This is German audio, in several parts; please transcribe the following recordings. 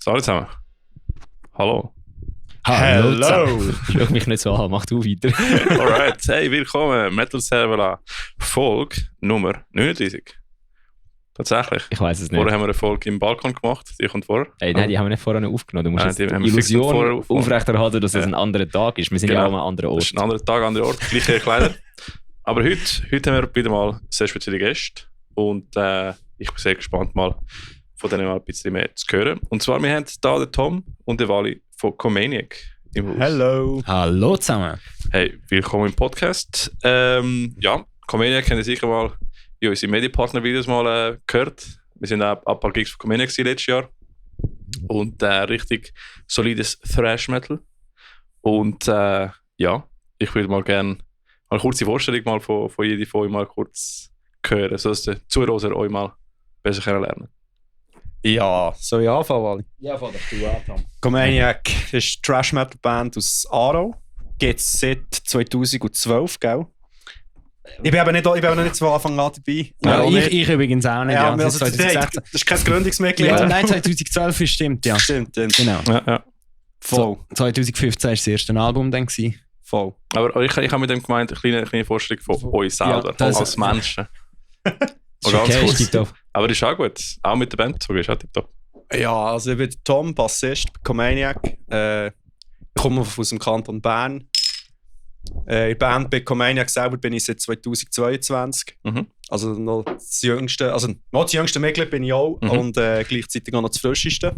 So, alle zusammen. Hallo. Hallo! Schau mich nicht so an, mach du weiter. Alright, hey, willkommen. Metal Server Folge Nummer 39. Tatsächlich. Ich weiss es nicht. Vorher haben wir eine Folge im Balkon gemacht, die kommt vor. Hey, nein, die haben wir nicht vorher noch aufgenommen. Du musst jetzt die haben Illusion aufrechterhalten, dass es ein anderer Tag ist. Wir sind ja auch an einem anderen Ort. Das ist ein anderer Tag, anderer Ort, gleiche Kleider. Aber heute haben wir wieder mal sehr spezielle Gäste. Und ich bin sehr gespannt, mal von denen mal ein bisschen mehr zu hören. Und zwar, wir haben hier den Tom und den Wally von Comaniac im Haus. Hallo. Hallo zusammen. Hey, willkommen im Podcast. Ja, Comaniac haben ihr sicher mal in unsere Medienpartner-Videos mal gehört. Wir sind auch ein paar Gigs von Comaniac letztes Jahr. Und richtig solides Thrash-Metal. Und ja, ich würde mal gerne eine kurze Vorstellung mal von jedem von euch mal kurz hören, sodass die Zuhörer euch mal besser kennenlernen. Ja, soll ich anfangen, Wally? Ja, fang doch du an, Tom. Comaniac ist eine Thrash-Metal-Band aus Aarau. Geht es seit 2012, gell? Ich bin aber nicht von Anfang an dabei. Ja, ich übrigens auch nicht. Ja, also 2016. Das ist kein Gründungsmitglied. Ja, nein, 2012 ist stimmt, ja. Stimmt, ja. Genau. Ja. Voll. 2015 war das erste Album dann. Voll. Aber ich habe mit dem gemeint, eine kleine Vorstellung von euch selber, Ja, als Menschen. Ist okay, ist tipptopp. Aber das ist auch gut. Auch mit der Band bezogen ist auch tipptopp. Ja, also ich bin Tom, Bassist bei Comaniac. Ich komme aus dem Kanton Bern. In der Band bei Comaniac selber bin ich seit 2022. Mhm. Also noch das jüngste Mitglied bin ich auch und gleichzeitig auch noch das frischeste.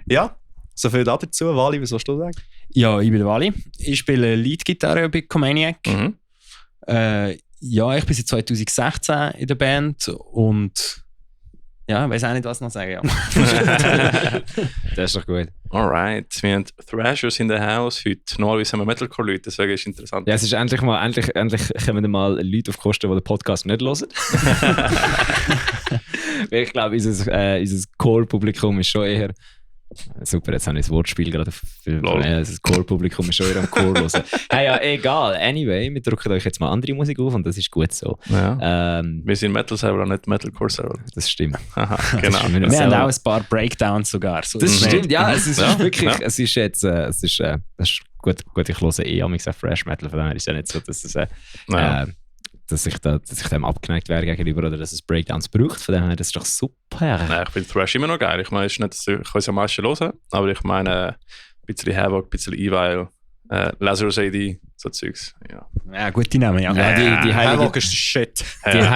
Ja, so viel dazu. Wally, was sollst du sagen? Ja, ich bin der Wally. Ich spiele Leadgitarre bei Comaniac. Mhm. Ja, ich bin seit 2016 in der Band und ja, ich weiß auch nicht, was noch sagen. Ja. Das ist doch gut. Alright, wir haben Thrashers in der House heute. Normalerweise haben wir Metalcore-Leute, deswegen ist es interessant. Ja, es ist endlich kommen mal Leute auf Kosten, die den Podcast nicht hören. Weil ich glaube, unser Core-Publikum ist schon eher... Super, jetzt habe ich das Wortspiel gerade. Das Core-Publikum ist schon eher am Core hören. Hey, ja, egal. Anyway, wir drücken euch jetzt mal andere Musik auf und das ist gut so. Ja. Wir sind Metal-Server, nicht Metalcore-Server. Das stimmt. Aha, genau. Wir haben auch ein paar Breakdowns sogar. So das stimmt, ja. Es ist wirklich... Ja. Es ist jetzt... das ist gut, ich höre eh am Fresh Metal, von daher ist ja nicht so, dass es... dass ich dem abgeneigt wäre gegenüber oder dass es Breakdowns braucht. Von dem her, das ist doch super. Nein, ich finde Thrash immer noch geil. Ich meine, es ist nicht, dass ich es am meisten hören, aber ich meine, ein bisschen Havoc, ein bisschen Evil, Lazarus AD, so Zeugs. Ja, gute Namen, ja. Die Havoc ist Shit. Die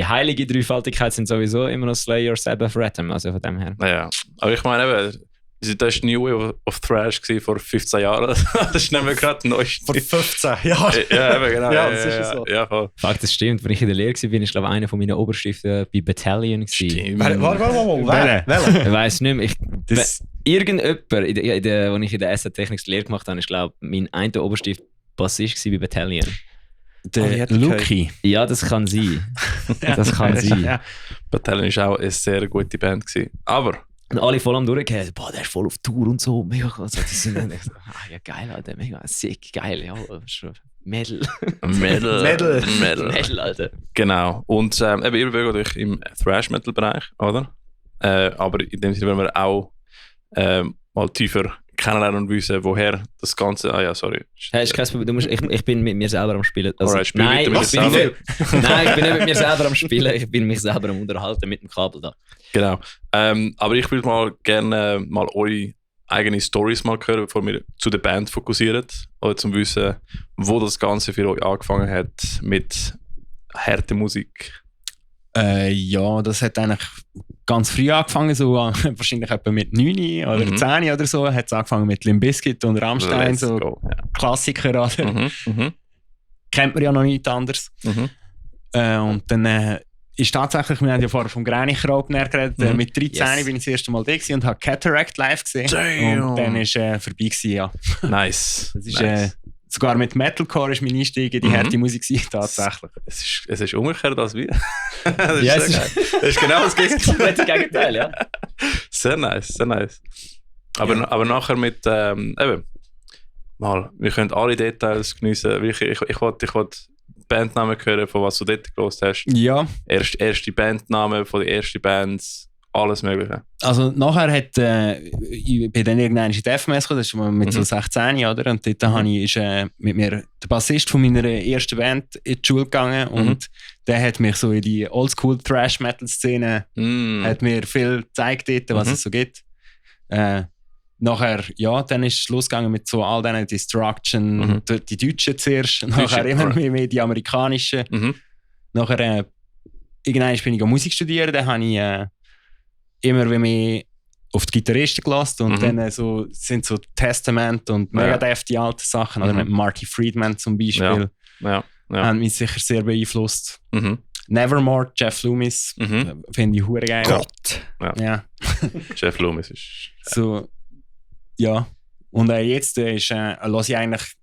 heilige Dreifaltigkeit sind sowieso immer noch Slayer, Sabbath, Rhythm, also von dem her. Ja, aber ich meine eben, das war New Wave of Thrash vor 15 Jahren. Das ist nicht mehr gerade neu. Vor 15 Jahren? Ja, eben, genau. Ja, das ist so. Ja, voll. Fakt, das stimmt. Als ich in der Lehre war, war ich glaube einer von meinen Oberstiften bei Battalion. Stimmt. Warte. Ich weiss nicht mehr. Irgendjemand, als ich in der SR-Technik Lehre gemacht habe, ist glaube mein einer Oberstift Bassist bei Battalion. Der Luki. Ja, das kann sein. Das kann sein. Ja. Battalion war auch eine sehr gute Band. Aber... Und alle voll am Durchgehen, boah, der ist voll auf Tour und so, mega cool. Also, die sind dann so, ja geil, Alter, mega sick, geil, ja, Metal, Alter. Genau, und eben, ihr bewegt euch im Thrash-Metal-Bereich, oder? Aber in dem Sinne wollen wir auch mal tiefer kennenlernen und wissen, woher das Ganze... Ah ja, sorry. Hey, ist kein Problem. Ich bin mit mir selber am Spielen. Also, Alright, nein, ich bin nicht mit mir selber am Spielen. Ich bin mich selber am Unterhalten mit dem Kabel da. Genau. Aber ich würde mal gerne mal eure eigenen Storys mal hören, bevor wir zu der Band fokussieren. Oder zum Wissen, wo das Ganze für euch angefangen hat mit harter Musik. Ja, das hat eigentlich ganz früh angefangen, so wahrscheinlich etwa mit 9 oder 10 oder so, hat es angefangen mit Limp Bizkit und Rammstein, so Klassiker, oder? Kennt man ja noch nichts anderes. Und dann ist tatsächlich, wir haben ja vorher vom Gränicher Open geredet, mit 13 bin ich das erste Mal da und habe Cataract live gesehen. Damn. Und dann war vorbei gewesen, ja. Nice. Das ist, sogar mit Metalcore ist mein Einstieg in die harte Musik tatsächlich. Es ist umgekehrt als wir. Das ist genau das Gegenteil, ja. Sehr nice, sehr nice. Aber nachher mit, eben, mal, wir können alle Details geniessen. Ich wollte Bandnamen hören, von was du dort gehört hast. Ja. Erste Bandnamen von den ersten Bands alles Mögliche. Also nachher hat, ich bin dann irgendwann in die FMS gekommen, das war mit so 16, oder? Und dort ist mit mir der Bassist von meiner ersten Band in die Schule gegangen und der hat mich so in die Oldschool-Thrash-Metal-Szene hat mir viel gezeigt dort, was es so gibt. Nachher, ja, dann ist es losgegangen mit so all diesen Destruction, die Deutschen zuerst, nachher immer mehr die amerikanischen. Nachher, irgendwann bin ich Musik studieren, dann habe ich immer mehr auf die Gitarristen gelassen und dann sind so Testament und Megadeth die alten Sachen, oder mit Marty Friedman zum Beispiel, haben mich sicher sehr beeinflusst. Nevermore, Jeff Loomis, finde ich hure geil. Gott! Ja. Jeff Loomis ist... So, ja. Und jetzt höre ich eigentlich...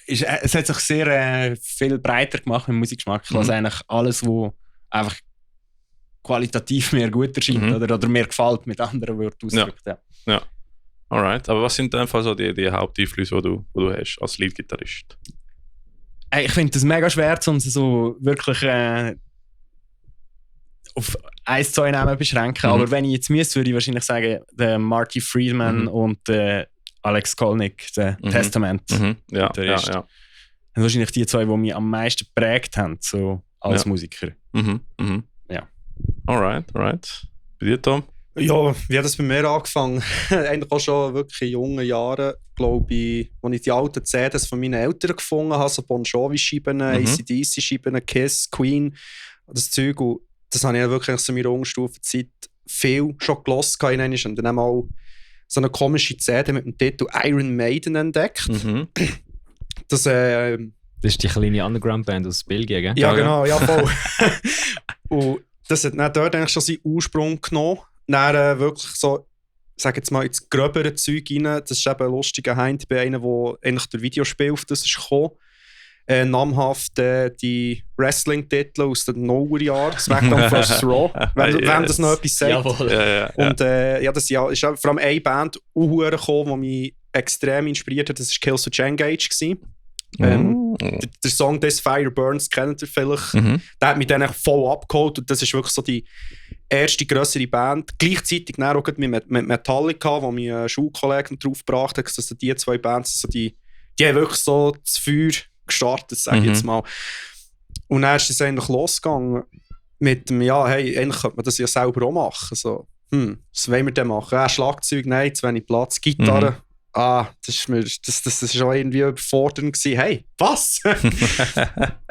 es hat sich sehr viel breiter gemacht mit Musikgeschmack. Ich höre eigentlich alles, was einfach qualitativ mir gut erscheint oder mir gefällt, mit anderen Worten ausgedrückt. Ja. Alright. Aber was sind einfach so die Haupteinflüsse, die du hast als Leadgitarrist? Ich finde das mega schwer, um so wirklich auf 1, 2 Namen beschränken. Aber wenn ich jetzt müsste, würde ich wahrscheinlich sagen, der Marty Friedman und Alex Skolnick, der Testament. Ja. Und wahrscheinlich die 2, die mich am meisten geprägt haben, so als Musiker. Ja. Alright. Bei dir, Tom? Ja, wie hat das bei mir angefangen? Eigentlich auch schon wirklich in jungen Jahren, glaube ich, als ich die alten CDs von meinen Eltern gefunden habe, so Bon Jovi-Scheiben, AC/DC-Scheiben, Kiss, Queen, das Zeug. Und das habe ich wirklich so in meiner Unstufenzeit viel schon gehört. Und dann mal so eine komische CD mit dem Titel Iron Maiden entdeckt. Das ist die kleine Underground-Band aus Belgien, gell? Ja, genau, ja, voll. Und das hat dann dort eigentlich schon seinen Ursprung genommen. Dann wirklich so, sag jetzt mal, ins gröbere Zeug rein. Das ist eben ein lustiger Heint bei einem, der eigentlich durch Videospiel auf das ist gekommen. Namhaft die Wrestling-Titel aus den Nullerjahren, SmackDown vs. Raw, wenn das noch etwas sagt. Jawohl. Und das ist vor allem eine Band gekommen, die mich extrem inspiriert hat. Das war Killswitch Engage. Der Song This Fire Burns kennt ihr vielleicht. Der hat mich dann voll abgeholt und das ist wirklich so die erste grössere Band. Gleichzeitig auch mit Metallica, wo mich ein Schulkollege drauf gebracht hat, dass die 2 Bands, die haben wirklich so das Feuer gestartet, sage ich jetzt mal. Und dann ist es eigentlich losgegangen mit dem, hey, eigentlich könnte man das ja selber auch machen. So, was wollen wir denn machen? Schlagzeug, nein, zu wenig Platz, Gitarre. Das ist auch irgendwie überfordernd gewesen. Hey, was?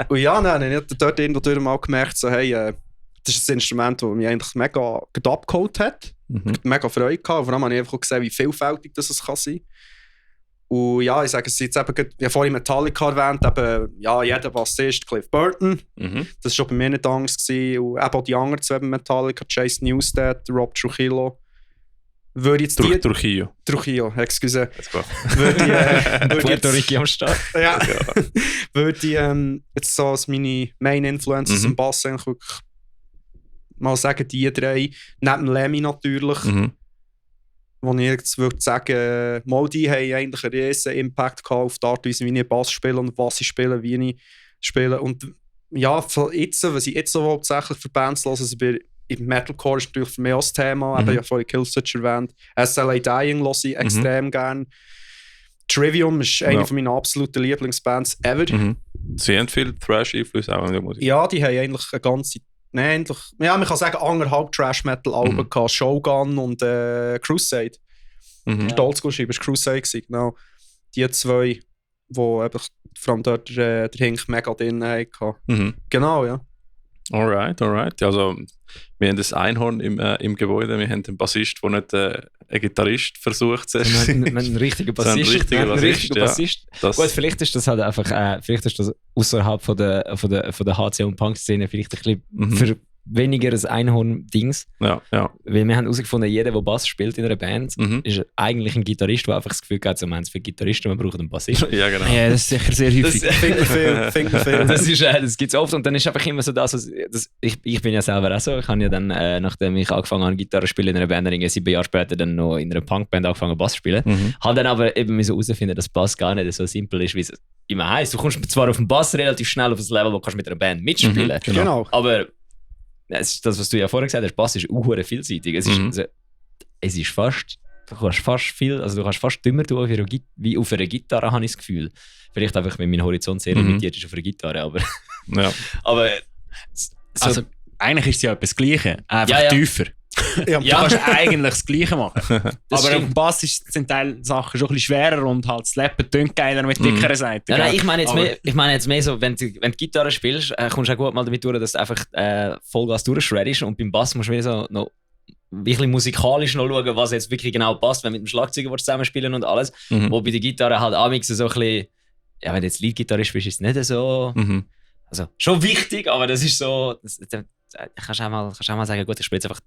Und ja, dann habe ich dort irgendwo mal gemerkt, so, hey, das ist ein Instrument, das mich eigentlich mega abgeholt hat. Mega Freude gehabt. Vor allem habe ich einfach gesehen, wie vielfältig das kann sein. Und ja, ich sage es jetzt eben, ich habe vorhin Metallica erwähnt, eben, jeder Bassist, Cliff Burton. Das war schon bei mir nicht Angst gewesen. Und eben auch die anderen 2 Metallica, Chase Newsted, Rob Trujillo. Würde jetzt Trujillo, excuse. Puerto Rico am Start. Ja. Würde ich jetzt so als meine Main Influences im Bass eigentlich wirklich mal sagen, die 3, neben Lemmy natürlich, wo ich jetzt würde sagen, die haben eigentlich einen riesen Impact gehabt auf die Art, wie ich Bass spiele und was ich spiele, wie ich spiele. Und ja, jetzt, was ich jetzt so hauptsächlich für Bands höre, also im Metalcore ist natürlich für mich auch das Thema. Ich habe vorhin Killswitch erwähnt. SLA Dying höre ich extrem gern. Trivium ist eine von meinen absoluten Lieblingsbands ever. Sie haben viel Thrash-Einfluss auch in der Musik. Ja, die haben eigentlich eine ganze... man kann sagen, 1,5 Thrash-Metal-Alben gehabt. Shogun und Crusade. Die Oldschool-Scheibe war Crusade, genau. Die 2, die vor allem dort der Hink mega drin hatten. Genau, ja. Alright. Also, wir haben das Einhorn im Gebäude, wir haben einen Bassist, der nicht ein Gitarrist versucht zu sein. Wir haben einen richtigen Bassist. Bassist. Gut, vielleicht ist das halt einfach, vielleicht ist das außerhalb von der HC und Punk-Szene vielleicht ein bisschen für weniger ein Einhorn-Dings. Ja. Weil wir haben herausgefunden, jeder, der Bass spielt in einer Band, ist eigentlich ein Gitarrist, der einfach das Gefühl hat, wir haben es für Gitarristen, wir brauchen einen Bassist. Ja, genau. Ja, das ist sicher sehr häufig. Das gibt es oft und dann ist einfach immer so ich bin ja selber auch so, ich habe ja dann, nachdem ich angefangen habe, Gitarre zu spielen in einer Band, 7 Jahre später dann noch in einer Punkband angefangen Bass zu spielen. Habe dann aber eben so herausfinden, dass Bass gar nicht so simpel ist, wie es immer heisst. Du kommst zwar auf den Bass relativ schnell auf das Level, wo du mit einer Band mitspielen kannst, genau. aber das, was du ja vorher gesagt hast, Bass ist auch vielseitig. Es ist fast, du kannst fast dümmer tun wie auf einer Gitarre, habe ich das Gefühl. Vielleicht einfach, wenn mein Horizont sehr limitiert ist auf einer Gitarre, aber... Ja. aber also, eigentlich ist es ja etwas Gleiche, einfach tiefer. Du kannst eigentlich das Gleiche machen. Aber auf dem Bass sind Teil Sachen schon ein bisschen schwerer und halt das Slappen tönt geiler mit dickeren Seiten. Nein, ich meine jetzt mehr so, wenn du Gitarre spielst, kommst du auch gut mal damit durch, dass du einfach Vollgas durchschreddest und beim Bass musst du wieder so noch wirklich musikalisch noch schauen, was jetzt wirklich genau passt, wenn du mit dem Schlagzeuger zusammenspielen und alles. Wo bei der Gitarre halt amigs so ein bisschen, ja, wenn du jetzt Leadgitarrist bist, ist es nicht so, also schon wichtig, aber das ist so, kannst du auch mal sagen, gut, ich spiele jetzt einfach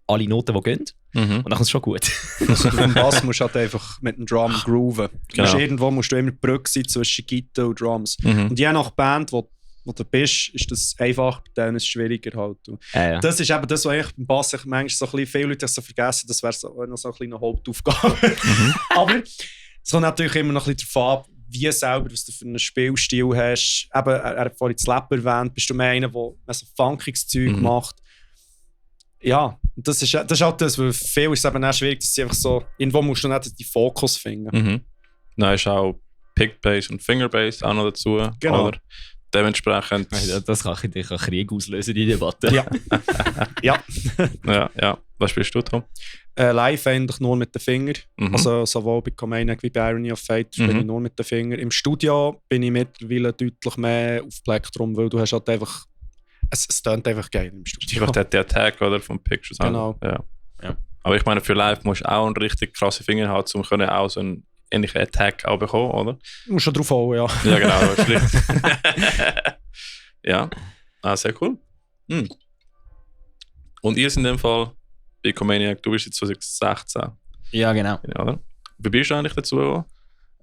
alle Noten, die gehen. Und dann kommt es schon gut. Also beim Bass musst du halt einfach mit dem Drum grooven. Irgendwo musst du immer die Brücke sein zwischen Gitarre und Drums. Und je nach Band, wo du bist, ist das einfach, dann ist es schwieriger halt. Ja. Das ist eben das, was ich beim Bass manchmal so ein bisschen, viele Leute das so vergessen, das wäre so noch so eine kleine Hauptaufgabe. Aber es kommt natürlich immer noch ein bisschen davon ab, wie selber, was du für einen Spielstil hast. Eben, er hat vorhin das Slap erwähnt, bist du mehr einer, der so funkiges Zeug macht. Ja, das ist halt das, weil viel ist es eben auch schwierig, dass sie einfach so, irgendwo musst du nicht den Fokus finden. Dann ist auch Pick-Bass und Finger-Bass auch noch dazu. Genau. Oder? Dementsprechend... Das kann Krieg auslösen, die Debatte. Ja. ja. Was spielst du, Tom? Live eigentlich nur mit den Fingern. Also sowohl bei Comaniac wie bei Irony of Fate bin ich nur mit den Fingern. Im Studio bin ich mittlerweile deutlich mehr auf Plektrum, weil du hast halt einfach... Es tönt einfach geil im Studio. Einfach der Attack oder vom Pictures. Genau. Ja. Aber ich meine, für live musst du auch einen richtig krassen Finger haben, um auch so einen ähnlichen Attack auch bekommen, oder? Du musst schon drauf hauen, ja. Ja, genau. Ja, sehr cool. Und ihr seid in dem Fall bei Comaniac, du bist jetzt 2016. Ja, genau. Oder? Wie bist du eigentlich dazu gekommen?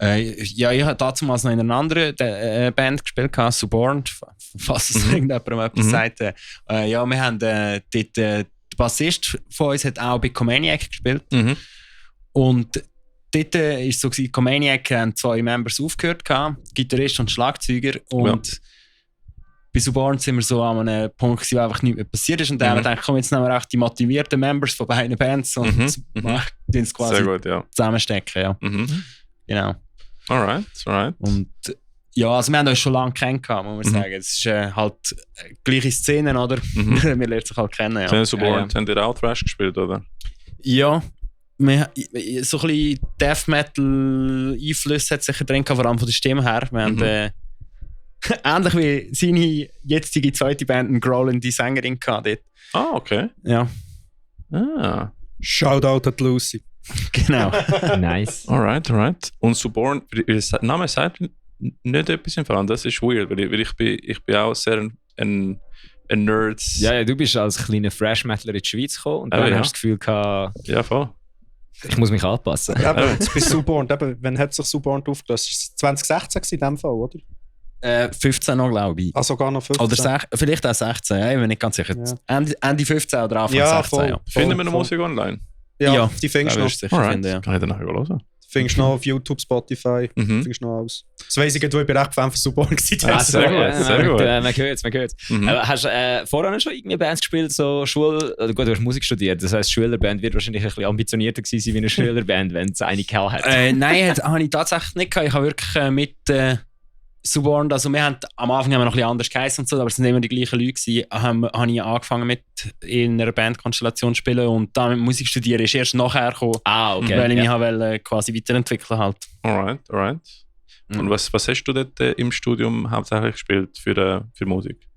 Ich habe damals noch in einer anderen Band gespielt, Suborn, falls es irgendjemandem etwas sagt. Ja, wir haben dort, der Bassist von uns hat auch bei Comaniac gespielt. Und dort war es so, Comaniac haben 2 Members aufgehört, Gitarrist und Schlagzeuger. Und bei Suborn sind wir so an einem Punkt, wo einfach nichts mehr passiert ist. Und dann haben wir gedacht, komm, jetzt nehmen wir auch die motivierten Members von beiden Bands und es quasi zusammenstecken. Ja. Genau. Alright. Und ja, also wir haben uns schon lange kennengelernt, muss man sagen. Es ist halt gleiche Szenen, oder? Wir lernen sich halt kennen. Ja. Suborn, haben die auch Thrash gespielt, oder? Ja, so ein bisschen Death Metal Einfluss hat sicher drin, vor allem von der Stimme her. Wir haben ähnlich wie seine jetzige zweite Band, eine growlende Sängerin gehabt dort. Ah, okay. Ja. Shoutout an Lucy. Genau. Nice. Alright. Und Suborn, der Name sagt nicht etwas im Fall. Das ist weird, weil ich bin auch sehr ein Nerd. Ja, du bist als kleiner Fresh Metaler in die Schweiz gekommen und dann hast du das Gefühl gehabt, ja, voll. Ich muss mich anpassen. Aber jetzt bist Suborn, wann hat sich Suborn aufgelöst? Das war 2016 in dem Fall, oder? 15 noch, glaube ich. Ah, sogar noch 15? Oder vielleicht auch 16, ich bin nicht ganz sicher. Ja. Ende 15 oder Anfang 16. Voll, ja. Finden wir noch Musik online? Ja, die findest du noch. Sicher finden, ja. Kann ich dann nachher hören? Findest du noch auf YouTube, Spotify, findest du noch alles. Das weiss ich, du bist recht Fan von Suborn gewesen. Sehr gut. Man hört es. Hast du vorher schon irgendwie Bands gespielt, so Gut, du hast Musik studiert, das heisst, Schülerband wird wahrscheinlich ein bisschen ambitionierter gewesen sein wie eine Schülerband, wenn es eine Kerl hat. Nein, habe ich tatsächlich nicht gehabt. Ich habe wirklich mit Suborn, also wir haben am Anfang noch ein bisschen anders geheißen und so, aber es sind immer die gleichen Leute gewesen, habe ich angefangen mit in einer Bandkonstellation zu spielen und dann mit Musik studieren ist erst nachher gekommen, okay. Weil ich mich wollte quasi weiterentwickeln halt. Alright. Und was hast du dort im Studium hauptsächlich gespielt für Musik?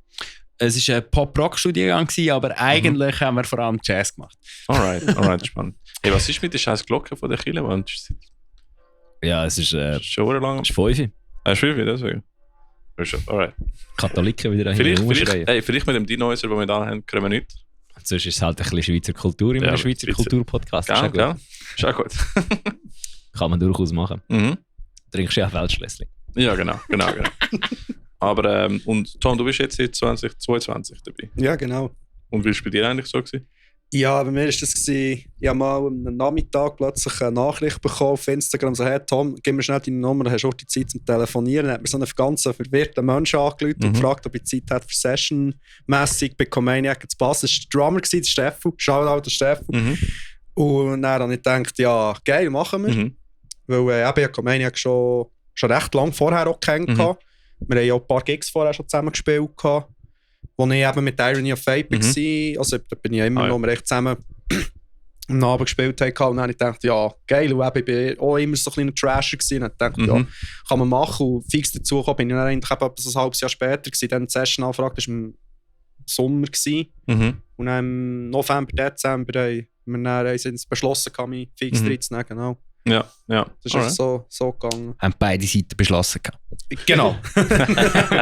Es war ein Pop-Rock-Studiengang, aber eigentlich haben wir vor allem Jazz gemacht. Alright, spannend. Hey, was ist mit der scheiß Glocke von der Kirche? Ja, es ist schon lange. Es ist 5. Ah, 5, deswegen. Alright. Katholiken wieder vielleicht mit dem Dinoiser, den wir da haben, können wir nicht. Sonst ist es halt ein bisschen Schweizer Kultur in einem Schweizer Kulturpodcast. Ist auch gut. Kann man durchaus machen. Trinkst du ja auch Weltschlössli. Ja, genau. Aber, und Tom, du bist jetzt seit 2022 dabei. Ja, genau. Und wie war es bei dir eigentlich so gewesen? Ja, bei mir war das, ich habe mal am Nachmittag plötzlich eine Nachricht bekommen auf Instagram, so, hey Tom, gib mir schnell deine Nummer, hast du auch die Zeit zum Telefonieren. Dann hat mir so einen ganz verwirrten Menschen angerufen und gefragt, ob ich Zeit hat für Session-mässig bei Comaniac zu passen. Das war der Drummer, der Steffu, Shoutout der Steffu. Und dann habe ich gedacht, ja, geil, machen wir. Weil ich Comaniac schon recht lange vorher auch kennengelernt. Wir haben ja auch ein paar Gigs vorher schon zusammen gespielt. Wo ich eben mit Irony of Fate war, also da bin ich ja immer noch recht zusammen am Abend gespielt habe. Und dann habe ich gedacht, ja, geil, und ich war auch immer so ein kleiner Trasher gewesen. Und ich dachte, ja, kann man machen. Und fix dazu gekommen bin ich dann eigentlich etwa so ein halbes Jahr später gewesen. Dann die Session-Anfrage, das war im Sommer gewesen. Und dann im November, Dezember haben wir dann beschlossen, mich fix reinzunehmen, genau. Ja. Das ist so gegangen. Haben beide Seiten beschlossen. Genau.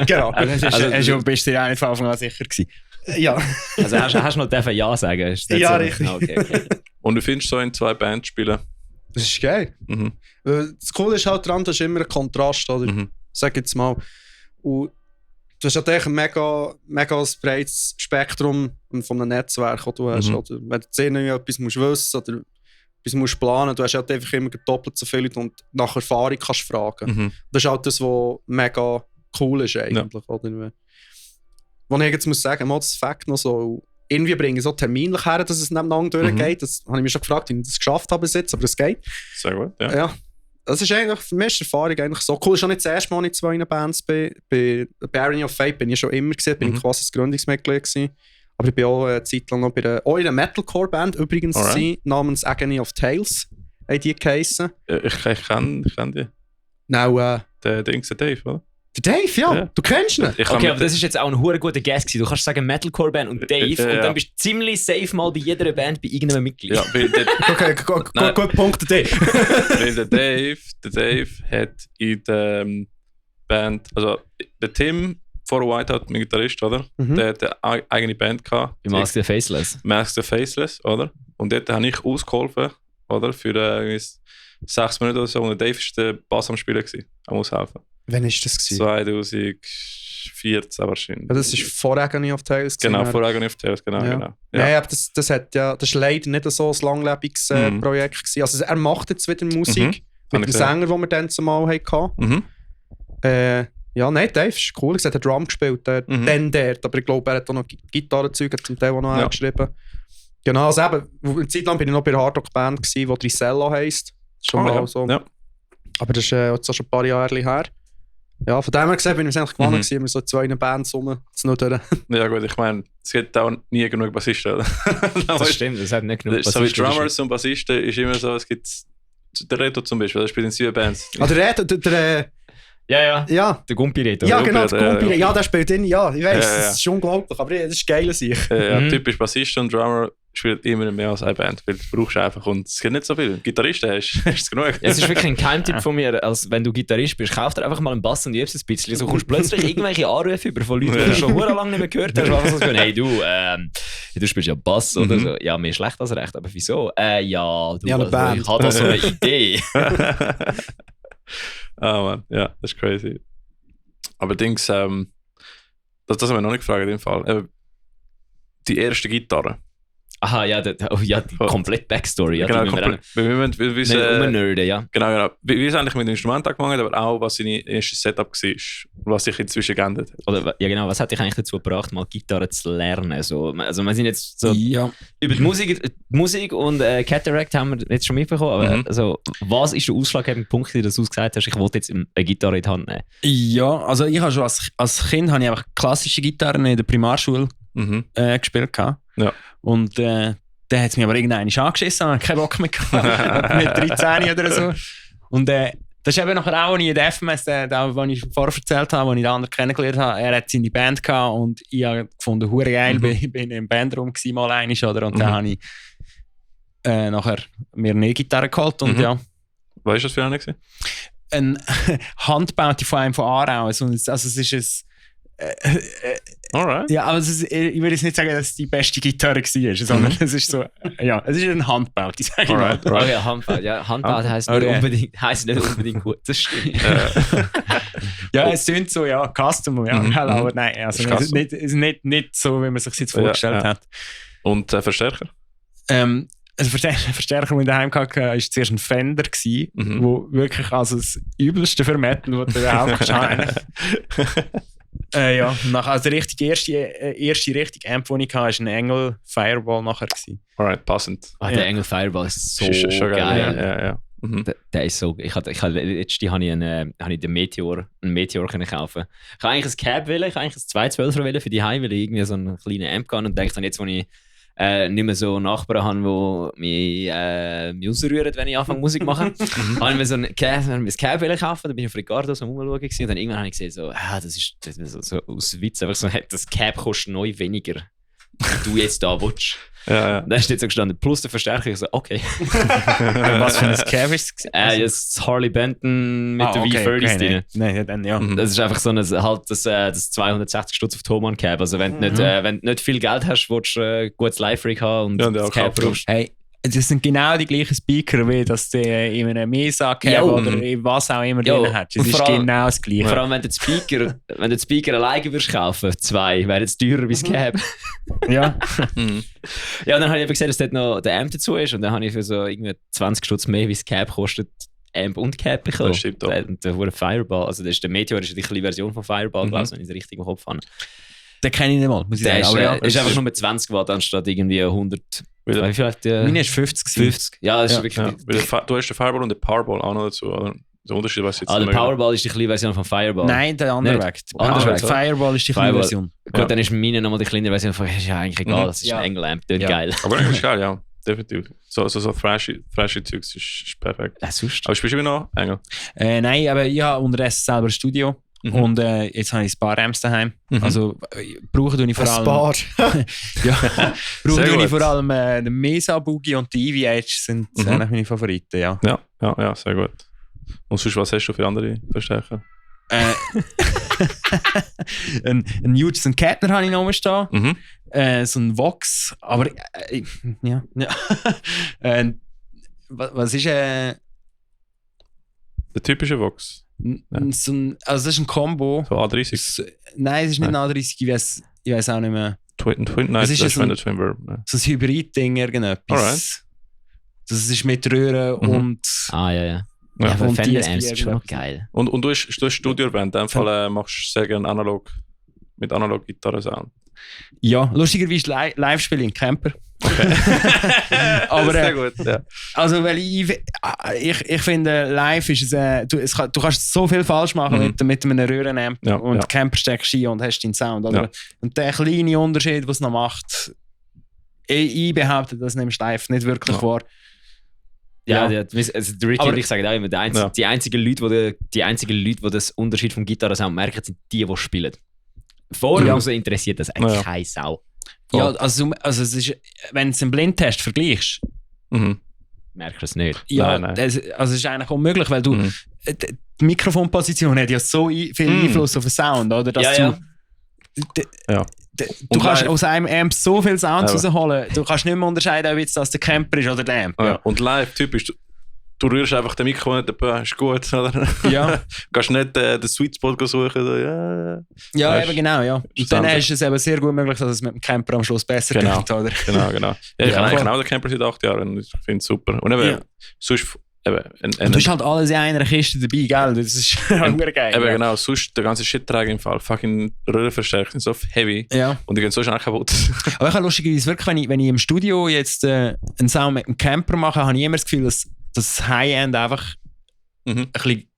Genau. Also bist du dir eigentlich von Anfang an sicher gewesen? Ja. Also hast du noch dürfen Ja sagen? Ja, richtig. Okay. Und du findest so in 2 Bands spielen? Das ist geil. Das Coole ist halt daran, das ist immer ein Kontrast, oder? Sag jetzt mal. Und du hast natürlich ein mega breites Spektrum von einem Netzwerk, das du hast. Oder wenn du zuerst etwas musst wissen oder etwas musst planen, du hast halt einfach immer doppelt so viel Leute und nach Erfahrung kannst fragen. Das ist halt das, was mega cool ist eigentlich. Oder? Was ich jetzt muss sagen, das Fakt noch so, irgendwie bringe ich so terminlich her, dass es nebeneinander durchgeht. Das habe ich mich schon gefragt, wie ich das geschafft habe bis jetzt, aber es geht. Sehr gut, ja. Das ist eigentlich für mich die Erfahrung eigentlich so cool. Schon nicht das erste Mal in 2 Bands bin. Bei Irony of Fate bin ich schon immer gewesen, bin ich quasi das Gründungsmitglied gewesen. Aber ich bin auch eine Zeit lang noch bei einer Metalcore-Band übrigens namens Agony of Tales. Haben die geheissen. Ich kenn die. Now, der Dave, oder? Der Dave, ja. Du kennst ihn. Okay, aber das ist jetzt auch ein hure guter Guest gewesen. Du kannst sagen Metalcore-Band und Dave und dann bist du ziemlich safe mal bei jeder Band bei irgendeinem Mitglied. Ja, okay, gut Punkt, der Dave. Weil der Dave hat in der Band, also der Tim vor Whiteout, mein Gitarrist, oder? Der hat eine eigene Band gehabt. Wie Mask the Faceless. Mask the Faceless, oder? Und dort habe ich ausgeholfen, oder? Für 6 Monate oder so. Und der Dave war der Bass am Spielen gewesen, am Aushelfen. Wann war das? 2014 wahrscheinlich. Ja, das war vor Agony of Tales. Genau, vor Agony of Tales, genau. Ja, aber das ist leider nicht so ein langlebiges Projekt gewesen. Also er macht jetzt wieder Musik mit dem Sänger, den wir dann zumal hatten. Ja, nein, Dave ist cool. Er hat Drum gespielt, aber ich glaube, er hat auch noch Gitarrenzeuge zum Teil auch noch geschrieben. Genau, also eben, eine Zeit lang bin ich noch bei einer Hardrock-Band, die Trisella heisst. Schon mal so. Ja. Aber das ist jetzt auch schon ein paar Jahre her. Ja, von dem her gesehen bin ich eigentlich gewonnen gewesen, so 2 Bands rum zu nutzen. Ja gut, ich meine, es gibt auch nie genug Bassisten, oder? Das stimmt, es hat nicht genug Bassisten. So wie Drummers und Bassisten ist immer so, es gibt der Reto zum Beispiel, der spielt in 7 Bands. Ah, der Reto, Ja. Der Gumpi-Reto. Ja, genau, der Gumpi-Reto. Ja, der spielt in, ja, ich weiss, das ist schon unglaublich, aber das ist geil an sich. Ja, typisch Bassist und Drummer spielt immer mehr als eine Band, weil du brauchst einfach, und es gibt nicht so viel. Gitarristen hast du genug. Es ist wirklich ein Geheimtipp von mir, als wenn du Gitarrist bist, kauf dir einfach mal einen Bass und übst ein bisschen. So kommst du plötzlich irgendwelche Anrufe über von Leuten, die du schon lange nicht mehr gehört hast. So sagen, hey du spielst ja Bass oder so. Ja, mir schlecht als recht, aber wieso? Ja, du, also, ich habe da so eine Idee. Mann, ja, das ist crazy. Allerdings, das haben wir noch nicht gefragt in dem Fall. Die erste Gitarre. Aha, ja, die komplette Backstory. Ja, genau, wir müssen wissen, nerden, ja. Genau. Wie ist eigentlich mit dem Instrument angefangen, aber auch, was sein erstes Setup war, was sich inzwischen geändert hat. Oder, ja genau, was hat dich eigentlich dazu gebracht, mal Gitarre zu lernen? So, also wir sind jetzt so über die Musik und Cataract haben wir jetzt schon mitbekommen, aber also, was ist der ausschlaggebende Punkt, dass du gesagt hast, ich wollte jetzt eine Gitarre in die Hand nehmen? Ja, also ich habe schon als Kind habe ich einfach klassische Gitarren in der Primarschule gespielt. Ja. Und dann hat es mich aber irgendwann angeschissen, habe keinen Bock mehr gehabt, mit 13 oder so. Und das ist eben nachher auch, als ich in der FMS, den ich vorher erzählt habe, als ich den anderen kennengelernt habe, er hat seine Band gehabt und ich habe gefunden, hure geil, bin im Bandraum gewesen, mal einmal, oder? Und dann habe ich nachher mir eine E-Gitarre geholt und ja. Was war das für eine? Ein Handbaute von einem von Aarau. Also es ist ein Alright. Ja, aber ich würde jetzt nicht sagen, dass es die beste Gitarre war, sondern es ist so, ja, es ist ein Handbau, ich sage mal. Okay, Handbau, ja, Handbau heisst nicht unbedingt gut, das stimmt. Ja, es klingt so, ja, Custom, ja, aber nein, also es ist nicht so, wie man sich das jetzt vorgestellt hat. Und Verstärker? Ein Verstärker, den ich daheim hatte, war zuerst ein Fender, wo wirklich also das Übelste für Metal, was du überhaupt kannst. Ja, also der erste richtige Amp, den ich hatte, war ein Engel Fireball nachher. Alright, passend. Der Engel Fireball ist so schon geil. Ja. Der ist so. Letztens habe ich den Meteor können kaufen. Ich habe eigentlich ein Cab wählen, ich habe eigentlich ein 212er wählen für die Heim, weil ich irgendwie so einen kleinen Amp kann und denke dann jetzt, wo ich nicht mehr so Nachbarn habe, die mich rausrühren, wenn ich anfange Musik zu machen. habe ich mir so ein Cab wählen kaufen, dann bin ich auf Ricardo so rumschauen und dann irgendwann habe ich gesehen, das ist so aus Witz, einfach so, das Cab kostet neu weniger. Du jetzt da willst. Ja. Dann steht so gestanden, plus der Verstärker. Ich so, okay. Was für ein Cab ist es? Das Harley Benton mit der V30 drin. Nein, dann ja. Das ist einfach so das 260 Stutz auf Thomann Cab. Also wenn du nicht viel Geld hast, willst du ein gutes Live-Rig haben und das Cab brauchst. Hey, das sind genau die gleichen Speaker, wie das du in einem Mesa-Cab oder was auch immer drin hast. Das ist genau das Gleiche. Vor allem, wenn du den Speaker alleine würdest kaufen, 2, wäre es teurer wie das Cab. Ja. Ja, dann habe ich gesehen, dass dort noch der Amp dazu ist und dann habe ich für so irgendwie 20 Stutz mehr, wie das Cab kostet, Amp und Cab bekommen. Das stimmt auch. Der Fireball, also der Meteor ist die kleine Version von Fireball, glaube ich, wenn ich es richtig im Kopf habe. Den kenne ich nicht mal, muss ich sagen. Der ist einfach nur mit 20 Watt anstatt irgendwie 100. Meine ist 50. 50. Ja, das ist wirklich. Ja. Du hast den Fireball und den Powerball auch noch dazu, oder? Der Unterschied, was jetzt der Powerball ist die kleine Version von Fireball. Nein, der andere Weg. Fireball ist die kleine Version. Gut, dann ist meine nochmal die kleine Version von, ist ja eigentlich egal, das ist ein Engel-Amp, das ist geil. Aber das ist geil, ja. Definitiv. So thrashy Zeugs ist perfekt. Sonst. Aber spielst du noch Engel? Nein, aber ich habe unterdessen selber ein Studio. Und jetzt habe ich ein paar Amps daheim. Also brauche ich vor allem... brauche ich vor allem den Mesa Boogie und die EVH sind eigentlich meine Favoriten, ja. Ja, sehr gut. Und sonst, was hast du für andere Verstärker? ein Hughes Kettner habe ich noch stehen. So ein Vox. Aber ja. Was ist der typische Vox? Also das ist ein Combo. So A30? Nein, es ist nicht ein A30, ich weiß auch nicht mehr. Twin Night, das ist so ein Twin-Verb. So ein Hybrid-Ding, irgendetwas. Alright. Das ist mit Röhren und... Ja, aber Fender Amps ist schon noch geil. Und du hast Studio erwähnt, in dem Fall machst du sehr gerne mit Analog-Gitarre-Sound. Ja, lustigerweise live spiele ich in Camper. Okay. Aber, sehr gut, ja. Also, weil ich finde, live ist es, du kannst so viel falsch machen mit einem Röhrenamp und Camper steckst ein und hast deinen Sound. Oder? Ja. Und der kleine Unterschied, was es noch macht, ich behaupte, das nimmst du live nicht wirklich vor. Ja, also der Ricky und ich sagen auch immer, die einzigen Leute, die das Unterschied vom Gitarrensound merken, sind die spielen. Vorher interessiert das eigentlich keine Sau. Ja, also es ist, wenn du es im Blindtest vergleichst, merkst du es nicht. Ja, nein. Es ist eigentlich unmöglich, weil du die Mikrofonposition hat ja so viel Einfluss auf den Sound, oder? Dass du kannst aus einem Amp so viel Sound rausholen, du kannst nicht mehr unterscheiden, ob jetzt das der Camper ist oder der Amp. Ja. Und live typisch, du rührst einfach den Mikro nicht, ist gut, oder? Ja. Du kannst nicht den Sweet Spot suchen. Oder? Ja, eben genau, ja. Und dann ist es eben sehr gut möglich, dass es mit dem Camper am Schluss besser geht, oder? Genau. Ja, ich habe eigentlich auch den Camper seit 8 Jahren und ich finde es super. Und eben, sonst... du hast halt alles in einer Kiste dabei, gell? Das ist immer geil. Eben genau, sonst der ganze Shit-Träger im Fall. Fucking Röhrenverstärker sind so heavy. Ja. Und die gehen so schnell kaputt. Aber ich habe lustigerweise wirklich, wenn ich im Studio jetzt einen Sound mit einem Camper mache, habe ich immer das Gefühl, dass das High-End einfach ein bisschen...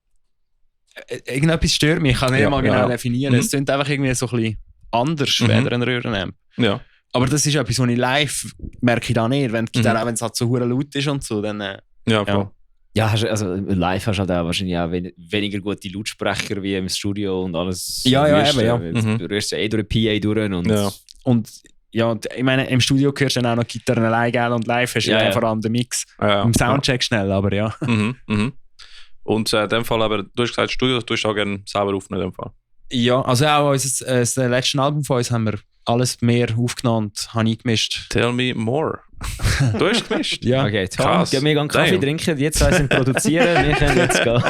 Irgendetwas stört mich, ich kann nicht mal genau definieren. Es klingt einfach irgendwie so ein bisschen anders, weder ein Röhrenamp. Ja. Aber das ist etwas, was ich live merke ich da nicht. Wenn es halt so hure laut ist und so, dann... voll. Ja, also live hast du halt auch wahrscheinlich auch weniger gute Lautsprecher wie im Studio und alles. Ja, eben, ja. Du rührst ja durch den PA durch und ich meine, im Studio hörst du dann auch noch Gitarren allein, gell, und live hast du vor allem den Mix. Im Soundcheck schnell, aber ja. Und in dem Fall, aber du hast gesagt, Studio, du hast auch gerne selber aufnehmen in dem Fall. Ja, also auch das letzte Album von uns haben wir alles mehr aufgenommen und habe ich gemischt. Tell me more. Du hast gemischt? Ja. Okay, Tom, wir gehen einen Kaffee trinken, jetzt sind produzieren, wir können jetzt gehen.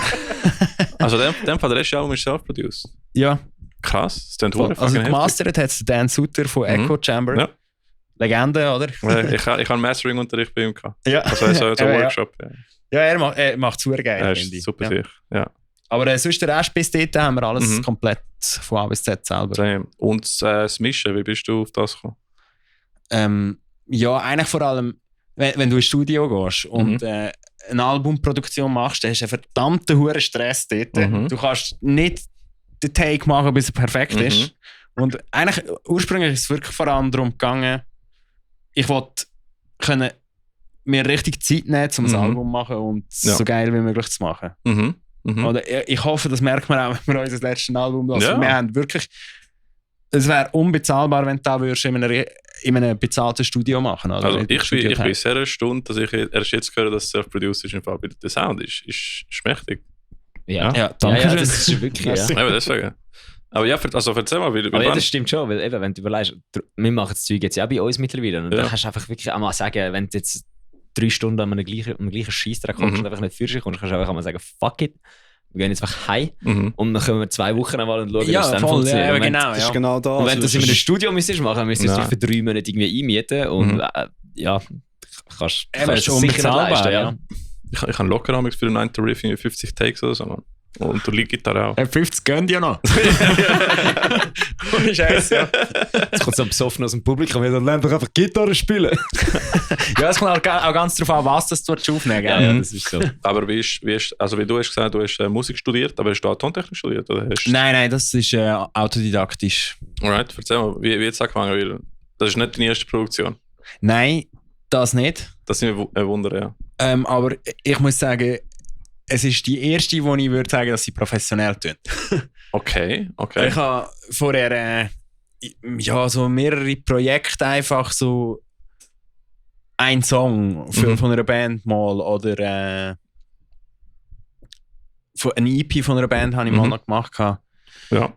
Also in dem Fall, der letzte Album ist self-produced? Ja. Krass, das klingt Also gemastert hat es Dan Suter von Echo Chamber. Ja. Legende, oder? Ich habe Mastering-Unterricht bei ihm gehabt. Ja. Also so ein Workshop. Ja, er macht super geil, Er finde ist ich. super sicher. Ja. Aber sonst der Rest bis dort haben wir alles komplett von A bis Z selber. Und das Mischen, wie bist du auf das gekommen? Ja, eigentlich vor allem, wenn du ins Studio gehst und eine Albumproduktion machst, dann hast du einen verdammten hohen Stress dort. Du kannst nicht den Take machen, bis er perfekt ist. Und eigentlich, ursprünglich ist es wirklich vor allem darum gegangen, ich wollte mir richtig Zeit nehmen, um ein Album zu machen und so geil wie möglich zu machen. Oder ich hoffe, das merkt man auch, wenn wir unser letztes Album lassen. Ja. Wir haben wirklich, es wäre unbezahlbar, wenn du da würdest in einem bezahlten Studio machen. Oder? Also ich bin sehr erstaunt, dass ich erst jetzt höre, dass Self-Produced ist. Im Fall der Sound ist mächtig. Ja, danke schön. Das ist wirklich, ja. Deswegen. Aber ja, also erzähl mal, wie ja, das stimmt schon, weil eben, wenn du überlegst, wir machen das Zeug jetzt ja auch bei uns mittlerweile und dann kannst du einfach wirklich einmal sagen, wenn du jetzt 3 Stunden an einem gleichen Scheissdreck kommst und einfach nicht für sich kommst, kannst du einfach mal sagen, fuck it, wir gehen jetzt einfach heim und dann können wir 2 Wochen einmal und schauen, wie es dann funktioniert. Ja, genau, das ist genau das. Und wenn du das in einem Studio müsstest machen, müsstest du dich für 3 Monate irgendwie einmieten und kannst es unbezahlbar leisten. Ja. Ich habe locker für den 9. Riff 50 Takes oder so, man. Und du liegst Gitarre auch. 50 gönnt ja noch. Ohne Scheiß, ja. Jetzt kommt so ein Besoffen aus dem Publikum, dann lernt doch einfach Gitarre spielen. Ja, es kommt auch ganz darauf an, was das du aufnehmen. Ja, das ist so. Aber wie du hast gesagt, du hast Musik studiert, aber hast du auch Tontechnik studiert? Oder hast Nein, das ist autodidaktisch. Alright, erzähl mal, wie jetzt angefangen? Weil das ist nicht deine erste Produktion. Nein, das nicht. Das sind ein Wunder, ja. Aber ich muss sagen, es ist die erste, wo ich würde sagen, dass sie professionell tun. Okay. Ich habe vorher so mehrere Projekte einfach so ein Song von einer Band mal oder ein EP von einer Band habe ich mal noch gemacht. Ja.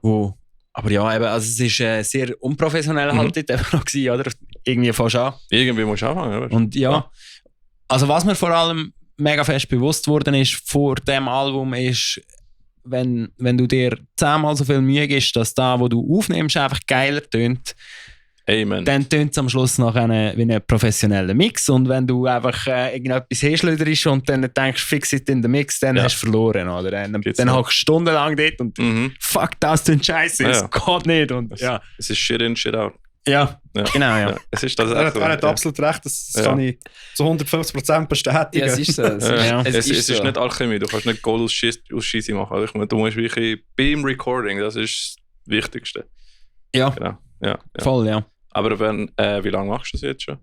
Aber ja, eben, also es ist sehr unprofessionell halt dort eben noch gewesen, oder? Irgendwie fast an. Irgendwie musst du anfangen, oder? Und ja, also was mir vor allem mega fest bewusst worden ist vor dem Album ist, wenn du dir 10-mal so viel Mühe gibst, dass da, wo du aufnimmst, einfach geiler tönt, Amen. Dann tönt es am Schluss nach wie ein professioneller Mix. Und wenn du einfach irgendetwas herschleuderst und dann denkst, fix it in the mix, dann hast du verloren. Oder? Dann hockst du stundenlang dort und fuck, das tönt scheiße, es geht nicht. Und, es ist shit in, shit out. Ja, genau, ja. Es ist das er hat absolut recht, das kann ich zu 150% bestätigen. Ja, es ist so. Es ist nicht Alchemie, du kannst nicht Gold aus Scheisse machen. Du musst wirklich beim Recording, das ist das Wichtigste. Ja, genau. Ja. Voll, ja. Aber wie lange machst du das jetzt schon?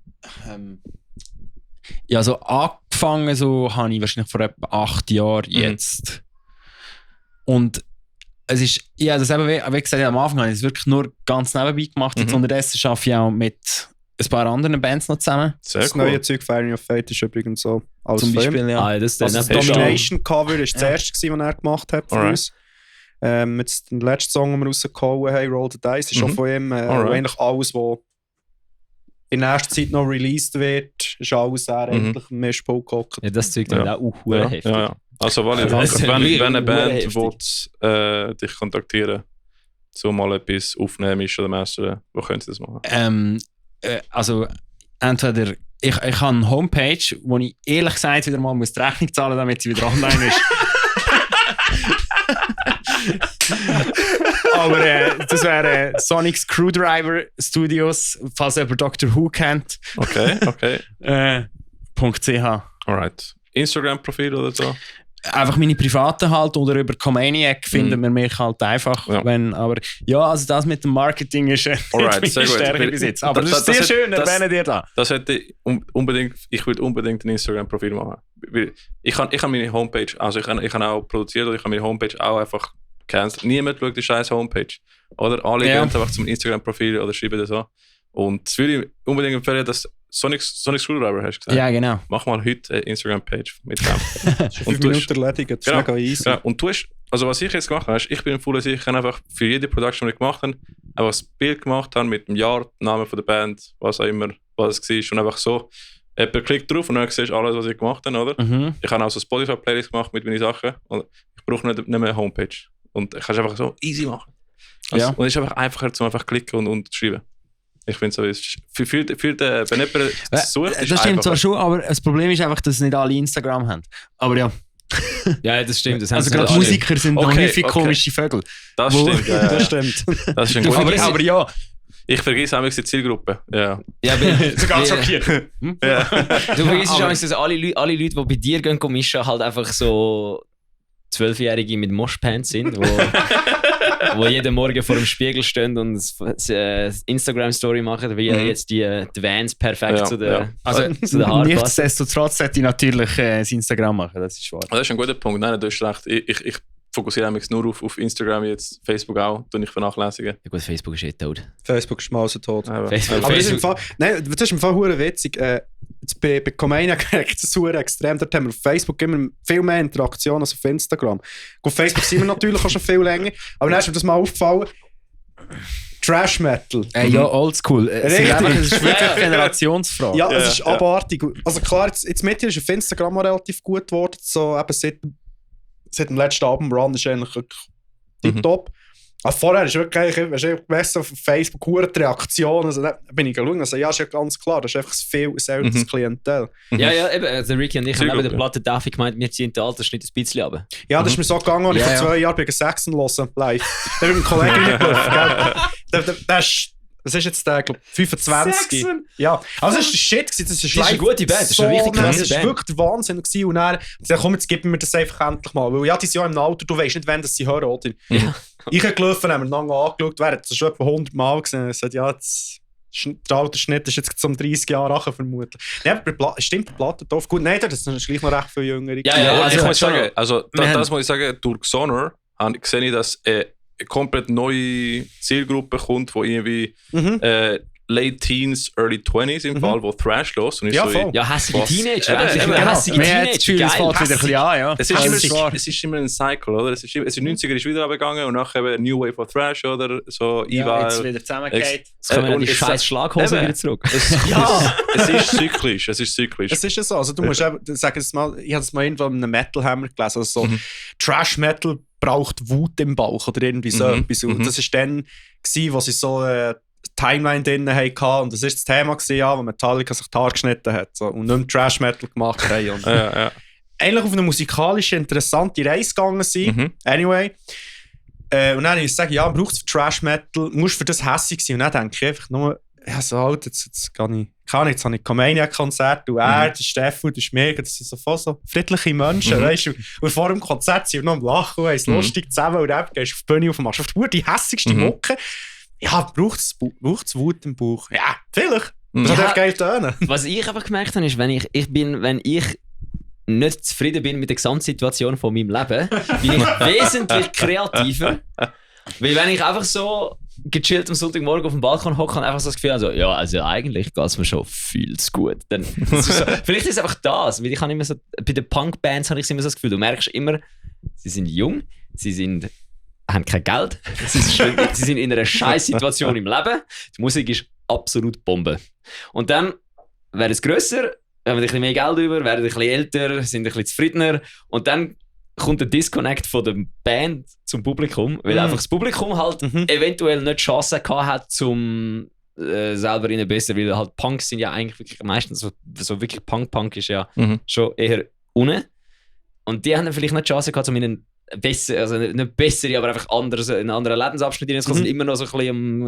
Ja, so angefangen habe ich wahrscheinlich vor etwa 8 Jahren jetzt. Und es ist, ja, das eben, wie gesagt, am Anfang habe ich es wirklich nur ganz nebenbei gemacht. Jetzt unterdessen arbeite ich auch mit ein paar anderen Bands noch zusammen. Das neue Zeug Firing of Fate ist übrigens so. Zum Beispiel, ja. Das Domination Cover ist das erste, was er gemacht hat für uns. Jetzt den letzten Song, den wir rausgehauen haben, Roll the Dice, ist schon von ihm. Eigentlich alles, was in nächster Zeit noch released wird, ist alles endlich im Mischpult gehockt. Ja, das Zeug dann auch heftig. Ja. Also, wenn eine Band will, dich kontaktieren, so mal etwas aufnehmen ist oder mastern, wo können sie das machen? Also, entweder ich habe eine Homepage, wo ich ehrlich gesagt wieder mal die Rechnung zahlen muss, damit sie wieder online ist. Aber das wäre Sonic Screwdriver Studios, falls jemand Doctor Who kennt. Okay. .ch. Alright. Instagram-Profil oder so? Einfach meine privaten halt oder über Comaniac finden wir mich halt einfach. Ja. Aber ja, also das mit dem Marketing ist meine Stärke bis jetzt. Aber das ist sehr schön, erwähnen dir da. Das hätte ich würde unbedingt ein Instagram-Profil machen. Ich kann meine Homepage, also ich kann auch produzieren, oder ich kann meine Homepage auch einfach canceln. Niemand schaut die scheiß Homepage. Oder alle gehen einfach zum Instagram-Profil oder schreiben das so. Und das würde ich unbedingt empfehlen, dass Sonic Screwdriver hast du gesagt. Ja, genau. Mach mal heute eine Instagram-Page mit dem. 5 Minuten erledigt, das ist mega easy. Ja, und du hast, also was ich jetzt gemacht habe, ich bin voll sicher, ich kann einfach für jede Production, die ich gemacht habe, einfach ein Bild gemacht habe mit dem Jahr, Namen von der Band, was auch immer, was es war, und einfach so, jemand klickt drauf und dann siehst du alles, was ich gemacht habe, oder? Ich habe auch so Spotify-Playlist gemacht mit meinen Sachen und ich brauche nicht mehr eine Homepage. Und ich kann es einfach so easy machen. Also, und es ist einfach einfacher, zum einfach klicken und schreiben. Ich finde so, für den, wenn jemand sucht, das stimmt zwar schon, aber das Problem ist einfach, dass nicht alle Instagram haben. Aber ja. Ja, das stimmt. Das also gerade Musiker sind noch häufig komische Vögel. Das stimmt, ja. Das stimmt. Das ist ein guter aber ja. Ich vergesse auch die Zielgruppe. Ja. Sogar schockiert. Ja. Du vergisst auch, dass alle Leute, die bei dir gehen mischen, halt einfach so 12-Jährige mit Moshpants sind, wo jeden Morgen vor dem Spiegel stehen und Instagram-Story machen, wie jetzt die Vans perfekt zu der Haaren. Nichtsdestotrotz sollte ich natürlich das Instagram machen, das ist wahr. Das ist ein guter Punkt. Nein, du hast recht. Ich fokussiere mich nur auf Instagram jetzt, Facebook auch, tue ich vernachlässigen. Ja gut, Facebook ist tot. Facebook ist mausetot. Aber das ist im Fall, nein, das ist im Fall verdammt witzig. Jetzt bei Comania kriegt es verdammt extrem. Dort haben wir auf Facebook immer viel mehr Interaktion als auf Instagram. Auf Facebook sind wir natürlich auch schon viel länger, aber dann ist mir das mal aufgefallen. Trash Metal. Ja, oldschool. Es ist wirklich eine Generationsfrage. Ja, es ist abartig. Also klar, jetzt mit dir ist auf Instagram auch relativ gut geworden. So eben seit dem letzten Album-Run ist eigentlich tipptopp. Aber vorher ist wirklich besser auf Facebook die Reaktionen. Also, da bin ich geschaut. Also, ja, ist ja ganz klar, das ist einfach ein älteres Klientel. Ja, eben. Also Ricky und ich haben neben der Platte Daffy gemeint, wir ziehen den Altersschnitt ein bisschen runter. Ja, das ist mir so gegangen, als ich vor 2 Jahren bei Saxon hören live. Da bin ich mit einem Kollegen reingelaufen. Das ist jetzt der, glaube ich, 25. Saxon. Ja, also das ist der Shit gewesen. Das ist eine gute Band, das ist eine richtig krasse Band. Das war wirklich der Wahnsinn gewesen. Und dann komm, jetzt gib mir das einfach endlich mal. Weil ja, die sind ja im Alter, du weißt nicht, wann das sie hören, oder? Ja. Ich habe gelaufen, haben wir lange angeschaut, während das schon etwa 100 Mal gesehen. Ich sagte, ja, der Altersschnitt ist jetzt zum 30 Jahre vermutlich. Nein, stimmt, die Platte drauf. Gut, nein, das ist gleich noch recht viel jüngere. Ja, also ich muss sagen, das muss ich sagen, durch Xonor sehe ich, dass eine komplett neue Zielgruppe kommt, die irgendwie Late Teens, Early 20s im Fall, wo Thrash los und ja, voll. Ja, hässige Teenager. Hässige Teenager. Es fällt wieder ein bisschen an, ja. Es ist immer ein Cycle, oder? Es ist 90er ist wieder abgegangen und nachher eben New Wave of Thrash oder so. Ja, jetzt wieder zusammengeht. Jetzt kommen wir die scheiß Schlaghosen wieder zurück. Es ist zyklisch. Es ist ja so. Also du musst eben, sag es mal, ich habe es mal irgendwo in einem Metal Hammer gelesen, also so Trash Metal braucht Wut im Bauch oder irgendwie so etwas. Und das war dann, wo sie so Timeline drin hatten und das war das Thema, wo Metallica sich die Haare geschnitten hat so, und nicht mehr Trash Metal gemacht haben. Und eigentlich auf eine musikalische, interessante Reise gegangen sind. Anyway. Und dann ich sage, ja, braucht es für Trash Metal, musst für das hässig sein. Und dann denke ich einfach nur, ja, so halt, jetzt habe ich Comania-Konzert, du der Stefan, du Schmierger, das sind so voll so friedliche Menschen, weißt du? Und vor dem Konzert sind wir noch am Lachen und haben es lustig zusammen und dann gehst du auf die Bühne auf dem Marsch. Auf die hässigste Mucke. Ja, braucht es Wut im Bauch? Ja, vielleicht. Das hat echt geil tönen. Was ich einfach gemerkt habe, ist, wenn ich nicht zufrieden bin mit der Gesamtsituation von meinem Leben, bin ich wesentlich kreativer. Weil wenn ich einfach so gechillt am Sonntagmorgen auf dem Balkon hocke und einfach so das Gefühl habe, ja, also eigentlich geht es mir schon viel zu gut. Dann, vielleicht ist es einfach das, weil ich habe immer so, bei den Punk-Bands habe ich immer so das Gefühl, du merkst immer, sie sind jung, haben kein Geld, sie sind in einer scheiß Situation im Leben, die Musik ist absolut Bombe. Und dann werden es grösser, haben ein bisschen mehr Geld über, werden ein bisschen älter, sind ein bisschen zufriedener und dann kommt der Disconnect von der Band zum Publikum, weil einfach das Publikum halt eventuell nicht die Chance gehabt hat, zum selber ihnen besser, weil halt Punks sind ja eigentlich wirklich meistens so wirklich Punk ist ja schon eher unten. Und die haben dann vielleicht nicht die Chance gehabt, um ihnen besser, also nicht bessere, aber einfach einen anderen Lebensabschnitt rein. Es sind immer noch so ein bisschen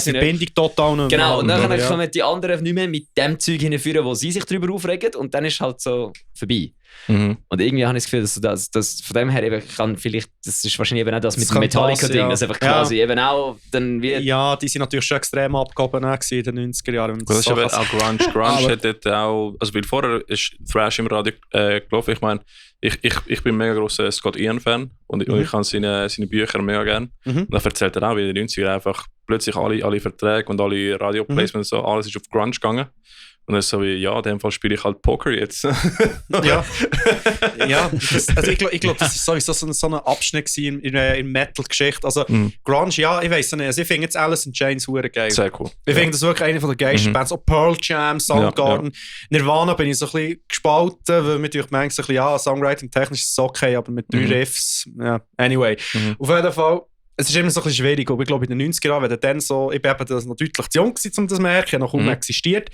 die Verbindung total nicht. Genau, und dann kommen die anderen nicht mehr mit dem Zeug hinführen, wo sie sich darüber aufregen und dann ist halt so vorbei. Und irgendwie habe ich das Gefühl, dass von dem her eben kann vielleicht, das ist wahrscheinlich eben auch das mit dem Metallica-Ding, dass einfach quasi eben auch dann wird... Ja, die sind natürlich schon extrem abgehoben in den 90er Jahren. Das ist aber auch Grunge hat dort auch, also weil vorher ist Thrash im Radio gelaufen, ich meine, ich bin ein mega grosser Scott Ian-Fan und ich habe seine Bücher mega gerne. Und dann erzählt er auch, wie in den 90er einfach plötzlich alle Verträge und alle Radio-Placements, so, alles ist auf Grunge gegangen. Und dann ist so wie, ja, in dem Fall spiele ich halt Poker jetzt. ja, also ich glaube, das ist sowieso so ein Abschnitt in Metal-Geschichte. Also Grunge, ja, ich weiss nicht, also ich finde jetzt Alice in Chains hure geil. Sehr cool. Ich finde das wirklich eine der geilsten Bands. Auch Pearl Jam, Soundgarden. Nirvana bin ich so ein bisschen gespalten, weil man natürlich merkt, so ein bisschen, ja, Songwriting technisch ist es okay, aber mit 3 Riffs, ja, anyway. Auf jeden Fall, es ist immer so ein bisschen schwierig, aber ich glaube, in den 90er Jahren, wenn du dann so, ich bin eben das noch deutlich zu jung gewesen, um das zu merken, ich habe noch kaum existiert,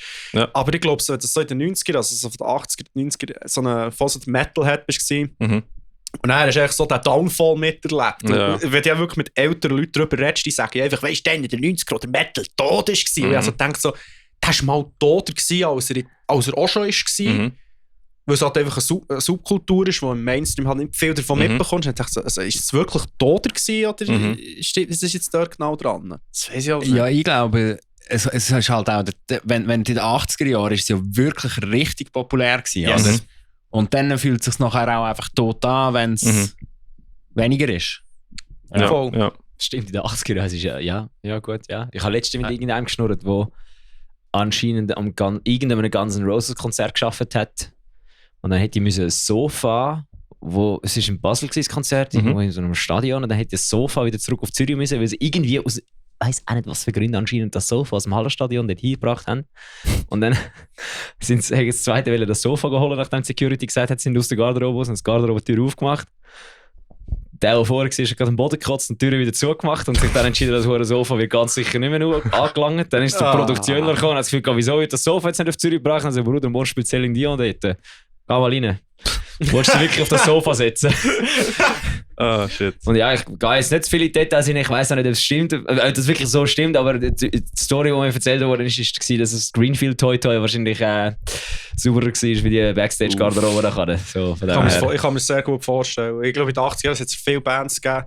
aber ich glaube, so, wenn du so in den 90er, also so von den 80er, 90er, so eine Phase Metalhead bist du und dann hast du eigentlich so den Downfall miterlebt. Ja. Wenn du ja wirklich mit älteren Leuten darüber redest, die sagen einfach, weißt du, in den 90er der Metal tot war. Und ich also denke so, der war mal toter gewesen, als er auch schon war. Weil es halt einfach eine Subkultur ist, wo im Mainstream halt nicht viel davon mitbekommst. Und ich dachte, also, ist es wirklich toter gewesen oder ist es jetzt dort genau dran? Das weiss ich auch nicht. Ja, ich glaube, es ist halt auch, wenn in den 80er Jahren ist es ja wirklich richtig populär gewesen. Yes. Also, und dann fühlt es sich nachher auch einfach tot an, wenn es weniger ist. Ja. Stimmt, in den 80er Jahren ist ja gut, ja. Ich habe letztens mit irgendeinem geschnurrt, der anscheinend am irgendeinem Guns N' Roses Konzert gearbeitet hat. Und dann hätte ich ein Sofa, es war in Basel das Konzert, irgendwo in so einem Stadion, und dann hätte ich das Sofa wieder zurück auf Zürich müssen, weil sie irgendwie aus, ich weiss auch nicht, was für Gründe anscheinend das Sofa aus dem Hallenstadion dort hingebracht haben. Und dann haben sie das zweite Welle das Sofa geholt, nachdem die Security gesagt hat, sie sind aus der Garderobe raus und die Garderobe-Tür aufgemacht. Der vorher war, hat gerade am Boden gekotzt und die Tür wieder zugemacht und sich dann entschieden, das Sofa wird ganz sicher nicht mehr angelangt. Dann ist zur Produktion gekommen und hat das Gefühl, wieso wird das Sofa jetzt nicht auf Zürich gebracht? Und dann sagt Bruder, morgen spielt Céline Dion dort. Geh mal rein. Wolltest du wirklich auf das Sofa setzen? Oh, shit. Und ja, ich gehe jetzt nicht zu viele Details rein, ich weiss auch nicht, ob es stimmt, ob das wirklich so stimmt, aber die Story, die mir erzählt wurde, war, dass das Greenfield Toy wahrscheinlich sauberer war wie die Backstage-Garderobe. So, ich kann mir das sehr gut vorstellen. Ich glaube, in den 80er Jahren hat es viele Bands gegeben.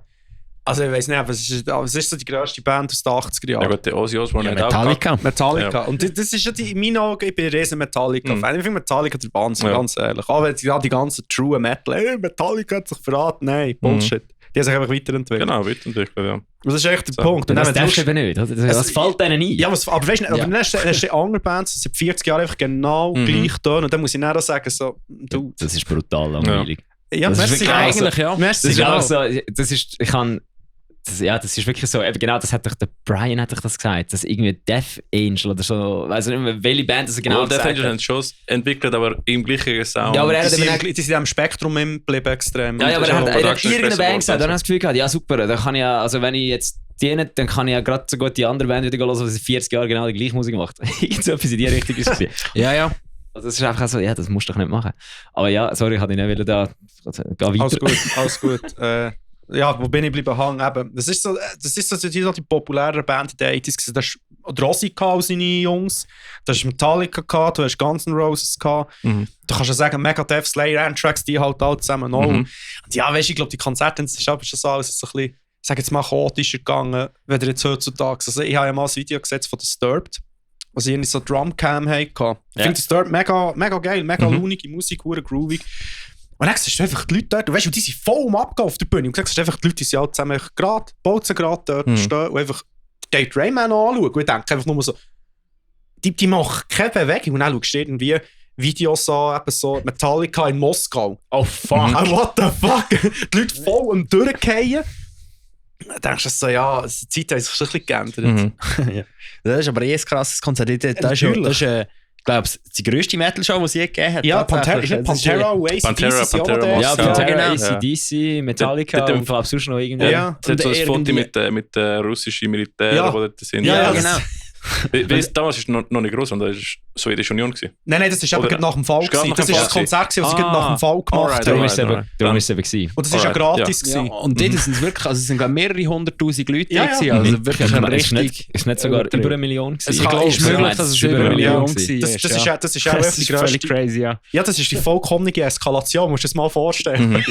Also ich weiß nicht, aber es ist so die grösste Band aus den 80er Jahren. Ja gut, der Ozzy Osbourne Metallica. Metallica. Ja. Und das ist ja in meinen Augen, ich bin ein riesen Metallica-Fan. Ich finde Metallica der Wahnsinn, ganz ehrlich. Auch wenn die ganzen True Metal, Metallica hat sich verraten, nein, Bullshit. Die haben sich einfach weiterentwickelt. Genau, weiterentwickelt, ja. Und das ist echt der Punkt. Und das darfst du eben nicht. Das fällt denen ein. Ja, aber weißt du, dann hast du andere Bands, die seit 40 Jahren einfach genau gleich tun. Und dann muss ich dann auch sagen, so, du... Das ist brutal langweilig. Ja, das ist eigentlich, ja. Das ist auch so, das ist wirklich so, genau, das hat doch der Brian das gesagt, dass irgendwie Death Angel oder so, weiß nicht mehr, welche Band das genau Death Angel haben schon entwickelt, aber im gleichen Sound. Ja, aber die sind am Spektrum im Blieb extrem. Ja, aber er hat irgendeine Band gesagt, dann hast du das Gefühl gehabt, ja super, dann kann ich ja, also wenn ich jetzt die nicht, dann kann ich ja gerade so gut die andere Band wieder hören, die seit 40 Jahren genau die gleiche Musik macht. Irgend so etwas in die Richtung ist es. Ja. Also das ist einfach so, ja, das musst du doch nicht machen. Aber ja, sorry, ich hatte nicht wieder da, geh weiter. Alles gut. Ja, wo bin ich geblieben hängen? Eben, das ist so die populäre Band in den 80s. Da hast Rossi und seine Jungs, da hast Metallica gehabt, du hast Guns N' Roses gehabt. Da kannst du sagen, Megadeth, Slayer, Anthrax, die halt alle zusammen noch. Und ja, weißt du, ich glaube, die Konzerte, das ist aber schon so alles so ein bisschen, ich sage jetzt mal, chaotischer gegangen, wenn jetzt heutzutage. Also ich habe ja mal ein Video gesetzt von Disturbed, wo sie irgendwie so Drumcam hatten. Ich finde Disturbed mega geil, mega launige Musik, hure groovig. Und dann siehst du einfach die Leute dort, und weißt du, die sind voll am Abgehen auf der Bühne. Und du siehst einfach die Leute, die sind halt zusammen gerade dort stehen und einfach Dave Rayman anschauen. Und ich denke einfach nur so, die machen keine Bewegung. Und dann schaust du irgendwie Videos an, eben so Metallica in Moskau. Oh fuck. What the fuck? Die Leute voll am Durchgehen. Dann denkst du so, ja, die Zeit hat sich schon ein bisschen geändert. Ja. Das ist aber ein krasses Konzert. Das ist ich glaube, die grösste Metal-Show, die sie je gegeben hat. Ja, Pantera, Pantera, ja, Pantera, genau. AC/DC, Metallica und glaube sonst noch irgendwie. Ja, das ist so ein Foto mit russischen Militären, die dort sind. Ja, genau. Damals war es noch nicht groß, und da war Sowjetische Union. Nein, das war eben nach dem Fall. Das war das Konzert, das sie nach dem Fall gemacht haben. Darum war es eben. Und das war ja gratis. Und dort sind es wirklich, also es sind mehrere 100'000 Leute gewesen. Also wirklich richtig. Ist nicht sogar über 1 Million gewesen? Ich glaube, es ist möglich, dass es über 1 Million war. Das ist auch die größte. Crazy, ja. Ja, das ist die vollkommene Eskalation, musst du dir das mal vorstellen.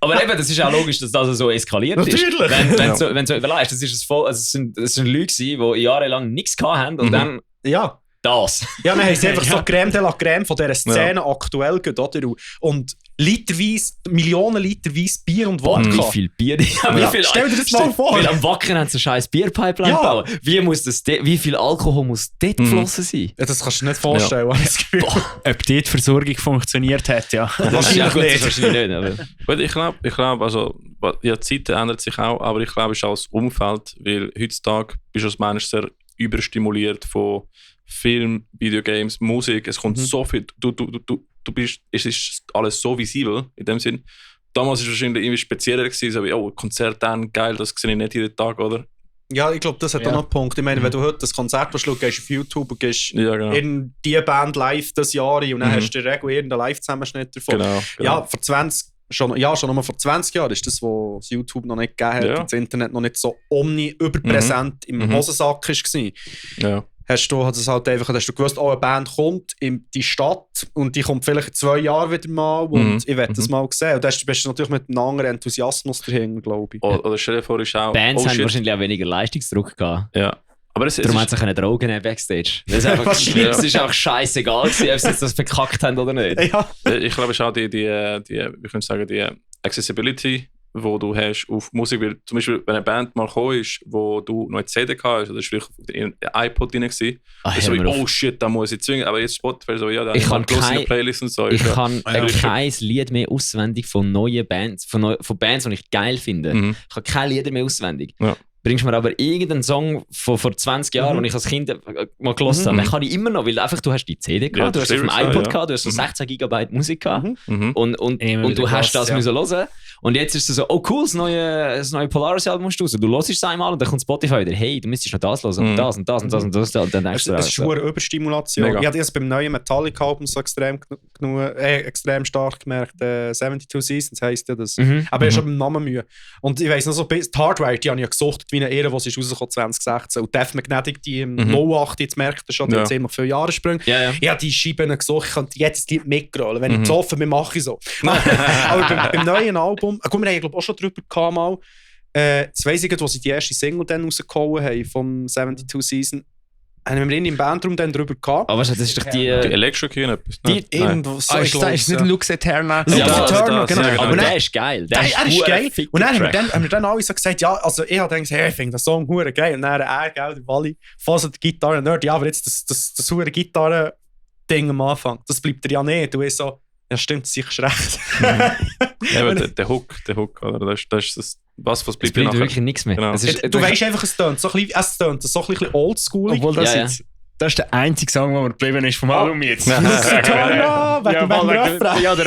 Aber eben, das ist auch logisch, dass das so eskaliert ist. Natürlich. Wenn du überlegst, es sind Leute, die jahrelang nichts hatten und dann das. Ja, dann haben sie einfach so Crème de la Crème von dieser Szene aktuell geht, oder? Und literweise, Millionen Literweise Bier und Wodka. Wie viel Bier die haben. Stell dir das mal vor. Weil am Wacken haben sie eine scheiß Bierpipeline bauen. Wie viel Alkohol muss dort geflossen sein? Ja, das kannst du dir nicht vorstellen, habe ich das Gefühl. Ob dort die Versorgung funktioniert hat, ja. Wahrscheinlich nicht. Aber ich glaube, also, ja, die Zeit ändert sich auch, aber ich glaube, es ist auch das Umfeld, weil heutzutage bist du als Mensch sehr überstimuliert von Film, Videogames, Musik. Es kommt so viel. Es ist alles so visibel in dem Sinn. damals war es wahrscheinlich irgendwie spezieller gewesen, so wie, oh, Konzert dann, geil, das sehe ich nicht jeden Tag, oder? Ja, ich glaube, das hat auch noch einen Punkt. Ich meine, wenn du heute das Konzert schaust, gehst auf YouTube und gehst in die Band live das Jahr und dann hast du in der Regel irgendeinen Live-Zusammenschnitt davon. Genau. Ja, schon nur vor 20 Jahren ist das, was YouTube noch nicht gegeben hat und das Internet noch nicht so überpräsent im Hosensack war. Ja. Hast du gewusst, eine Band kommt in die Stadt und die kommt vielleicht in 2 Jahren wieder mal und ich werde das mal sehen. Und da bist du natürlich mit einem anderen Enthusiasmus dahinter, glaube ich. Oder stell dir vor, ist auch... Bands haben wahrscheinlich auch weniger Leistungsdruck gehabt. Ja. Aber darum hat sich Drogen nehmen backstage. Es ist einfach scheißegal, ob sie das verkackt haben oder nicht. Ja. Ich glaube, es ist auch die Accessibility, wo du hast auf Musik, weil zum Beispiel, wenn eine Band mal gekommen ist, wo du noch eine CD hast, oder vielleicht ein iPod drin gewesen, so wie, oh shit, da muss ich zwingen, aber jetzt Spotify so, ja, da ich kann keine Playlist und so. Ich kann kein Lied mehr auswendig von neuen Bands, von Bands, die ich geil finde. Ich kann keine Lieder mehr auswendig. Ja. Bringst mir aber irgendeinen Song von vor 20 Jahren, den ich als Kind mal gehört habe, den kann ich immer noch, weil einfach du hast die CD gehabt, du hast auf dem iPod gehabt, du hast so 16 GB Musik gehabt und du hast das müssen hören. Und jetzt ist es so, oh cool, das neue Polaris-Album musst du raus. Du hörst es einmal und dann kommt Spotify wieder, hey, du müsstest noch das hören und das und das und das und das. Und dann denkst du, es ist eine Überstimulation. Mega. Ich habe das beim neuen Metallica-Album so extrem stark gemerkt. 72 Seasons heisst ja das. Aber ich habe beim Namen Mühe. Und ich weiss noch so, die Hardware, die habe ich ja gesucht wie eine Ehre, die rausgekommen 2016. Und Death Magnetic, die im 08, jetzt merkt ihr schon, die hat noch 4 Jahre Sprung. Ich habe die Scheiben gesucht, ich könnte jetzt die mitrollen. Wenn ich besoffen bin, mache ich so. Aber beim neuen Album, wir haben glaube auch schon drüber gehabt mal, das weiss ich, als sie die erste Single dann rausgehauen haben vom 72 Season, haben wir im Bandraum dann drüber gehabt. Aber das ist doch die Electro Key etwas? Irgendwo so, ist nicht Lux Eterna? Lux Eterna, genau. Aber der ist geil. Der ist geil. Und dann haben wir dann alle so gesagt, ja, also ich habe gedacht, hey, ich finde den Song hure geil. Und dann der Wally, fast die Gitarre-Nerd, ja, aber jetzt das hure Gitarre-Ding am Anfang, das bleibt dir ja nicht. Du bist so, ja stimmt, sicher recht. Ja, der Hook, oder? Das ist das, was bleibt dir nachher? Wirklich nichts mehr. Genau. Du weißt einfach, es tönt so ein bisschen oldschoolig. Obwohl das ist der einzige Song, der mir geblieben ist vom Album jetzt. Ja, der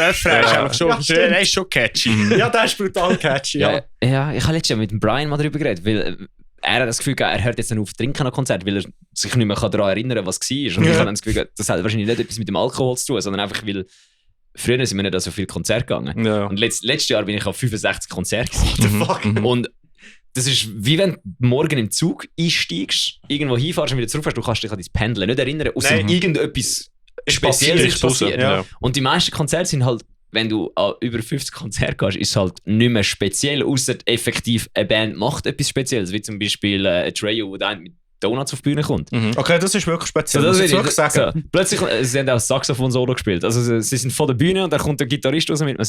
Refrain ist einfach schon, der ist schon catchy. Ja, der ist brutal catchy. Ja, ich habe letztes Jahr mit dem Brian mal darüber geredet, weil er hat das Gefühl gehabt, er hört jetzt auf Trinken an Konzert, weil er sich nicht mehr daran erinnern kann, was es war. Und ich habe das Gefühl gehabt, das hat wahrscheinlich nicht etwas mit dem Alkohol zu tun, sondern einfach, weil früher sind wir nicht an so viele Konzerte gegangen. Ja. Und letztes Jahr bin ich auf 65 Konzerte gewesen. Und das ist wie wenn du morgen im Zug einsteigst, irgendwo hinfährst und wieder zurückfährst, du kannst dich an dein Pendeln nicht erinnern, außer irgendetwas Spezielles passiert. Ja. Und die meisten Konzerte sind halt, wenn du an über 50 Konzerte gehst, ist es halt nicht mehr speziell, außer effektiv eine Band macht etwas Spezielles, wie zum Beispiel ein Trio, wo dann mit Donuts auf die Bühne kommt. Okay, das ist wirklich speziell. So, plötzlich, sie haben auch Saxophon-Solo gespielt. Also sie sind von der Bühne und dann kommt der Gitarrist raus mit einem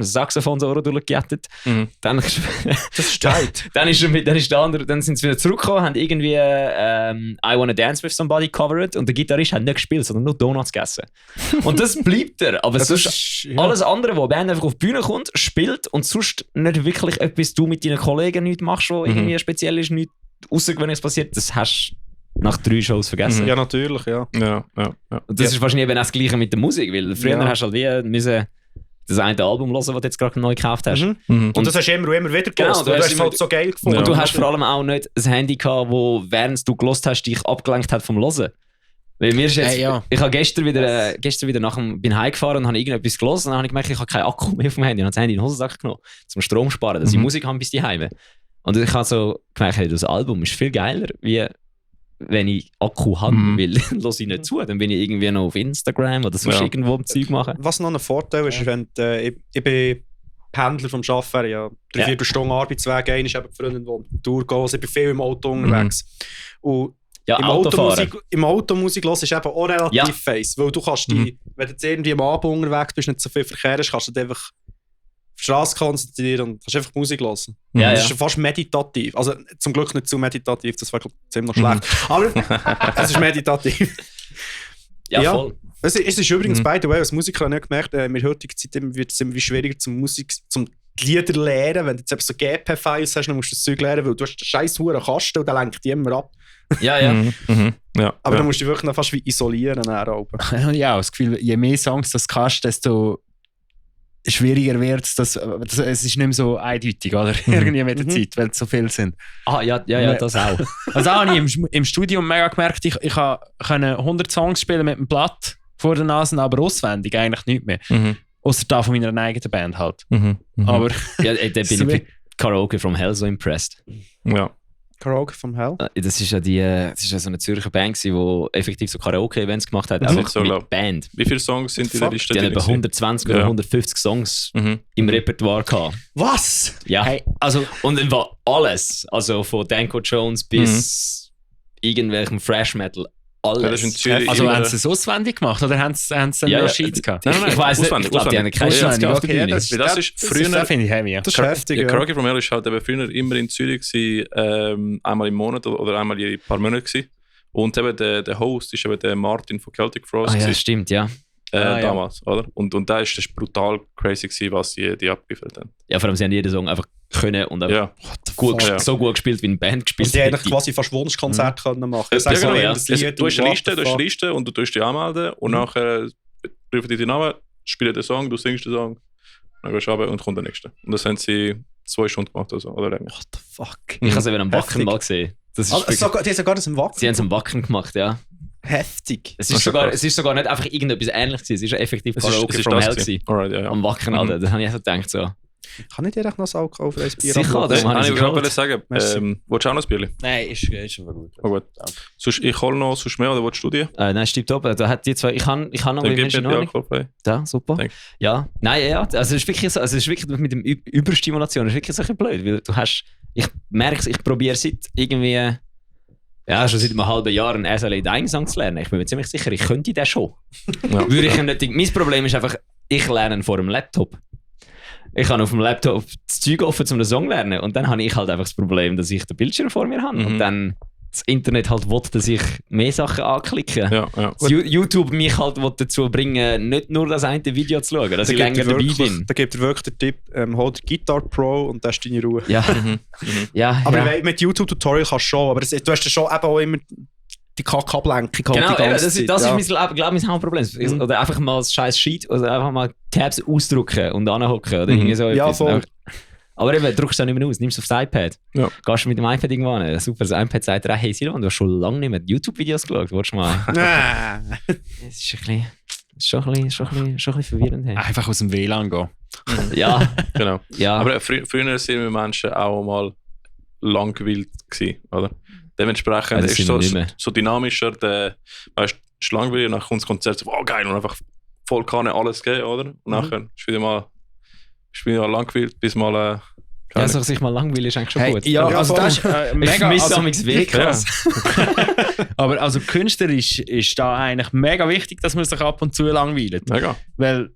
Saxophon-Solo durchgejettet. Dann, das ist tight. dann sind sie wieder zurückgekommen, haben irgendwie I Wanna Dance With Somebody covered und der Gitarrist hat nicht gespielt, sondern nur Donuts gegessen. Und das bleibt er. Aber sonst alles andere, wo die Band einfach auf die Bühne kommt, spielt und sonst nicht wirklich etwas du mit deinen Kollegen nichts machst, was irgendwie speziell ist, nichts außergewöhnliches passiert, das hast du nach 3 Shows vergessen. Ja, natürlich, ja. Und das ist wahrscheinlich eben auch das Gleiche mit der Musik, weil früher hast du halt wie das eine Album hören, das du jetzt gerade neu gekauft hast. Und das hast du immer und immer wieder gehört. Genau, du hast es halt so geil gefunden. Und du hast vor allem auch nicht ein Handy gehabt, wo während du gelost hast, dich abgelenkt hat vom Hören. Weil mir ist jetzt, ich habe gestern wieder bin heimgefahren und habe irgendetwas gelesen und dann habe ich gemerkt, ich habe keinen Akku mehr vom Handy und habe das Handy in den Hosensack genommen, zum Strom sparen, dass ich Musik habe bis die Heime. Und ich habe so gemerkt, hey, das Album ist viel geiler, wie wenn ich Akku habe, weil dann höre ich nicht zu. Dann bin ich irgendwie noch auf Instagram oder sonst irgendwo am Zeug machen. Was noch ein Vorteil ist, wenn ich bin Pendler vom Arbeiten, ja 3-4 Stunden Arbeitsweg, eine ist eben die Freundin, die durchgeht, also ich bin viel im Auto unterwegs. Und im Auto Musik hören ist eben auch relativ face, weil du kannst wenn du jetzt irgendwie am Abend unterwegs bist, nicht so viel Verkehr ist, kannst du einfach auf die Straße konzentrieren und kannst einfach Musik hören. Das ist fast meditativ. Also zum Glück nicht zu meditativ, das wäre ziemlich schlecht. Aber es ist meditativ. Ja, voll. Es ist übrigens, by the way, als Musiker habe ich gemerkt, in der heutigen Zeit wird es immer schwieriger zum Lieder lernen. Wenn du jetzt so GP-Files hast, dann musst du das Zeug lernen, weil du hast den scheiß Huren Kasten und der lenkt die immer ab. Aber dann musst du dich wirklich noch fast wie isolieren. Ja, das Gefühl, je mehr Songs das kannst, desto schwieriger wird es ist nicht mehr so eindeutig, oder? Irgendwie mit der Zeit, weil es so viel sind. Ja, das auch. Also auch habe ich im Studium mega gemerkt, ich konnte 100 Songs spielen mit dem Blatt vor der Nase, aber auswendig eigentlich nicht mehr. Außer da von meiner eigenen Band halt. Aber ja, da bin ich bei Karaoke from Hell so impressed. Ja. Karaoke from Hell? Das ist ja so eine Zürcher Band, die effektiv so Karaoke-Events gemacht hat, einfach so, mit Band. Wie viele Songs sind in der Liste? Die haben etwa 120 oder 150 Songs im Repertoire gehabt. Was? Ja, hey, und dann war alles, also von Danko Jones bis irgendwelchem Fresh Metal, alles. Ja, das ist in Zürich also haben sie es auswendig gemacht oder haben sie dann noch Sheets gehabt? Nein, ich weiss nicht, ich glaube, die haben keine Sheets gehabt auf der Bühne. Das ist früher... Das finde ich heavy, ja. Das ist heftig, ja. Karaoke from Hell ist halt eben früher immer in Zürich gewesen, einmal im Monat oder einmal in ein paar Monaten gewesen. Und eben der Host ist eben der Martin von Celtic Frost Ja, gewesen, stimmt, ja. damals, oder? Und da ist das brutal crazy gewesen, was die abgeliefert haben. Ja, vor allem, sie haben jeden Song einfach können und einfach so gut gespielt, wie eine Band gespielt Und die hätte. eigentlich quasi fast Wunschkonzerte können machen. Ja, Sag genau, mal, ja. das Du Lied hast eine und Liste, und du tust dich anmelden und nachher rufen die Namen, spielen den Song, du singst den Song, dann gehst du runter und kommt der nächste. Und das haben sie 2 Stunden gemacht oder so, oder länger. What the fuck? Ich habe es eben am Wacken mal gesehen. Das ist Die haben sogar das im Wacken? Sie haben es am Wacken gemacht, ja. Heftig. Es ist sogar nicht einfach irgendetwas Ähnliches gewesen. Es ist effektiv Karaoke from Hell gewesen. Alright, ja. Am Wacken, Alter. Da habe ich so gedacht, so. Kann ich dir echt noch Salz kaufen? Ein Bier Sicher, abholen? das habe ich Ich geholt. wollte sagen, willst du auch noch ein Bierchen? Nein, ist schon gut. Oh, gut. Sonst, ich hole noch sonst mehr, oder willst du studieren? Nein, stimmt top. Da hat die zwei. Ich kann noch Dann mit gib Menschen mir noch die nicht. alkoholfrei. Ja, super. Danke. Ja, nein, ja. Also es ist wirklich so, also es ist wirklich mit dem Überstimulation, es ist wirklich so ein bisschen blöd, weil du hast, ich merke es, ich probiere seit irgendwie, ja, schon seit einem halben Jahr einen SLA Dying Song zu lernen. Ich bin mir ziemlich sicher, ich könnte den schon. Ja. Würde ich nicht, mein Problem ist einfach, ich lerne vor dem Laptop. Ich habe auf dem Laptop das Zeug offen, um den Song zu lernen. Und dann habe ich halt einfach das Problem, dass ich den Bildschirm vor mir habe. Und dann das Internet halt will, dass ich mehr Sachen anklicke. Ja. Das YouTube mich halt dazu bringen, nicht nur das eine Video zu schauen, dass ich länger dabei bin. Da gibt er wirklich den Tipp, hol den Guitar Pro und das ist deine Ruhe. Ja. Ja, Aber ja. mit YouTube-Tutorial kannst du schon, aber du hast ja schon eben auch immer die Kackablenkung. Genau, die ganze Zeit. das ist mein Hauptproblem. Oder einfach mal das scheiß Sheet oder einfach mal Tabs ausdrucken und anhocken oder irgendwie so Ja, etwas. voll. Aber eben, drückst du dann nicht mehr aus, nimmst es aufs iPad. Ja. Gehst mit dem iPad irgendwo hin. Super, das iPad sagt dir, hey Silvan, du hast schon lange nicht mehr YouTube-Videos geschaut, willst du mal? Es ist schon ein bisschen verwirrend. Hey. Einfach aus dem WLAN gehen. Ja, Genau. ja. Aber früher sind wir Menschen auch mal langweilig gewesen, oder? Dementsprechend Ja, das ist sind wir nicht mehr. so dynamischer, weißt, ist langweilig und dann kommt das Konzert so, oh geil, und einfach voll Kanne alles geben, oder? Und nachher ist wieder mal langweilig, bis mal Ja, so sich mal langweilig ist eigentlich schon gut. Ja, Ja, also voll. das ist Ich mega... vermisse Also, amigs Weg. Ja. aber also künstlerisch ist da eigentlich mega wichtig, dass man sich ab und zu langweilt. Mega. Weil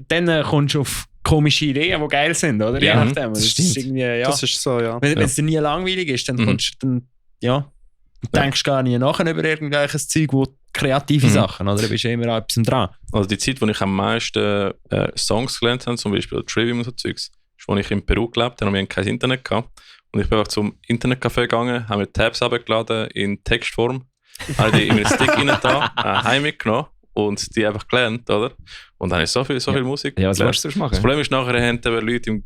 dann kommst du auf komische Ideen, die geil sind, oder? Je Ja, nachdem. das ist stimmt. irgendwie, ja. Das ist so, ja. Wenn es dir nie langweilig ist, dann kommst du dann, ja, du denkst gar nicht nachher über irgendwelches Zeug, wo kreative Sachen, oder? Du bist immer an etwas dran. Also die Zeit, wo ich am meisten Songs gelernt habe, zum Beispiel Trivium und so Zeugs, ist, als ich in Peru gelebt habe und wir hatten kein Internet gehabt. Und ich bin einfach zum Internetcafé gegangen, habe mir Tabs abgeladen in Textform, habe die in einen Stick rein da, heim mitgenommen und die einfach gelernt, oder? Und dann habe ich so viel Musik Ja, was gelernt. willst du machen? Das Problem ist, nachher haben eben Leute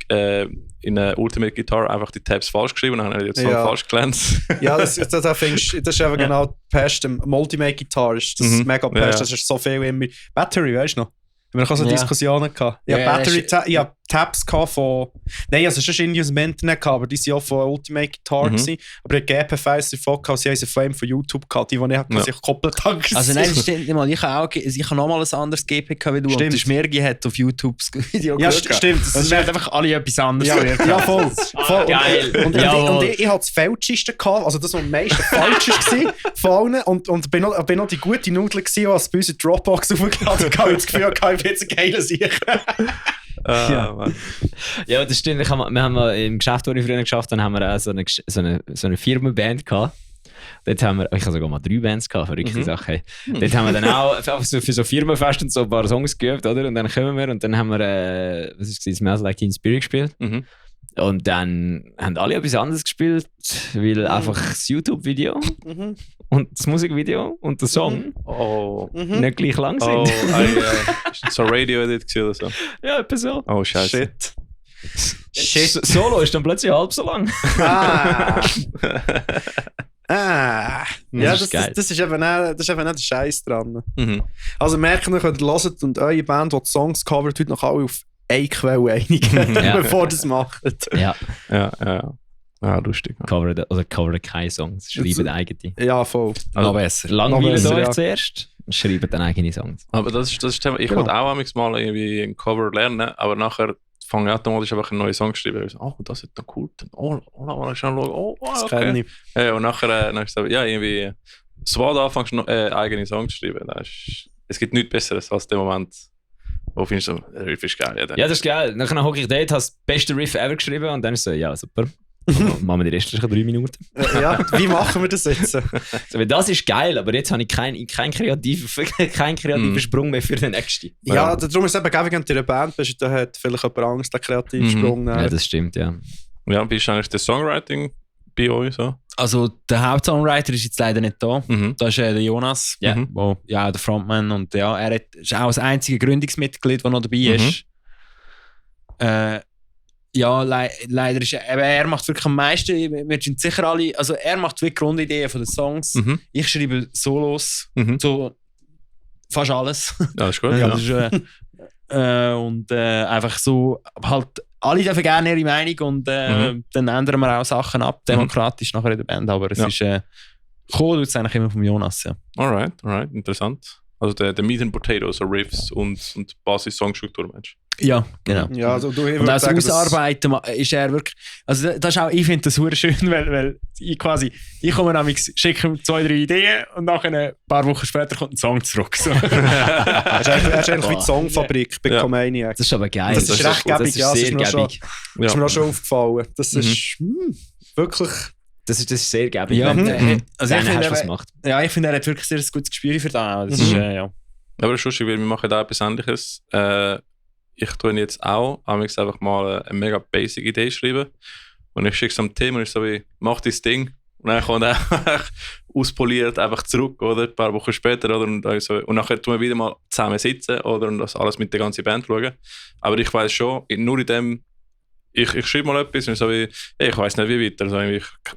in Ultimate Guitar einfach die Tabs falsch geschrieben und dann haben die jetzt Ja. falsch gelernt. Ja, das ist eben genau die Pest. Multimate Guitar ist das mega Pest. Ja, ja. Das ist so viel immer. Battery, weißt du noch? Wir haben auch so Ja. Diskussionen gehabt. Ich Ja, habe das ist- ich habe Tabs gehabt von. Nein, also schon irgendwie aus dem Internet gehabt, aber die waren auch von Ultimate Guitar. Gewesen. Aber ich habe GP-Files davon gehabt, sie haben einen Flame von YouTube gehabt, die ich quasi gekoppelt habe. Also nein, das stimmt nicht mal. Ich habe noch mal ein anderes GP wie du. Stimmt. Und der Schmirgi hat auf YouTube das Video Ja, geschaut. stimmt. Das Das ist werden einfach alle etwas anderes Ja, gelernt. ja, voll. voll. geil. Und Jawohl. ich hatte das Falscheste gehabt, also das, was am meisten falsch war von allen. Und bin noch die gute Nudel gewesen, die bei uns in Dropbox aufgeladen habe. Ich habe das Gefühl, ich bin jetzt ein geiler Sieg. Mann. Ja, das stimmt. Wir haben mal im Geschäft, wo ich früher geschafft habe, haben wir auch so eine Firmenband gehabt. Dort haben wir, ich habe sogar mal 3 Bands gehabt, verrückte Sache. Hey. Dort haben wir dann auch einfach so für so Firmenfest und so ein paar Songs geübt, oder? Und dann kommen wir und dann haben wir, was ist es, Smells Like Teen Spirit gespielt. Und dann haben alle etwas anderes gespielt, weil einfach das YouTube-Video und das Musikvideo und der Song nicht gleich lang sind. Oh, so Radio-Edit oder so? Ja, etwa so. Oh, scheiße. Shit. Solo ist dann plötzlich halb so lang. Ja, das ist eben nicht der Scheiß dran. Also merkt ihr, könnt ihr hören und eure Band, die Songs covert, heute noch alle auf eine Quelle einigen, bevor ihr das macht. Ja. Ja, lustig. Covert keine Songs, schreiben eigene. Ja, voll. Noch besser. Langweilen euch zuerst und schreiben dann eigene Songs. Aber das ist das Thema. Ich wollte auch mal irgendwie ein Cover lernen, aber nachher fange ich automatisch einfach einen neuen Song zu schreiben. Ich so, das ist dann cool. Mal schauen. Das kenne ich. Ja, und nachher ich so, ja, irgendwie, sobald du anfängst, eigene Songs zu schreiben, es gibt nichts Besseres als der Moment, wo findest du, der Riff ist geil. Ja, das ist geil. Nachher hocke ich dort, habe das beste Riff ever geschrieben und dann ist so, ja, super. Machen wir die restlichen 3 Minuten. Ja, wie machen wir das jetzt? So, das ist geil, aber jetzt habe ich keinen kreativen Sprung mehr für den nächsten. Ja, darum ist es eben geil, wenn du in einer Band bist, da hat vielleicht jemand Angst, den kreativen Sprung. Ja, das stimmt, ja. Ja, wie ist eigentlich das Songwriting bei euch so? Also der Hauptsongwriter ist jetzt leider nicht da. Das ist der Jonas, wo, der Frontman, und ja, er ist auch das einzige Gründungsmitglied, das noch dabei ist. Ja, leider ist er macht wirklich am meisten. Wir sind sicher alle, also er macht wirklich Grundideen von den Songs. Ich schreibe Solos, so fast alles. Ja, ist gut. Und einfach so, halt, alle dürfen gerne ihre Meinung und dann ändern wir auch Sachen ab, demokratisch nachher in der Band. Aber es ist cool, das ist eigentlich immer vom Jonas. Ja. Alright, interessant. Also der Meat and Potatoes, so Riffs und Basis-Songstruktur, Mensch. Ja, genau. Ja, also und das Ausarbeiten ist er wirklich. Also das ist auch, ich finde das super schön, weil ich komme nämlich, schicke ihm 2, 3 Ideen und nach ein paar Wochen später kommt ein Song zurück. So. Er ist eigentlich wie die Songfabrik bei Comaniac. Das ist aber geil. Das ist recht gäbig, ja. Das ist mir auch schon aufgefallen. Das ist wirklich. Das ist sehr gäbig. Ja, also ich finde, ich finde, er hat wirklich sehr ein gutes Gespür für das. Das ist, ja. Aber das ist lustig, weil wir machen da etwas Ähnliches. Ich tue jetzt auch einfach mal eine mega basic Idee schreiben. Und ich schicke es am Team und ich so wie, mach dein Ding. Und dann kommt er auspoliert einfach zurück, oder? Ein paar Wochen später, oder? Und nachher tun wir wieder mal zusammen sitzen, oder? Und das alles mit der ganzen Band schauen. Aber ich weiss schon, nur in dem, ich schreibe mal etwas und so wie, ich weiss nicht wie weiter. Also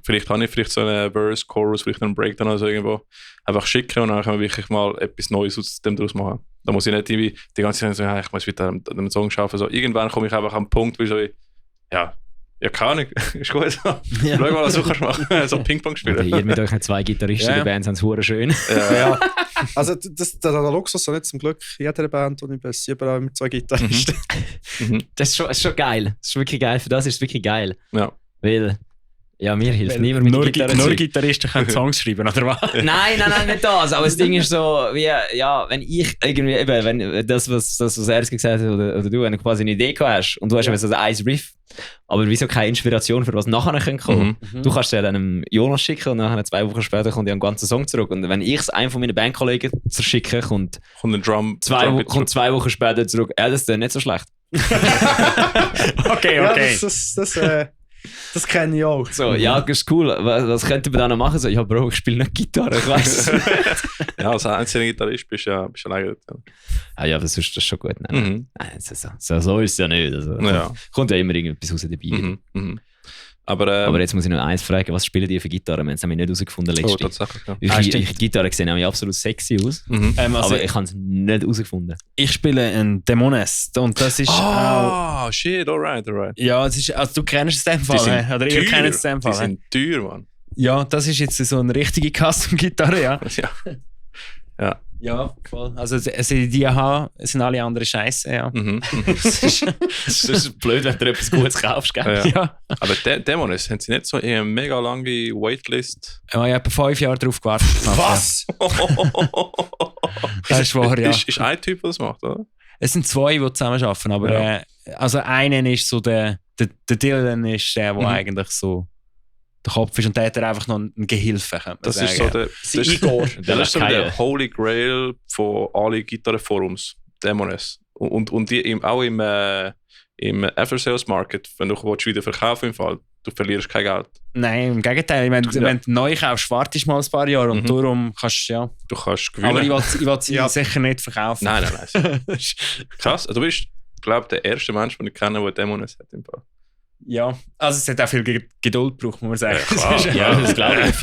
vielleicht habe ich so einen Verse, Chorus, vielleicht einen Breakdown oder so irgendwo einfach schicken und dann können wir wirklich mal etwas Neues aus dem daraus machen. Da muss ich nicht irgendwie die ganze Zeit sagen, ich muss wieder an einem Song schaffen. So, irgendwann komme ich einfach an den Punkt, wo ich so wie, ja, keine Ahnung, ist gut. Schau mal, was du kannst machen. So Ping-Pong spielen. Ihr mit euch 2 Gitarristen in der Band sind es hure schön. Ja. Also der Luxus so nicht zum Glück in jeder Band und ich bin überall mit 2 Gitarristen. Das ist schon geil. Das ist wirklich geil. Für das ist es wirklich geil. Ja. Weil, ja, mir hilft niemand mit Gitarre. Nur Gitarristen können Songs schreiben, oder was? Nein, nicht das. Aber das Ding ist so, wie, ja, wenn ich irgendwie, eben, wenn das, was er gesagt hat, oder du, wenn du quasi eine Idee hast und du hast eben so ein Riff, aber wieso keine Inspiration für was nachher kommen? Du kannst ja dann einem Jonas schicken und dann 2 Wochen später kommt ja ein ganzer Song zurück. Und wenn ich es einem von meinen Bandkollegen schicke, kommt ein Drum 2 Wochen später zurück. Ja, das ist dann nicht so schlecht. Okay. Ja, das kenne ich auch. So, ja, das ist cool. Was könnte man da noch machen? So, ja, Bro, ich spiele nicht Gitarre, ich weiss es nicht. Ja, als einzelner Gitarrist bist du alleine. Ja, aber sonst ist das schon gut. Nein, so ist es ja nicht. Also, kommt ja immer irgendetwas raus dabei. Aber jetzt muss ich noch eins fragen, was spielen die für Gitarren? Wir haben es nämlich nicht herausgefunden letztens. Tatsächlich. Gitarren sehen nämlich absolut sexy aus, aber ich habe es nicht herausgefunden. Ich spiele ein Demoness und das ist shit, alright. Ja, es ist, also du kennst es in dem Fall, oder ihr kennt es in dem Fall. Die sind teuer, Mann. Ja, das ist jetzt so eine richtige Custom-Gitarre, ja. Ja, voll. Also die sind alle andere Scheiße, ja. Das ist blöd, wenn du etwas Gutes kaufst, gell? Ja. Aber Demoness, haben sie nicht so eine mega lange Waitlist? Ja, ich habe etwa 5 Jahre drauf gewartet. Was? Das ist wahr, ja. Ist ein Typ, der das macht, oder? Es sind 2, die zusammen arbeiten, aber also einen ist so der Dylan ist der eigentlich so der Kopf ist und der hat einfach noch einen Gehilfe. Das ist so der Igor. Das ist so der Holy Grail von allen Gitarrenforums, Demoness. Und die auch im im After-Sales Market, wenn du wieder verkaufen im Fall, du verlierst kein Geld. Nein, im Gegenteil. Wenn du neu kaufst, wartest du mal ein paar Jahre und darum kannst du, ja. Du kannst gewinnen. Aber ich will sie sicher nicht verkaufen. Nein. Krass, du bist, glaube ich, der erste Mensch, den ich kenne, der Dämonen hat im Fall. Ja, also es hat auch viel Geduld gebraucht, muss man sagen. Ja, das glaube ich.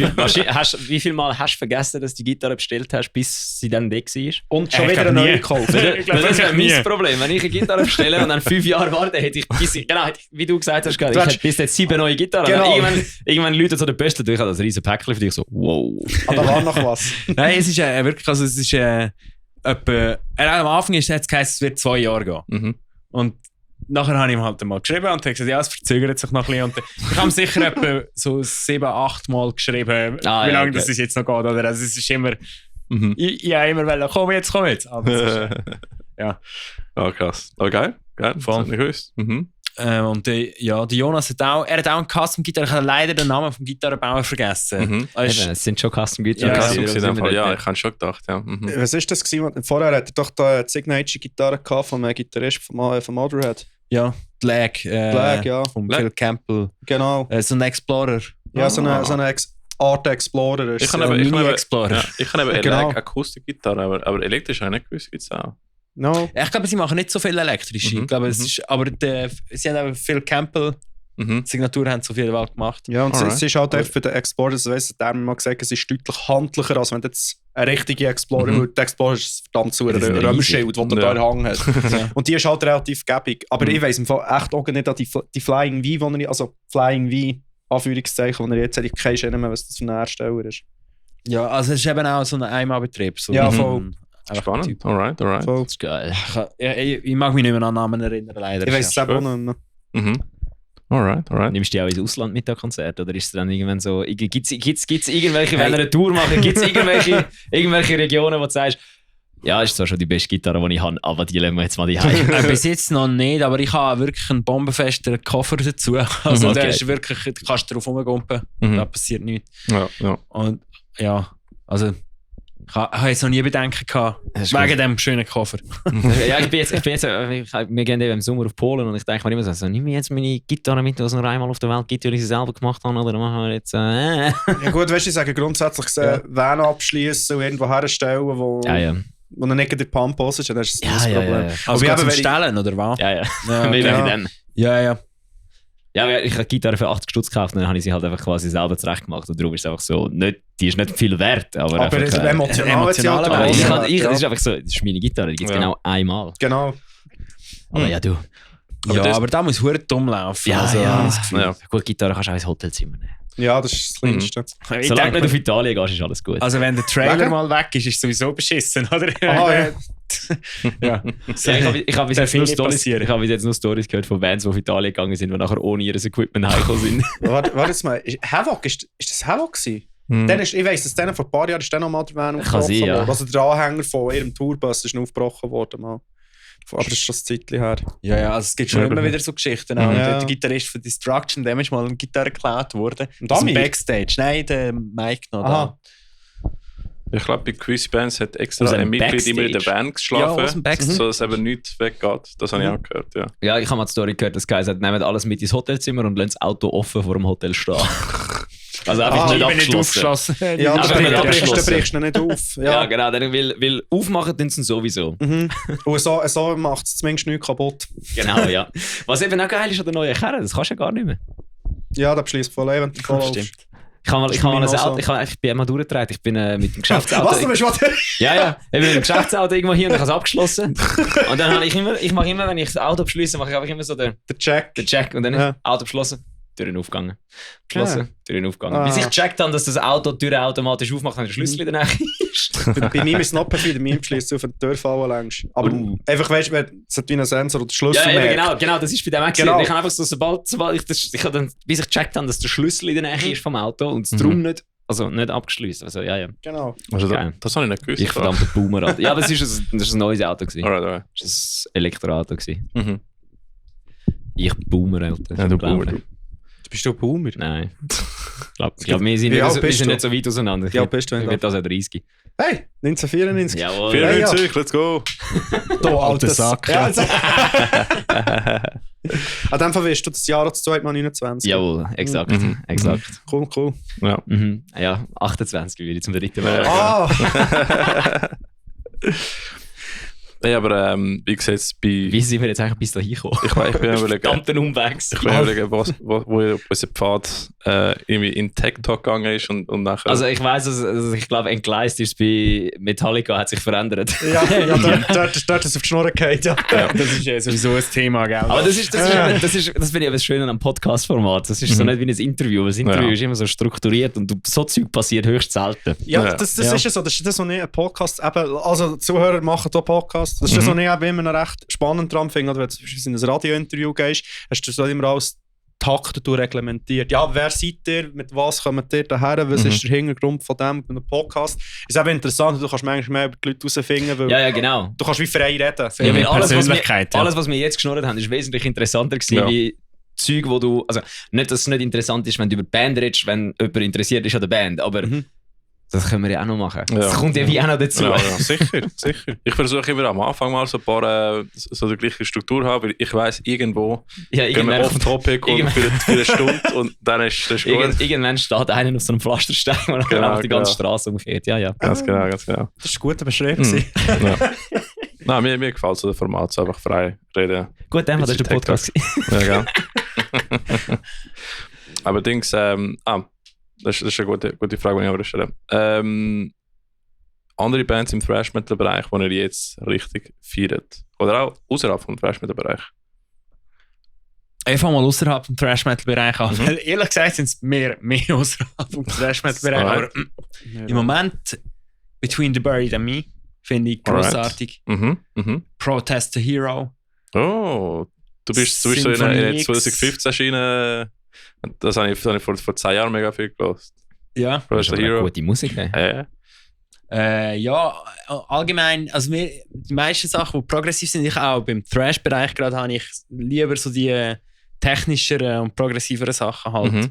Wie viel Mal hast du vergessen, dass du die Gitarre bestellt hast, bis sie dann weg war? Und schon wieder eine neue gekauft. Das ist mein Problem. Wenn ich eine Gitarre bestelle und dann 5 Jahre warte, hätte ich wie du gesagt hast, ich hätte bis jetzt 7 neue Gitarren. Genau. Irgendwann läutet so der Beste durch, das riesen Päckchen für dich so, wow. Aber da war noch was. Nein, es ist wirklich, also es ist etwa, am Anfang hat es geheißen, es wird 2 Jahre gehen. Mhm. Und nachher habe ich ihm halt mal geschrieben und habe gesagt, ja, es verzögert sich noch ein bisschen. Und ich habe ihm sicher etwa so 7-8 Mal geschrieben, wie lange das jetzt noch geht. Oder? Also es ist immer, ich habe immer wollen, komm jetzt. Aber es ist, ja. Oh, krass. Oh, geil. Voll. Nicht gewusst. Und der Jonas hat auch einen Custom-Gitarre, ich habe leider den Namen vom Gitarrenbauer vergessen. Es sind schon Custom-Gitarren. Ja, ich habe schon gedacht, ja. Was war das gewesen? Vorher hatte er doch die Signature-Gitarre vom Gitarrist von Motorhead. Ja, Lag, ja. Von Phil Campbell. Genau. So ein Explorer. Ja, so eine Art Explorer. Ich kann eben Explorer. Ich kann eben Genau. Akustikgitarre, aber elektrisch habe ich nicht gewusst, gibt es auch. No. Ich glaube, sie machen nicht so viel elektrische. Ich glaube, es ist, aber sie haben auch Phil Campbell. Die Signatur haben so viel Welt gemacht. Ja, und es ist halt einfach für den Explorer, das weiss der mal gesagt, es ist deutlich handlicher, als wenn du jetzt eine richtige Explorer der Explorer ist verdammt zu einem Römerschild, das da Hang hat. Ja. Und die ist halt relativ gäbig. Aber ich weiss im Fall echt auch nicht an die Flying V, also Flying V, Anführungszeichen, die er jetzt hat, ich keine Ahnung mehr, was das für ein Hersteller ist. Ja, also es ist eben auch so ein Einmalbetrieb. So ja, voll. Spannend. Alright. Voll. Das ist geil. Ich mag mich nicht mehr an Namen erinnern, leider. Ich weiss es auch nicht mehr. Alright. Nimmst du die auch ins Ausland mit, der Konzert? Oder ist es dann irgendwann so, gibt's irgendwelche, wenn ihr eine Tour macht, gibt es irgendwelche Regionen, wo du sagst, ja, ist zwar schon die beste Gitarre, die ich habe, aber die lassen wir jetzt mal die heim. Bis jetzt noch nicht, aber ich habe wirklich einen bombenfesten Koffer dazu. Also der ist wirklich, du kannst drauf rumgumpen, da passiert nichts. Ja. Und ja, also ich habe jetzt noch nie Bedenken gehabt, wegen dem schönen Koffer. Ja, wir gehen eben im Sommer auf Polen und ich denke mir immer so, nimm jetzt meine Gitarre mit, die es noch einmal auf der Welt gibt, die ich sie selber gemacht habe, oder machen wir jetzt... Ja gut, weißt du, ich sage grundsätzlich, Van abschließen und irgendwo herstellen, wo... Ja. Wo er nicht in der Pump ist, dann ist das das Problem. Ja. Also zum Stellen, oder was? Ja. Ja. Ja, ich habe die Gitarre für 80 Stutz gekauft und dann habe ich sie halt einfach quasi selber zurecht gemacht und darum ist es einfach so, die ist nicht viel wert, aber einfach... emotional das ist einfach so, das ist meine Gitarre, die gibt es genau einmal. Genau. Aber ja, du. Aber da muss verdammt dumm laufen. Ja. Gut, Gitarre kannst du auch ins Hotelzimmer nehmen. Ja, das ist das Kleinste. Solange du nicht auf Italien gehst, ist alles gut. Also wenn der Trailer mal weg ist, ist es sowieso beschissen, oder? Ja. Ich habe bis jetzt nur Storys gehört von Bands, die auf Italien gegangen sind, die nachher ohne ihr Equipment heimgekommen sind. Warte jetzt mal, Havoc, ist das Havoc gewesen? Ich weiss, dass denen vor ein paar Jahren ist dann noch mal der Van aufgebrochen worden. Also der Anhänger von ihrem Tourbus ist noch aufgebrochen worden. Mal. Aber das ist schon ein Zeitchen her. Ja, also es gibt schon immer wieder so Geschichten. Der Gitarrist von Destruction, dem ist mal eine Gitarre geklaut worden. Aus dem Backstage. Nein, der Mike noch da. Ich glaube, bei gewissen Bands hat extra ein Mitglied immer in der Band geschlafen, so dass eben nichts weggeht. Das habe ich auch gehört, ja. Ja, ich habe mal die Story gehört, dass Guys hat, nehmt alles mit ins Hotelzimmer und lassen das Auto offen vor dem Hotel stehen. Also einfach nicht abgeschlossen. Ja, da brichst du nicht auf. Ja, genau, dann will aufmachen tun sie sowieso. Und so macht es zumindest nichts kaputt. Genau, ja. Was eben auch geil ist an der neuen Karre, das kannst du ja gar nicht mehr. Ja, da beschließt voll eben. Stimmt. Ich bin einmal durchgetragen. Ich bin mit dem Geschäftsauto. Was, du bist was? Ja. Ich bin mit dem Geschäftsauto irgendwo hier und ich habe es abgeschlossen. Und dann habe ich mache immer, wenn ich das Auto beschließe, mache ich einfach immer so den Check. Und dann ist Auto beschlossen, Türen aufgegangen. Türen aufgegangen. Bis ich gecheckt habe, dass das Auto die Türen automatisch aufmacht, wenn der Schlüssel in der Nähe ist. Bei mir ist es noch perfide, bei mir beschließt auf den Türfall längst. Aber einfach, weißt du, es hat wie ein Sensor oder Schlüssel. Ja, genau, das ist bei dem auch gesehen. Ich habe einfach so, sobald bis ich gecheckt habe, dass der Schlüssel in der Nähe ist vom Auto und es darum nicht abgeschlossen. Also, ja. Genau. Also, das habe ich nicht gewusst. Ich verdammter Boomer. Ja, aber das ist ein neues Auto gewesen. Alright. Das war ein Elektroauto gewesen. Ich Boomer, Alter. Ja, du Boomer, du. Bist du ein Boomer? Nein. Ich glaube, wir sind nicht so weit auseinander. Ja, bist du? Ich werde also 30. Hey, 1994. Jawohl. 94, let's go. Da, alter Sack. Ja. An dem Fall wirst du das Jahr 2029. Jawohl, exakt. Exakt. Cool. Ja. Ja, 28 würde ich zum dritten Mal. Nein, aber wie sieht es bei... Wie sind wir jetzt eigentlich bis da hingekommen? Ich bin überlegen... Verdammten Umweg. Ich bin überlegen, wo unser Pfad irgendwie in Tech Talk gegangen ist und nachher... Also ich weiss, ich glaube, entgleist ist bei Metallica, hat sich verändert. Ja, dort ist es auf die Schnur gefallen. Ja. Das ist ja sowieso ein Thema, gell? Aber das finde ich aber schön am Podcast-Format. Das ist so nicht wie ein Interview. Das Interview ist immer so strukturiert und so Zeug passiert höchst selten. Ja, das ist ja so. Das ist das, was ich einen Podcast eben... Also Zuhörer machen hier Podcasts. Das ist das, was ich eben immer noch recht spannend dran finde. Wenn du in ein Radio-Interview gehst, hast du so immer alles Takte reglementiert. Ja, wer seid ihr? Mit was kommt ihr daher? Was ist der Hintergrund von dem Podcast? Ist eben interessant, du kannst manchmal mehr über die Leute herausfinden, weil ja, genau. du kannst wie frei reden. Ja, weil alles, was wir jetzt geschnurrt haben, ist wesentlich interessanter gewesen, wie Zeug, wo du... Also nicht, dass es nicht interessant ist, wenn du über die Band redest, wenn jemand interessiert ist an der Band, aber... Das können wir ja auch noch machen. Ja. Das kommt ja wie auch noch dazu. Ja, sicher. Ich versuche immer am Anfang mal so ein paar so die gleiche Struktur zu haben, weil ich weiss, irgendwo gehen wir off Topic und für eine Stunde und dann ist das gut. Irgendwann steht einer auf so einem Pflasterstein und dann auf die ganze Straße umkehrt. Ja. Ganz genau. Das war ein guter Beschreib. Nein, mir gefällt so das Format, so einfach frei reden. Gut, dann war das der Podcast. Ja, gell. Aber Dings, das ist eine gute Frage, die ich aber stelle. Andere Bands im Thrash-Metal-Bereich, die ihr jetzt richtig feiert? Oder auch außerhalb vom Thrash-Metal-Bereich? Ich fange mal außerhalb vom Thrash-Metal-Bereich an. Weil ehrlich gesagt sind es mehr außerhalb vom Thrash-Metal-Bereich. Aber im Moment, Between the Buried and Me, finde ich grossartig. Protest the Hero. Oh, du bist so in 2015 erschienen. Das habe ich vor 10 Jahren mega viel gehört. Ja. Das ist eine gute Musik. Ja, allgemein, also die meisten Sachen, die progressiv sind, ich auch beim Thrash-Bereich gerade habe ich lieber so die technischeren und progressiveren Sachen halt.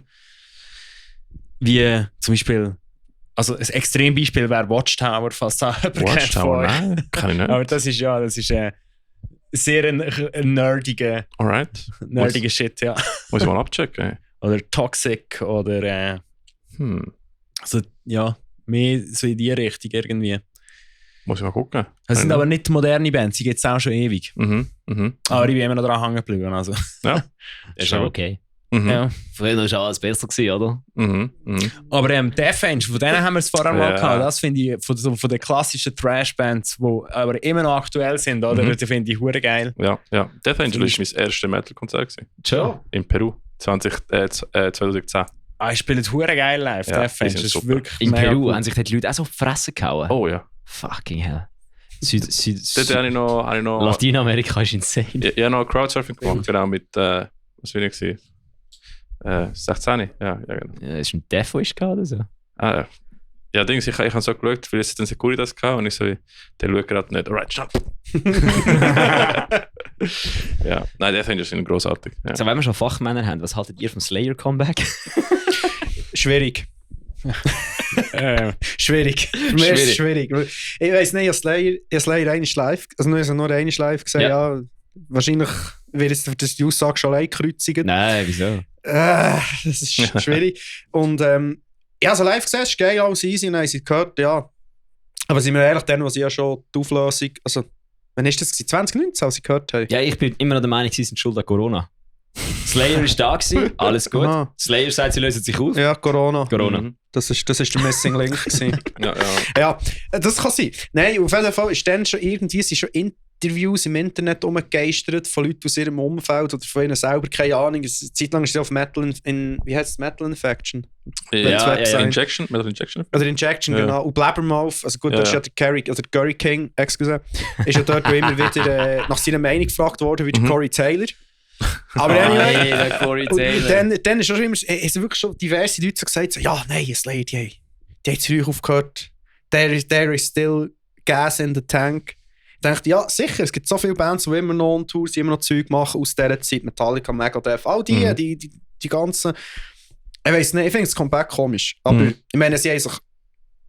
Wie zum Beispiel, also ein Extrembeispiel wäre Watchtower, falls da jemand Watchtower, nein, kann ich nicht. Aber das ist sehr ein nerdiger Shit, ja. Muss ich mal abchecken. Oder Toxic oder also ja, mehr so in die Richtung irgendwie. Muss ich mal gucken. Das sind aber nicht moderne Bands, die gibt es auch schon ewig. Aber ich bin immer noch dran hängen geblieben. Also. Ja, das ist auch okay. Ja. Früher war es alles besser gewesen, oder? Aber Death Angel, von denen haben wir es vorher mal gehabt. Das finde ich von den klassischen Trash-Bands, die aber immer noch aktuell sind, oder? Die finde ich hure geil. Ja. Death Angel war mein erstes Metal-Konzert. Schon? In Peru, 2010. Ich spiele es hure geil live. Ja, Death Angel ist wirklich in Peru cool. haben sich die Leute auch so auf die Fresse gehauen. Oh ja. Fucking hell. Dort habe ich noch... Lateinamerika ist insane. Ich habe noch Crowdsurfing gemacht, genau, mit... was will ich sagen? 16? Ja, genau. Ja, ist ein Defo oder so? Ja, Dings, ich habe so geschaut, weil es dann Securitas hatte und ich so, der schaut gerade nicht. Alright, stopp! Ja, nein, Death Angel sind grossartig. Ja. Also, wenn wir schon Fachmänner haben, was haltet ihr vom Slayer-Comeback? Schwierig. Schwierig. Für mich ist es schwierig. Ich weiss nicht, ich habe Slayer einmal live, also nur einmal live gesehen, ja. Wahrscheinlich wird es die Aussage schon allein gekreuzigt. Nein, wieso? Das ist schwierig. Und ja, so live gesehen, ist geil, alles easy, und dann haben sie gehört, ja. Aber sind wir ehrlich, dann, was ich ja schon die Auflösung, also, wann ist das gewesen? 2019, als ich gehört habe? Ja, ich bin immer noch der Meinung, sie sind schuld an Corona. Slayer ist da gewesen, alles gut. Aha. Slayer sagt, sie lösen sich auf. Ja, Corona. Das ist der Missing Link gewesen. Ja, das kann sein. Nein, auf jeden Fall ist dann schon irgendwie, es sind schon Interviews im Internet rumgegeistert von Leuten aus ihrem Umfeld oder von ihnen selber, keine Ahnung. Eine Zeit lang ist sie auf Metal wie heißt es? Metal Infection? Ja, Injection, Metal Injection. Oder Injection, genau. Und Blabbermouth, also gut, das ist ja der Gary King, excuse, ist ja dort, wo immer wieder nach seiner Meinung gefragt worden, wie der Corey Taylor. Aber der Corey Taylor. Dann ist schon wirklich schon diverse Leute so gesagt, so, ja, nein, Slayer, die haben zu früh aufgehört. There is still gas in the tank. Ich dachte, ja, sicher, es gibt so viele Bands, die immer noch on Tour sind, immer noch Zeug machen aus dieser Zeit, Metallica, Megadeth, all die ganzen... Ich weiss nicht, ich finde das Comeback komisch. Aber ich meine, sie haben sich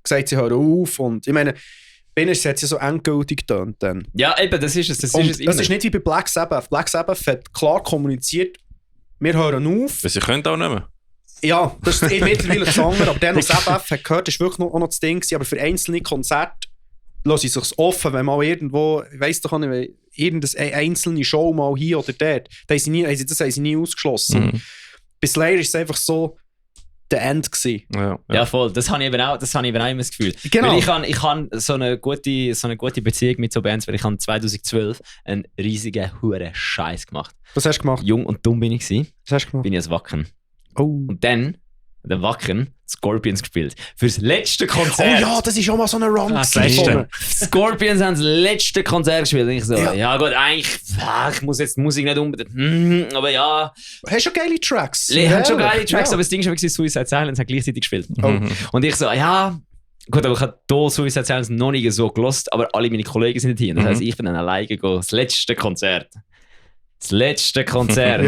gesagt, sie hören auf und ich meine, Spinners hat ja so endgültig getönt dann. Ja, eben, das ist es. Das ist nicht wie bei Black Sabbath. Black Sabbath hat klar kommuniziert, wir hören auf. Sie können auch nicht mehr. Ja, das ist mittlerweile das andere, aber der, der Sabbath hat gehört, ist wirklich auch noch das Ding gewesen, aber für einzelne Konzerte lassen sie sich offen, wenn mal irgendwo, ich weiss doch nicht, irgendeine einzelne Show mal hier oder dort, das haben sie nie ausgeschlossen. Mhm. Bei Slayer ist es einfach so der End gewesen. Ja, voll. Das habe ich eben auch immer das Gefühl. Genau. Weil ich habe so eine gute Beziehung mit so Bands, weil ich habe 2012 einen riesigen hure Scheiß gemacht. Was hast du gemacht? Jung und dumm bin ich gewesen. Was hast du gemacht? Bin ich als Wacken. Oh. Und dann der Wacken Scorpions gespielt. Fürs letzte Konzert. Oh ja, das ist auch mal so eine Run. Das letzte. Scorpions haben das letzte Konzert gespielt. Und ich so, ja gut, eigentlich, ich muss jetzt die Musik nicht unbedingt, aber ja. Hast du schon geile Tracks? Haben schon geile Tracks, aber das Ding ist wirklich, Suicide Silence hat gleichzeitig gespielt. Oh. Und ich so, ja, gut, aber ich habe hier Suicide Silence noch nicht so gelost, aber alle meine Kollegen sind hier. Das heisst, ich bin dann alleine gegangen, das letzte Konzert. Das letzte Konzert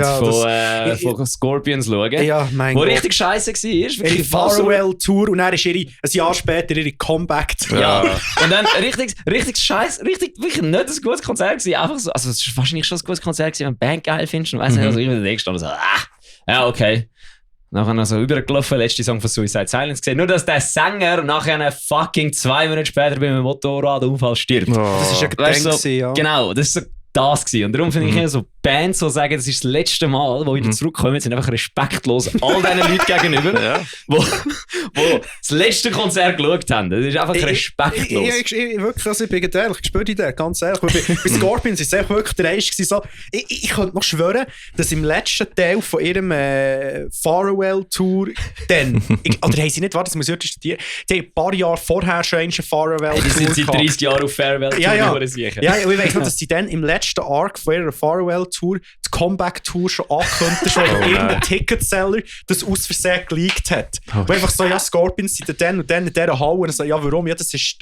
von Scorpions schauen. Ja, mein wo Gott. richtig scheiße war. Ihre Farewell-Tour und dann ist ein Jahr später ihre Comeback. Ja. Und dann richtig scheiße, wirklich nicht ein gutes Konzert gewesen. Einfach so, also es ist wahrscheinlich schon ein gutes Konzert gewesen, wenn du Band geil findest. Und weiss nicht, also ich bin da gestanden und so, ja, okay. Nachher noch so übergelaufen, letzte Song von Suicide Silence gesehen. Nur, dass der Sänger nachher fucking 2 Minuten später bei einem Motorradunfall stirbt. Das ist ja Weißt du, gedacht, ja. Genau, das ist so das gewesen. Und darum finde ich so Bands, die sagen, das ist das letzte Mal, wo wieder zurückkommen, sind einfach respektlos all diesen Leuten gegenüber, wo das letzte Konzert geschaut haben. Das ist einfach respektlos. Ich wirklich, also ich bin ehrlich, ich spüre dich, ganz ehrlich. Bei Scorpions war es echt wirklich der Eist. So, ich könnte noch schwören, dass im letzten Teil von ihrem Farewell-Tour oder haben sie nicht, warte, das muss ich heute studieren, die haben ein paar Jahre vorher schon eine Farewell-Tour Die sind seit 30 Jahren auf Farewell-Tour. Ja, ich weiss noch, dass sie dann im letzten Arc von ihrer Farewell-Tour die Comeback-Tour schon angekündigt hat, weil irgendein Ticketseller das aus Versehen geleakt hat. Wo einfach so, ja, Scorpions sind dann und dann in dieser Halle und so, ja, warum? Ja, das ist...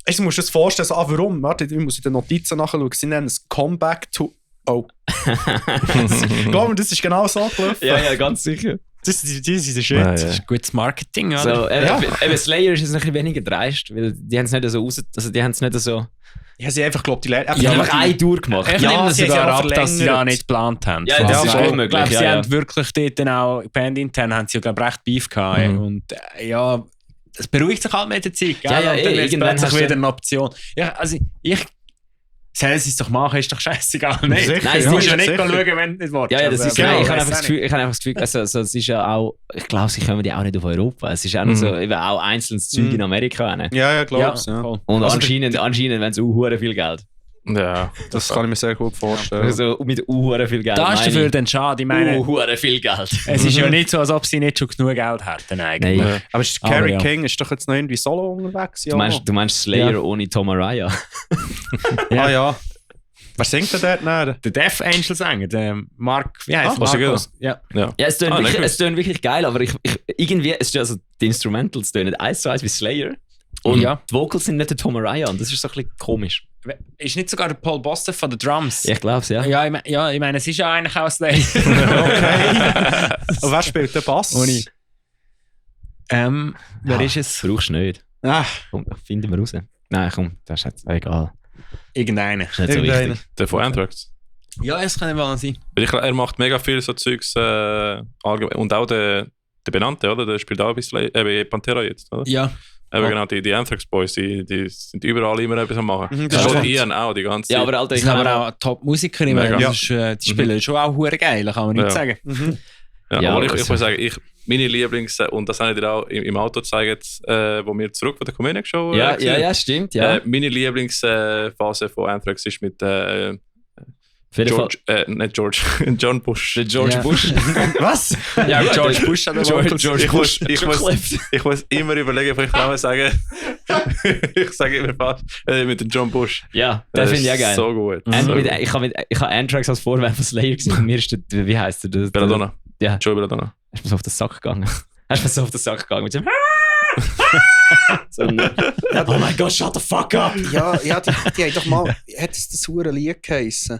Ich muss mir das vorstellen, so, warum? Warte, ich muss in den Notizen nachschauen. Sie nennen es Comeback-Tour... Oh. Ich glaube, das ist genau so gelaufen. Ja, ganz sicher. Das ist Shit. Das ist gutes Marketing, oder? So, eben Slayer ist jetzt noch ein bisschen weniger dreist, weil die haben es nicht so raus... Also die haben es nicht so... Ja, sie einfach, glaube ich, die haben einfach eine Tour gemacht. Ich nehme sogar ab, dass sie ja nicht geplant haben. Ja, das ist auch möglich. Ich glaube, sie haben wirklich dort dann auch, bandintern haben sie ja, glaube ich, recht Beef gehabt. Und ja, es beruhigt sich halt mit der Zeit. Gell? Ja, und dann ist irgendwann plötzlich wieder eine Option. Ja, also ich sollen sie es doch machen, ist doch scheißegal. Nein, du musst ja nicht schauen, wenn du nicht willst. Ja, das ist genau. Ich habe einfach das Gefühl, also es ist ja auch, ich glaube, sie kommen ja auch nicht auf Europa. Es ist auch noch so, eben auch einzelnes Zeug in Amerika. Ne? Ja, glaube ich. Ja. Und also anscheinend wenn sie auch viel Geld. Ja, das kann ich mir sehr gut vorstellen. Also mit viel Geld. Da ist dafür dann schade. Ich meine, viel Geld. Es ist ja nicht so, als ob sie nicht schon genug Geld hätten eigentlich. Nein. Aber Carrie King ist doch jetzt noch irgendwie solo unterwegs. Ja. Du meinst Slayer ohne Tom Araya? Ja. Wer singt denn dort nachher? Der Death Angel Sänger, der Mark, wie heißt Marcos? Ja, es tönt wirklich geil, aber irgendwie, also die Instrumentals tönen 1:1 wie Slayer. Und die Vocals sind nicht der Tom Araya und das ist so ein bisschen komisch. Ist nicht sogar der Paul Boston von den Drums? Ich glaube es, ja. Ja, ich meine, es ist ja eigentlich auch Slayer. Okay. Und wer spielt den Bass? Uni. Wer ist es? Brauchst du nicht. Komm, finden wir raus. Nein, komm, das ist jetzt egal. Irgendeiner. Das ist nicht so wichtig. Der von Anthrax. Ja, es kann mal sein. Er macht mega viel so Zeugs allgemein. Und auch der Benannte, oder? Der spielt auch bei Pantera jetzt, oder? Ja. Aber genau, die Anthrax Boys, die sind überall immer etwas am machen. Das schon stimmt. Ian auch, die ganze Zeit. Ja, aber Alter, ich habe auch Top-Musiker. Die spielen schon auch hure geil, kann man nicht sagen. Ja, aber ich muss sagen, meine Lieblings- und das habe ich dir auch im Auto gezeigt, wo wir zurück von der Comedic Show ja, stimmt, ja. meine Lieblingsphase von Anthrax ist mit John Bush. Der George Bush. Was? Ja, George Bush hat Ich muss immer überlegen, ob ich Namen sage. Ich sage immer fast mit dem John Bush. Ja, den finde ich auch geil. So gut. Ich habe Anthrax als Vorwärts von Slayer gesehen. Mir ist der, wie heisst der? Belladonna. Ja. Joey Belladonna. Hast du mir so auf den Sack gegangen? Mit dem oh mein Gott, shut the fuck up! Ja, die haben doch mal, hat es das hure Lied geheissen?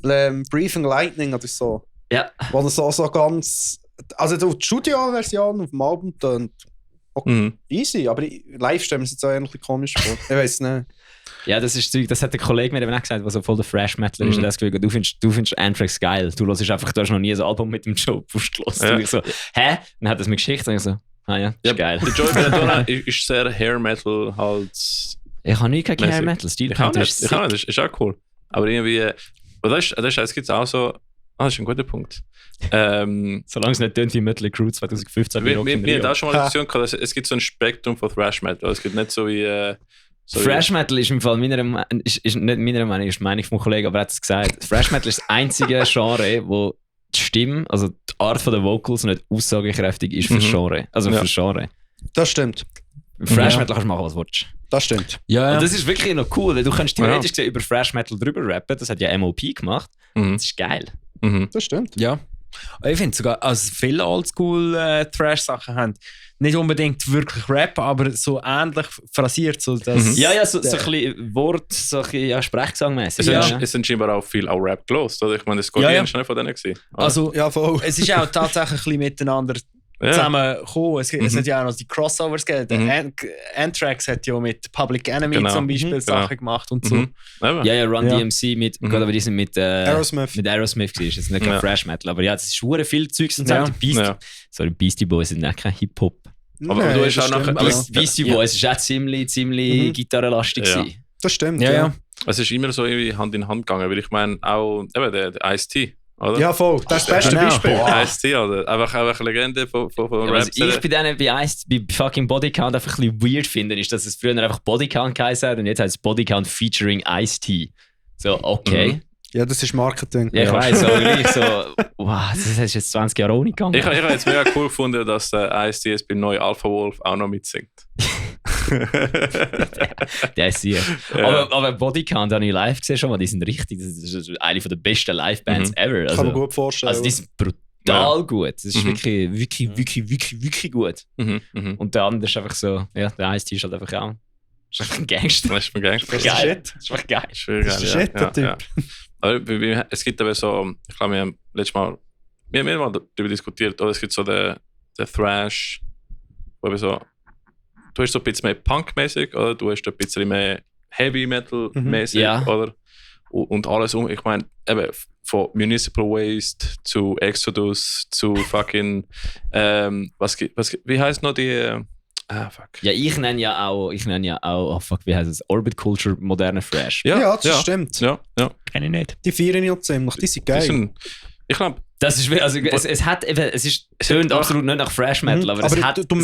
Breathing Lightning oder so. Ja. Wo das so ganz, also die Studio-Version auf dem Album tönt Okay. Easy, aber live stellen wir es jetzt auch ein bisschen komisch vor. Ich weiss nicht. Ja, das ist Zeug, das hat der Kollege mir eben auch gesagt, der so voll der Thrash-Metaler ist. Und das Gefühl, du findest Anthrax geil. Du hast noch nie ein Album mit dem Joe Busch gehört. Und ich so, hä? Dann hat er es mir geschickt und ich so, ist geil. Der Joey Belladonna ist sehr Hair Metal halt. Ich habe nie gegen Hair Metal Stil. Ich kann nicht, das ist auch cool. Aber irgendwie, das gibt es auch so, das ist ein guter Punkt. Solange es nicht tönt wie Mötley Crüe 2015. Wir haben auch schon mal eine Diskussion gehabt, es gibt so ein Spektrum von Thrash Metal. Es gibt nicht so wie. Thrash Metal ist im Fall ist nicht meiner Meinung, ist die Meinung vom Kollegen, aber er hat es gesagt. Thrash Metal ist das einzige Genre, wo die Stimme, also die Art der Vocals nicht aussagekräftig ist für das Genre. Also für das Genre. Das stimmt. Thrash Metal kannst du machen, was du willst. Das stimmt. Ja. Und das ist wirklich noch cool, weil du kannst theoretisch gesehen über Thrash Metal drüber rappen. Das hat ja MOP gemacht. Das ist geil. Das stimmt. Ja. Ich finde sogar, also viele Oldschool-Thrash-Sachen haben nicht unbedingt wirklich Rap, aber so ähnlich phrasiert. So dass ja, so ein bisschen Wort, so ein bisschen Sprechgesangmäßig. Es sind scheinbar auch viel auch Rap gelost, oder? Ich meine, das Scorpion ist nicht von denen gewesen. Also, voll. Es ist auch tatsächlich ein bisschen miteinander zusammengekommen. Es hat ja auch noch die Crossovers gegeben. Anthrax hat ja mit Public Enemy zum Beispiel Sachen gemacht und so. Ja, Run DMC mit, gerade aber die sind mit Aerosmith. Mit Aerosmith gewesen. Das ist nicht kein Thrash Metal, aber ja, das ist schwer viel Zeugs und so. Beastie Boys sind nicht kein Hip-Hop. Aber du hast auch nachher. Beastie Boys ist auch ziemlich gitarrenlastig gewesen. Das stimmt, ja. Es ist immer so irgendwie Hand in Hand gegangen, weil ich meine auch eben der Ice-T. Oder? Ja, voll. Das ist das beste Beispiel. Ice-T, oder? Einfach eine Legende von Rap. Was ich bei fucking Bodycount einfach ein bisschen weird finde, ist, dass es früher einfach Bodycount geheißen hat und jetzt heißt es Bodycount featuring Ice-T. So, okay. Ja, das ist Marketing. Ja, ich weiss, aber gleich so, wow, das ist jetzt 20 Jahre ohne gegangen. Ich habe jetzt mega cool gefunden, dass Ice-T jetzt bei Neu Alpha Wolf auch noch mitsingt. Der ist hier. Ja. Aber Bodycount habe ich live gesehen schon mal, die sind richtig, das ist eine der besten Live-Bands ever. Also, kann man gut vorstellen. Also die sind brutal gut. Das ist wirklich gut. Und der andere ist einfach so, ja, der Ice-T ist halt einfach auch. Das ist einfach ein Gangster. Das ist ein Gangster. Das ist geil. Das ist einfach geil. Das ist shit, der Typ. Ja. Aber es gibt aber so, ich glaube, wir haben letztes Mal, wir haben mal darüber diskutiert, oder es gibt so den Thrash, wo wir so, du hast so ein bisschen mehr Punk-mäßig, oder du hast ein bisschen mehr Heavy-Metal-mäßig, oder? Und alles ich meine, eben von Municipal Waste zu Exodus zu fucking, wie heißt noch die, fuck. Ja, ich nenne ja auch, oh fuck, wie heißt es? Orbit Culture, moderne Thrash. Ja, das stimmt. Ja. Kenn ich nicht. Die feiern ja ziemlich, die sind geil. Ich glaube, das ist, also es tönt absolut nicht nach Thrash Metal, aber es hat... Du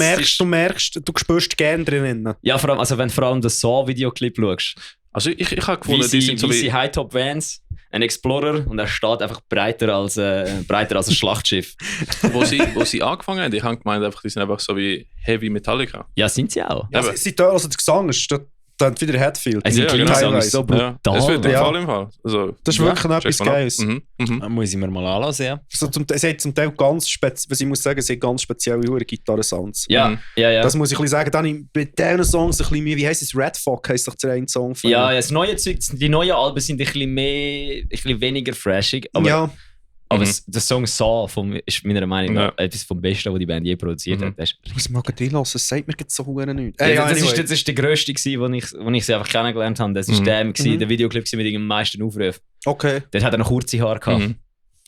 spürst gerne drinnen. Ja, vor allem, also wenn du vor allem den Saw-Videoclip schaust. Also ich habe gefunden, die sind so wie High-Top Vans, ein Explorer und er steht einfach breiter als ein Schlachtschiff. wo sie angefangen haben, ich habe gemeint, einfach, die sind einfach so wie Heavy Metallica. Ja, sind sie auch. Ja, also der Gesang ist dann wieder Hatfield. Also der Gesang ist so brutal. Das wird im Fall. Also, das ist wirklich etwas Geiles. Muss ich mir mal anlassen, ja. Es hat zum Teil ganz speziell, was ich muss sagen, es hat ganz spezielle Gitarren-Sounds. Ja. Das muss ich ein bisschen sagen. Dann bei diesen Songs ein bisschen mehr, wie heisst es? Red Fuck heisst doch der eine Song von. Ja, das neue Zeug, die neuen Alben sind ein bisschen weniger thrashig. Aber der Song Saw ist meiner Meinung nach etwas vom Besten, was die Band je produziert hat. Ich muss mal reinlassen, es sagt mir jetzt so nichts. Das ist der grösste, wo ich sie einfach kennengelernt habe. Das war der Videoclip mit dem meisten Aufrufen. Okay. Dort hat er noch kurze Haare gehabt.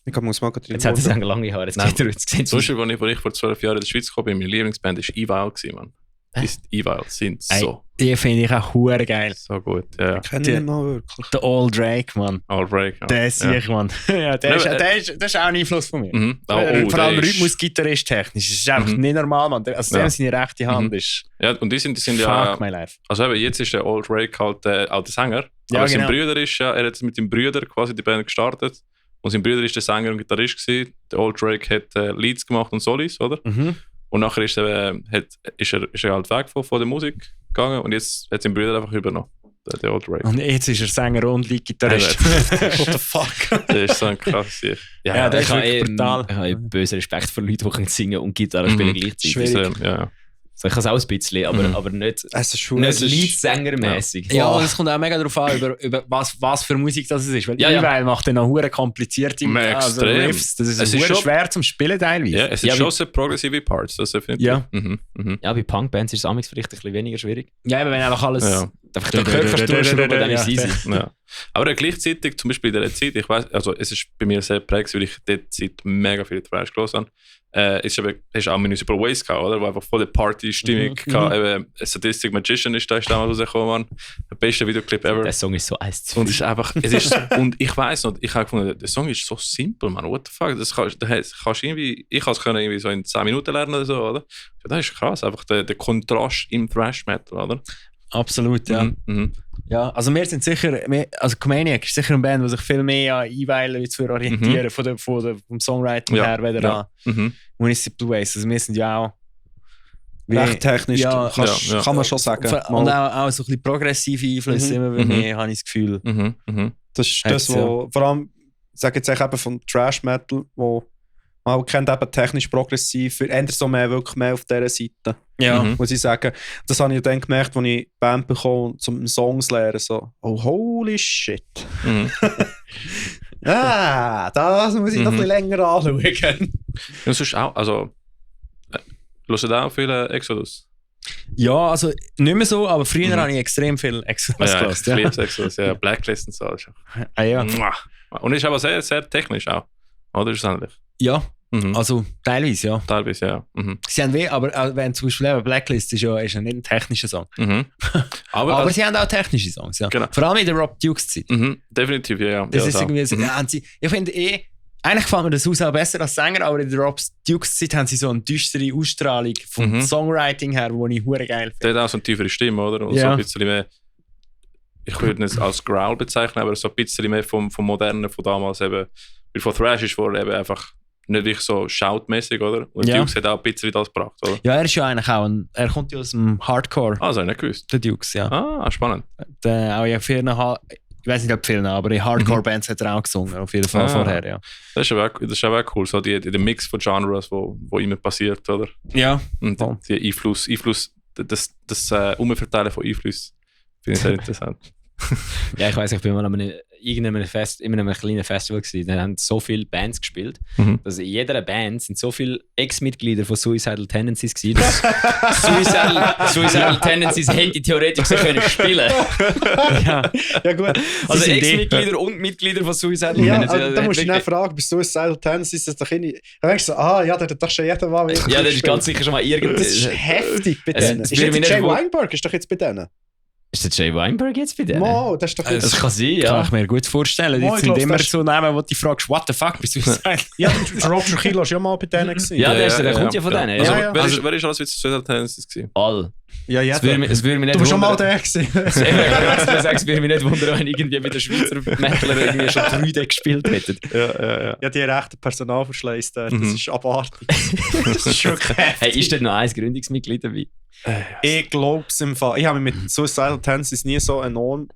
Ich muss mal drin. Jetzt hat er lange Haare. Jetzt gesehen. Zum Beispiel, als ich vor 12 Jahren in der Schweiz gekommen bin, meine Lieblingsband war Evil, Mann. Die Evil sind so. Die finde ich auch hure geil. So gut, ja. Kenn ich mal wirklich. Der All Drake, Mann. All Drake, ja. Der sehe ich, Mann. Ja, das ist auch ein Einfluss von mir. Vor allem Rhythmus-Gitarrist technisch. Das ist einfach nicht normal, Mann. Also dem seine rechte Hand ist. Ja, und die sind ja. My life. Also eben, jetzt ist der All Drake halt auch der Sänger. Ja, aber sein Bruder ist ja, er hat mit dem Bruder quasi die Band gestartet. Und sein Bruder ist der Sänger und Gitarrist gewesen. Der All Drake hat Leads gemacht und Solis, oder? Und nachher ist er halt weg von der Musik gegangen und jetzt hat sein Bruder einfach übernommen, der Old Drake. Und jetzt ist er Sänger und Lead-Gitarrist. What the fuck? Das ist so ein krass. Ja, das ist wirklich brutal. Ich habe bösen Respekt vor Leuten, die singen und Gitarre spielen gleichzeitig. Schwierig. Ja. So, ich kann es auch ein bisschen, aber nicht, nicht Leadsänger-mäßig. Ja, das kommt auch mega darauf an, über was für Musik das ist. Weil E-Weil macht dann auch hure komplizierte Riffs. Das ist schon schwer zum Spielen teilweise. Ja, es sind schon sehr progressive Parts, das definitiv. Ja. Ja, bei Punkbands ist es amigs vielleicht ein bisschen weniger schwierig. Ja, aber wenn einfach alles... Einfach den Körper durchschrauben, dann ist es easy. Ja. Aber gleichzeitig, zum Beispiel in dieser Zeit, ich weiss, also es ist bei mir sehr prägend, weil ich dort Zeit mega viel Thrash gehört habe. Es ist auch Municipal Waste gehabt, oder? Wo einfach voll die Party-Stimmung hatte. Sadistic Magician ist da damals rausgekommen, der beste Videoclip ever. Der Song ist so eins. Und es ist einfach, und ich weiss noch, ich habe gefunden, der Song ist so simpel, man. What the fuck? Das kannst irgendwie, ich kann es irgendwie so in 10 Minuten lernen oder so, oder? Ja, das ist krass, einfach der Kontrast im Thrash Metal, oder? Absolut, ja. Ja, also wir sind sicher, also Comaniac ist sicher eine Band, die sich viel mehr an E-Weil orientieren, vom Songwriting her, weder an Municipal Waste. Also wir sind ja auch recht technisch, kann man schon sagen. Und auch so ein bisschen progressive Einflüsse immer mehr, habe ich das Gefühl. Das ist das, wo, vor allem, ich sage jetzt eben von Thrash Metal, wo man kennt eben technisch progressiv, eher so wirklich mehr auf dieser Seite, muss ich sagen. Das habe ich dann gemerkt, als ich die Band bekomme, zum Songs lernen, so, oh holy shit. Das muss ich noch ein bisschen länger anschauen. Ja, sonst auch, also, hörst du auch viel Exodus? Ja, also nicht mehr so, aber früher habe ich extrem viel Exodus gehört. Ich liebe Exodus, ja, Blacklist und so. Und ist aber sehr, sehr technisch auch, oder schlussendlich? Ja, also teilweise, ja. Teilweise, ja. Sie haben aber wenn zum Beispiel Blacklist ist ja nicht ein technischer Song. Aber sie haben auch technische Songs, ja. Genau. Vor allem in der Rob Dukes Zeit. Definitiv, ja. Das ist irgendwie so, ich finde eigentlich gefällt mir das Haus auch besser als Sänger, aber in der Rob Dukes Zeit haben sie so eine düstere Ausstrahlung vom Songwriting her, die ich hure geil finde. Der hat auch so eine tiefere Stimme, oder? Und so ein bisschen mehr, ich würde es als Growl bezeichnen, aber so ein bisschen mehr vom Modernen von damals eben. Weil von Thrash ist vor eben einfach nicht wirklich so shoutmäßig, oder? Und Dukes hat auch ein bisschen das gebracht, oder? Ja, er ist ja eigentlich auch er kommt ja aus dem Hardcore. Ah, das habe ich nicht gewusst. Der Dukes, ja. Ah, spannend. Auch in vielen, ich weiß nicht, ob vielen, aber in Hardcore-Bands hat er auch gesungen, auf jeden Fall vorher, ja. Das ist auch cool, so der Mix von Genres, wo immer passiert, oder? Ja. Und der Einfluss, das Umverteilen von Einfluss, finde ich sehr interessant. Ja, ich weiss, ich bin mal an in einem kleinen Festival gewesen. Da haben so viele Bands gespielt, dass in jeder Band sind so viele Ex-Mitglieder von Suicidal Tendencies gewesen, dass Suicidal Tendencies hätte theoretisch so können spielen. Ja gut. Also Ex-Mitglieder und Mitglieder von Suicidal Tendencies. Ja, da musst du nicht fragen, bei Suicidal Tendencies ist das doch irgendwie... Da denkst du so, der hat doch schon jeder mal... Ja, das ist ganz sicher schon mal irgendwas. Das ist heftig bei denen. Ist Jay Weinberg ist doch jetzt bei denen? Ist der Jay Weinberg jetzt bei denen? Mo, das ist doch das kann sein, ja. Kann ich mir gut vorstellen. Die sind immer so Namen, wo du fragst, what the fuck, bist du gesagt? Ja, Roger Kilo war ja mal bei denen gewesen. Ja, der kommt ja von denen. Also, wer ist alles wie Suicidal Tendencies gewesen? All. Ja, es würde mich nicht du warst schon mal der gewesen. Es würde mich nicht wundern, wenn irgendwie bei den Schweizer Metaler irgendwie schon 3D gespielt hätten. Ja, die rechten Personalverschleiß da, das ist abartig. Das ist schon krass. Hey, ist denn noch ein Gründungsmitglied dabei? Ich glaube es im Fall. Ich habe mich mit Suicidal Tendencies nie so enorm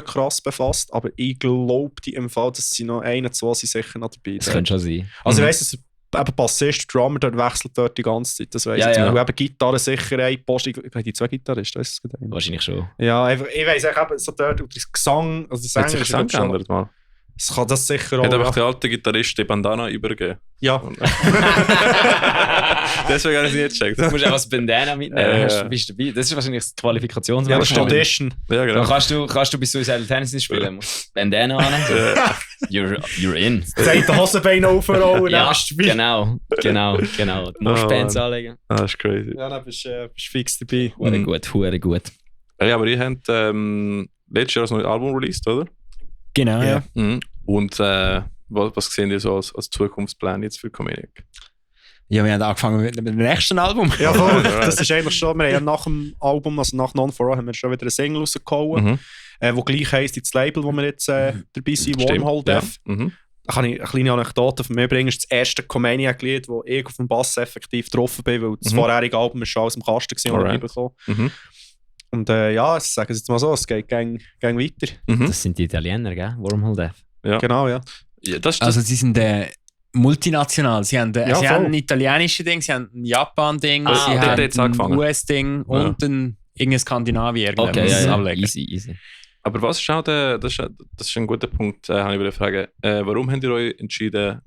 krass befasst, aber ich glaube die im Fall, dass sie noch 1, 2 sind sicher noch dabei. Das könnte schon sein. Also ich weiss, dass eben Bassist, Drummer, der wechselt dort die ganze Zeit. Das weiss ich. Und eben Gitarre sicher ein Post. Ich habe die 2 Gitarristen, weißt du das? Wahrscheinlich schon. Ja, einfach, ich weiss eben so dort, und der Gesang, also der Sänger ist Gesang geändert mal. Das kann das sicher auch. Er hat einfach den alten Gitarrist die Bandana übergeben. Ja. Deswegen habe ich es nicht gecheckt. Du musst einfach das Bandana mitnehmen. Bist du dabei? Das ist wahrscheinlich das Qualifikationsmatch. Ja, das ist Audition. Ja, genau. Dann kannst du bis Suicidal Tendencies spielen. Bandana annehmen. You're in. Zeig den Hosenbein aufrollen. Ja, genau. Die Moshpants anlegen. Das ist crazy. Ja, dann bist du fix dabei. Hure gut. Ja, aber ihr habt letztes Jahr ein neues Album released, oder? Genau, ja. Und was sehen ihr so als Zukunftsplan jetzt für Comaniac? Ja, wir haben angefangen mit dem nächsten Album. Ja, voll. Das ist eigentlich schon, wir haben ja nach dem Album, also nach None For All, haben wir schon wieder eine Single rausgehauen, wo gleich heisst das Label, wo wir jetzt dabei sind, Wormhole Death. Ja. Da kann ich eine kleine Anekdote von mir bringen. Das ist das erste Comaniac-Lied, wo ich auf dem Bass effektiv getroffen bin, weil das vorherige Album ist schon aus dem Kasten gewesen, und ja, sagen Sie jetzt mal so, es geht gang weiter. Das sind die Italiener, gell? Wormhole Death. Ja. Genau, ja. Also sie sind multinational. Sie haben ein italienisches Ding, sie haben ein Japan-Ding, sie haben ein US-Ding und irgendein Skandinavier. Okay, easy. Aber was ist auch das ist ein guter Punkt, habe ich fragen. Warum habt ihr euch entschieden,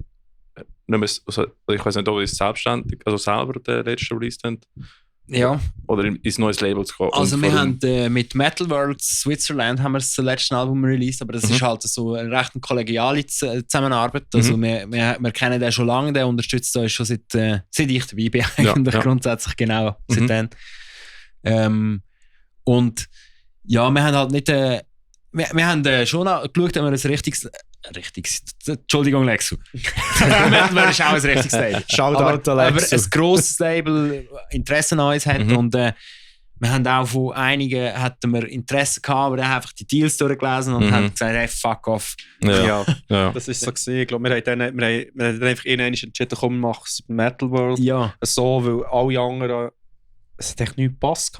nicht mehr, also, ich weiß nicht, ob ihr selbstständig, also selber den letzten Release habt? Ja. Oder ins neues Label zu kommen? Also wir haben mit Metal World Switzerland haben wir das letzte Album released, aber das ist halt so eine recht kollegiale Zusammenarbeit. Also wir kennen den schon lange, der unterstützt uns schon seit ich dabei bin eigentlich grundsätzlich genau seitdem. Und ja, wir haben halt nicht wir haben schon geschaut, ob wir ein richtiges Entschuldigung, Lexu. Metal World ist auch ein richtiges Label. Shoutout an Lexu. Aber ein grosses Label Interesse an uns hat und wir haben auch von einigen hatten wir Interesse gehabt, aber dann einfach die Deals durchgelesen und haben gesagt, hey, fuck off. Ja. Das ist so gewesen. Ich glaube, wir haben dann einfach entschieden, komm, mach es Metal World. Ja. So, weil alle anderen es hat echt nichts gepasst.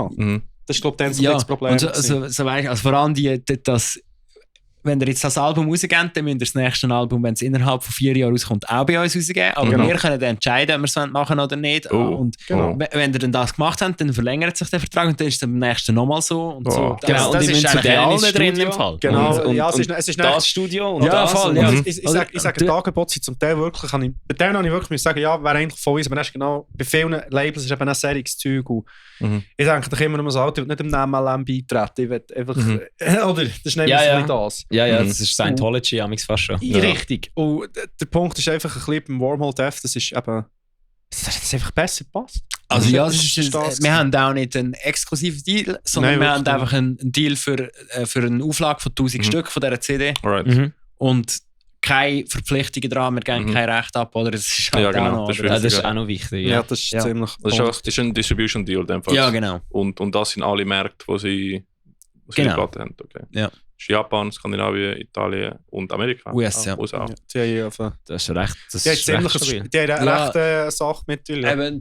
Das ist, glaube ich, dann so das Problem. Und also vor allem wenn ihr jetzt das Album rausgebt, dann müsst ihr das nächste Album, wenn es innerhalb von 4 Jahren rauskommt, auch bei uns rausgeben. Aber wir können dann entscheiden, ob wir es machen oder nicht. Und wenn ihr dann das gemacht habt, dann verlängert sich der Vertrag und dann ist es beim nächsten nochmal so. Und so. Genau, und die müssen zu denen drin im Fall. Genau, es ist das Studio und das. Voll, Ich sage, die Angebote sind zum Teil wirklich, bei denen habe ich wirklich sagen, ja, wäre eigentlich voll ist, aber das ist genau, bei vielen Labels ist eben auch Seriezeug. Ich denke doch immer nur so, ich will nicht im Namen LM beitreten, ich will einfach, oder, das ist nämlich so das. Ja, das ist Scientology, fast schon. Richtig. Und der Punkt ist einfach ein bisschen beim Wormhole Death, das ist eben, das hat einfach besser gepasst. Also ja, wir haben auch nicht einen exklusiven Deal, sondern wir haben einfach einen Deal für eine Auflage von 1000 Stück von dieser CD. Right. Und keine Verpflichtungen dran, wir geben kein Recht ab, oder? Das ist halt genau, das ist auch noch wichtig. Ja, das ist ziemlich... Das ist ein Distribution Deal. Ja, genau. Und das sind alle Märkte, wo sie die Platte haben. Okay. Ja. Das ist Japan, Skandinavien, Italien und Amerika. USA. Das ist recht stabil. Die haben eine rechte Sache mit.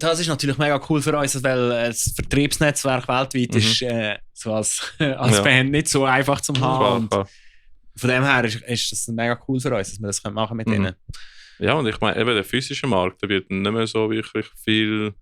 Das ist natürlich mega cool für uns, weil das Vertriebsnetzwerk weltweit ist so als Band nicht so einfach zu haben. Von dem her ist das mega cool für uns, dass wir das machen mit ihnen. Ja, und ich meine, eben der physische Markt, der wird nicht mehr so wirklich viel,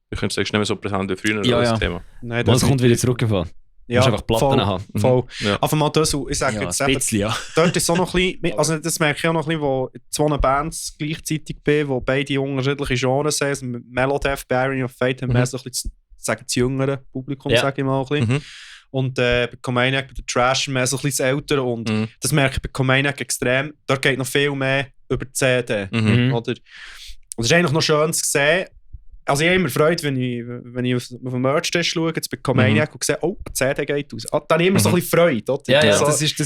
ich könnte sagen, nicht mehr so präsent wie früher das Thema. Nein, das kommt wieder zurückgefallen. Ja, einfach Platten haben. Voll. Einfach mal das, ich sage jetzt eben, bisschen, dort ist so noch ein bisschen, also das merke ich auch noch ein bisschen, wo 2 Bands gleichzeitig bin, wo beide unterschiedliche Genres sind. Also Melodeath, bei Irony of Fate haben wir so ein bisschen, sagen das jüngere Publikum, sage ich mal ein bisschen. Und bei Comaniac, bei der Trash, mehr so ein bisschen älter. Und das merke ich bei Comaniac extrem. Dort geht noch viel mehr über die CD. Oder? Und es ist eigentlich noch schön zu sehen. Also ich habe immer Freude, wenn ich auf den Merch-Tisch schaue, jetzt bei Comaniac und sehe, oh, die CD geht aus. Dann habe ich immer so ein bisschen Freude. Oder? Ja, also, das ist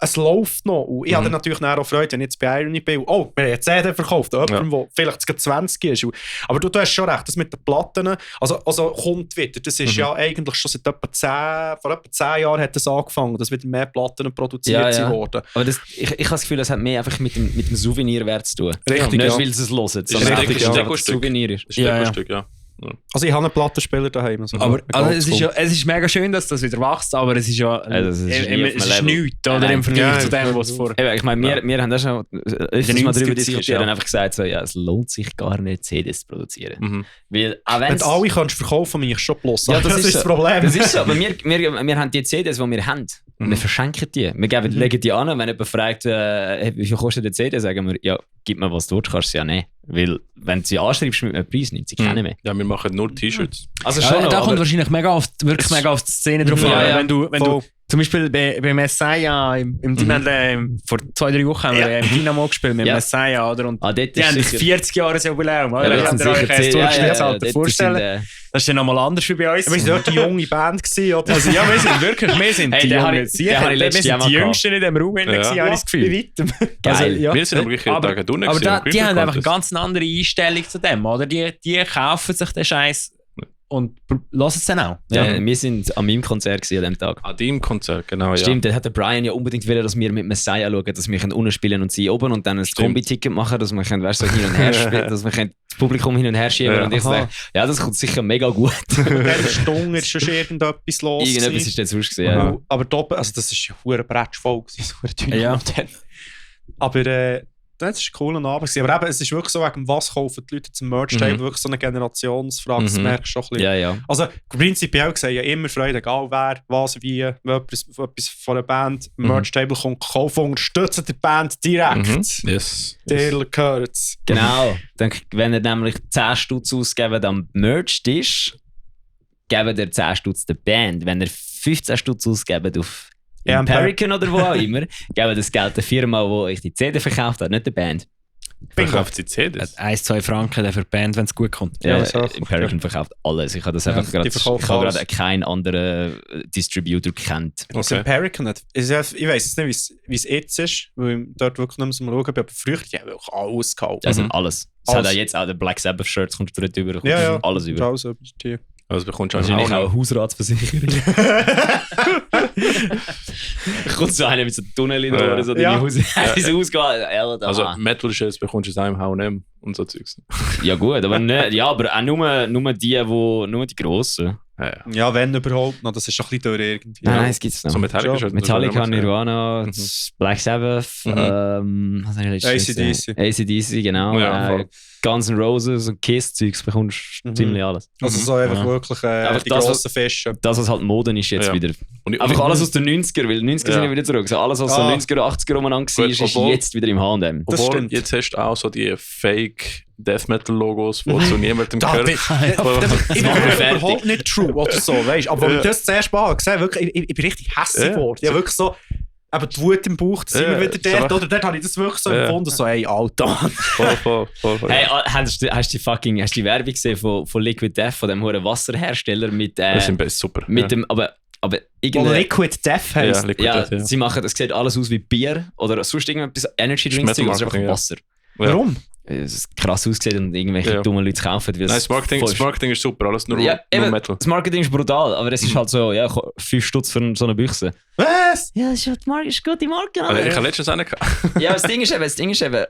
es läuft noch. Und ich habe natürlich auch Freude, wenn ich jetzt bei Irony bin. Oh, wir haben eine CD verkauft. Jemand, der vielleicht 20 ist. Aber du hast schon recht, das mit den Platten, also kommt wieder. Das ist ja eigentlich schon seit vor etwa 10 Jahren hat das angefangen, dass wieder mehr Platten produziert wurden. Aber ich habe das Gefühl, das hat mehr einfach mit dem Souvenirwert zu tun. Richtig, nicht, weil sie es hören, sondern einfach, weil es ein Souvenir ist. Ja. Also ich habe einen Plattenspieler daheim. Also aber also es ist mega schön, dass das wieder wächst, aber es ist ja es ist nichts oder im Vergleich zu dem, was vor... Ich meine, wir haben da schon mal darüber diskutiert und einfach gesagt, so, ja, es lohnt sich gar nicht, CDs zu produzieren. Weil, wenn du alle kannst verkaufen, mich schon bloß. Ja, das ist das Problem. Das ist so, aber wir haben die CDs, die wir haben. Wir verschenken die. Wir legen die an, wenn jemand fragt, wie viel kostet die CD, sagen wir, ja, gib mir was dort, kannst du sie ja nehmen. Weil, wenn du sie anschreibst mit einem Preis, nimmt sie keine mehr. Ja, wir machen nur T-Shirts. Also schon, da kommt wahrscheinlich wirklich mega auf die Szene drauf an. Wenn du zum Beispiel bei Messiah vor 2-3 Wochen haben wir im Dynamo gespielt mit Messiah, oder? Und die haben das 40-Jahres-Jubiläum, oder? Ja, könnt ihr euch das Durchschnittsalter vorstellen? Das ist ja nochmal anders wie bei uns. Wir waren dort eine junge Band gewesen, oder? Also ja, wir sind die Jungen. Wir sind die Jüngsten in diesem Raum, habe ich das Gefühl. Wir sind am gleichen Tag drinnen. Aber die haben einfach eine ganz andere Einstellung zu dem, oder? Die kaufen sich den Scheiß und lassen es dann auch. Ja, wir sind an meinem Konzert an dem Tag. An deinem Konzert, genau. Stimmt, da hat der Brian ja unbedingt wieder, dass wir mit Messiah schauen, dass wir unten spielen und sie oben und dann ein Kombi-Ticket machen, dass wir können, so hin und her spielen, dass wir das Publikum hin und her schieben. Und ich sage, ja, das kommt sicher mega gut. In dieser Stunde ist schon irgendetwas los. Irgendetwas ist jetzt ausgesehen. Aber da, also das ist ja ein Bretsch voll. Ja. Aber Das ist ein cooler Abend. Aber eben, es ist wirklich so, wegen was kaufen die Leute zum Merch-Table, wirklich so eine Generationsfrage, das merkst du schon ein bisschen. Ja. Also prinzipiell gesehen, ja immer Freude, egal wer, was, wie, wenn etwas von einer Band Merch-Table kommt, kaufen, unterstützen die Band direkt. Yes. Der gehört es. Genau. Dann, wenn ihr nämlich 10 Stutz ausgebt am Merch-Tisch, gebt ihr 10 Stutz der Band. Wenn ihr 15 Stutz ausgebt auf Empirican oder wo auch immer, geben das Geld der Firma, die euch die CD verkauft hat, nicht der Band. Verkauft sie CDs? 1-2 Franken für die Band, wenn es gut kommt. Ja, Empirican verkauft alles. Ich habe das einfach gerade. Ich habe gerade keinen anderen Distributor kennt. Was Empirican hat. Ich weiß es nicht, wie es jetzt ist, weil ich dort wirklich nicht mehr schauen, aber früher die haben wirklich alles gekauft. Also alles. Es hat auch jetzt auch der Black Sabbath Shirts, kommt dort über. Ja. Alles über. Also bekommst du wahrscheinlich auch eine Hausratsversicherung. Kommt so einer mit so einem Tunnel in oder so, deine Haus geht. Also Metal-Shirts bekommst du es auch im H&M und so Zeugs. Ja gut, aber nicht, ja, aber auch nur die Grossen. Ja, wenn überhaupt noch, das ist schon ein bisschen durch irgendwie. Nein, es gibt es noch. So Metallica, Nirvana, Black Sabbath, AC/DC, genau. Ja, Guns N' Roses und Kiss-Zeugs bekommst du ziemlich alles. Also so einfach wirklich die grossen Fische. Das, was halt Moden ist jetzt wieder. Einfach alles aus den 90er, weil 90er sind ja wieder zurück. So alles, was so 90er, 80er umeinander war, ist jetzt wieder im H&M. Obwohl, jetzt hast du auch so die Fake Death Metal Logos, die zu niemandem gehören. Ich bin überhaupt nicht true oder so, weißt du. Aber wenn ich das zuerst mal gesehen habe, ich bin richtig hässlich geworden. Ja, wirklich so, aber die Wut im Bauch, das sind wir wieder dort. Oder dort habe ich das wirklich so empfunden, so, hey, Alter. Voll. Hey, hast du die Werbung gesehen von Liquid Death, von dem hohen Wasserhersteller mit... das sind best super. Mit dem, aber Liquid Death heisst. Sie machen, das sieht alles aus wie Bier oder sonst irgendetwas Energy Drinks, das ist einfach Wasser. Warum? Es ist krass ausgesehen und irgendwelche dummen Leute kaufen. Nein, das Marketing ist super, alles nur Metal. Das Marketing ist brutal, aber es ist halt so, 5 Stutz für so eine Büchse. Was? Ja, das ist eine gute Marke. Also, ich habe letztens eine gehabt. Ja, das Ding ist eben,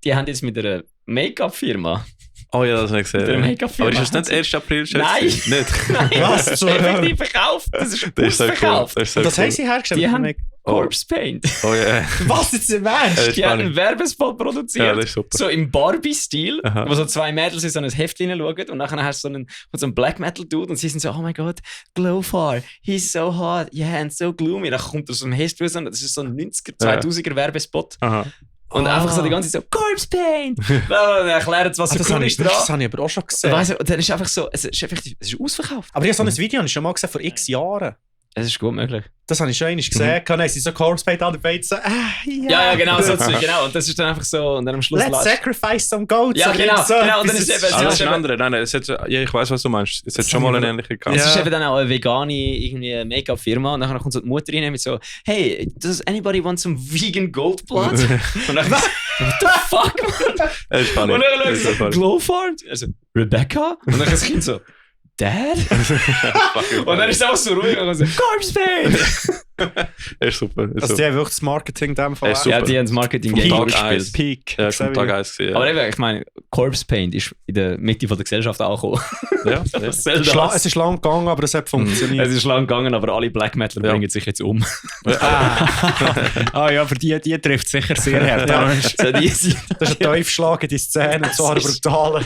die haben jetzt mit einer Make-up-Firma. Oh ja, das habe ich gesehen. Aber ist das nicht das 1. April? Nein. Nicht? Nein, was? Das ist effektiv verkauft. Das ist verkauft. Das haben sie hergestellt? Die haben Corpse Paint. Oh ja. Was jetzt im Ernst? Die haben einen Werbespot produziert. Ja, das ist super. So im Barbie-Stil, wo so 2 Mädels in so ein Heft hineinschauen und nachher hast du so einen Black Metal-Dude und sie sind so, oh mein Gott, Glowfar, he's so hot, yeah, and so gloomy. Dann kommt aus dem Heft raus und das ist so ein 90er, 2000er Werbespot. Aha. Und einfach so die ganze Zeit so, Corpse Paint! Dann erklärt was so cool ist dran. Das habe ich aber auch schon gesehen. Weißt du, dann ist einfach so, es ist ausverkauft. Aber ich habe so ein Video schon mal gesehen, vor x Jahren. Es ist gut möglich. Das habe ich schon einmal gesehen. Dann sie so Corpse Paint an der Beine so, ja, genau, so genau. Und das ist dann einfach so, und dann am Schluss... Let's sacrifice some goats. Ja, genau, so. Genau. Und dann ist eben... Das ist ein anderer. Nein, es hat, ja, ich weiß, was du meinst. Es hat schon mal eine ähnliche gehabt. Es ist eben dann auch eine vegane Make-up-Firma und dann kommt so die Mutter rein mit so, hey, does anybody want some vegan goat blood? Und dann what the fuck, man? Das ist funny. Und dann so, Glowfar? Also, Rebecca? Und dann das Kind so, Dad? Und dann ist es auch so ruhig und so, Corpse Paint! Ist super. Also die haben wirklich das Marketing in dem Fall. Ja, die haben das Marketing gespielt. Peak. Ja, schon Tag 1 gesehen. Aber eben, ich meine, Corpse Paint ist in der Mitte von der Gesellschaft angekommen. Ja. Es ist lang gegangen, aber es hat funktioniert. Es ist lang gegangen, aber alle Black Metaler bringen sich jetzt um. Ja, für die trifft es sicher sehr hart. Das ist ein Teufschlag in die Szene, und zwar brutal.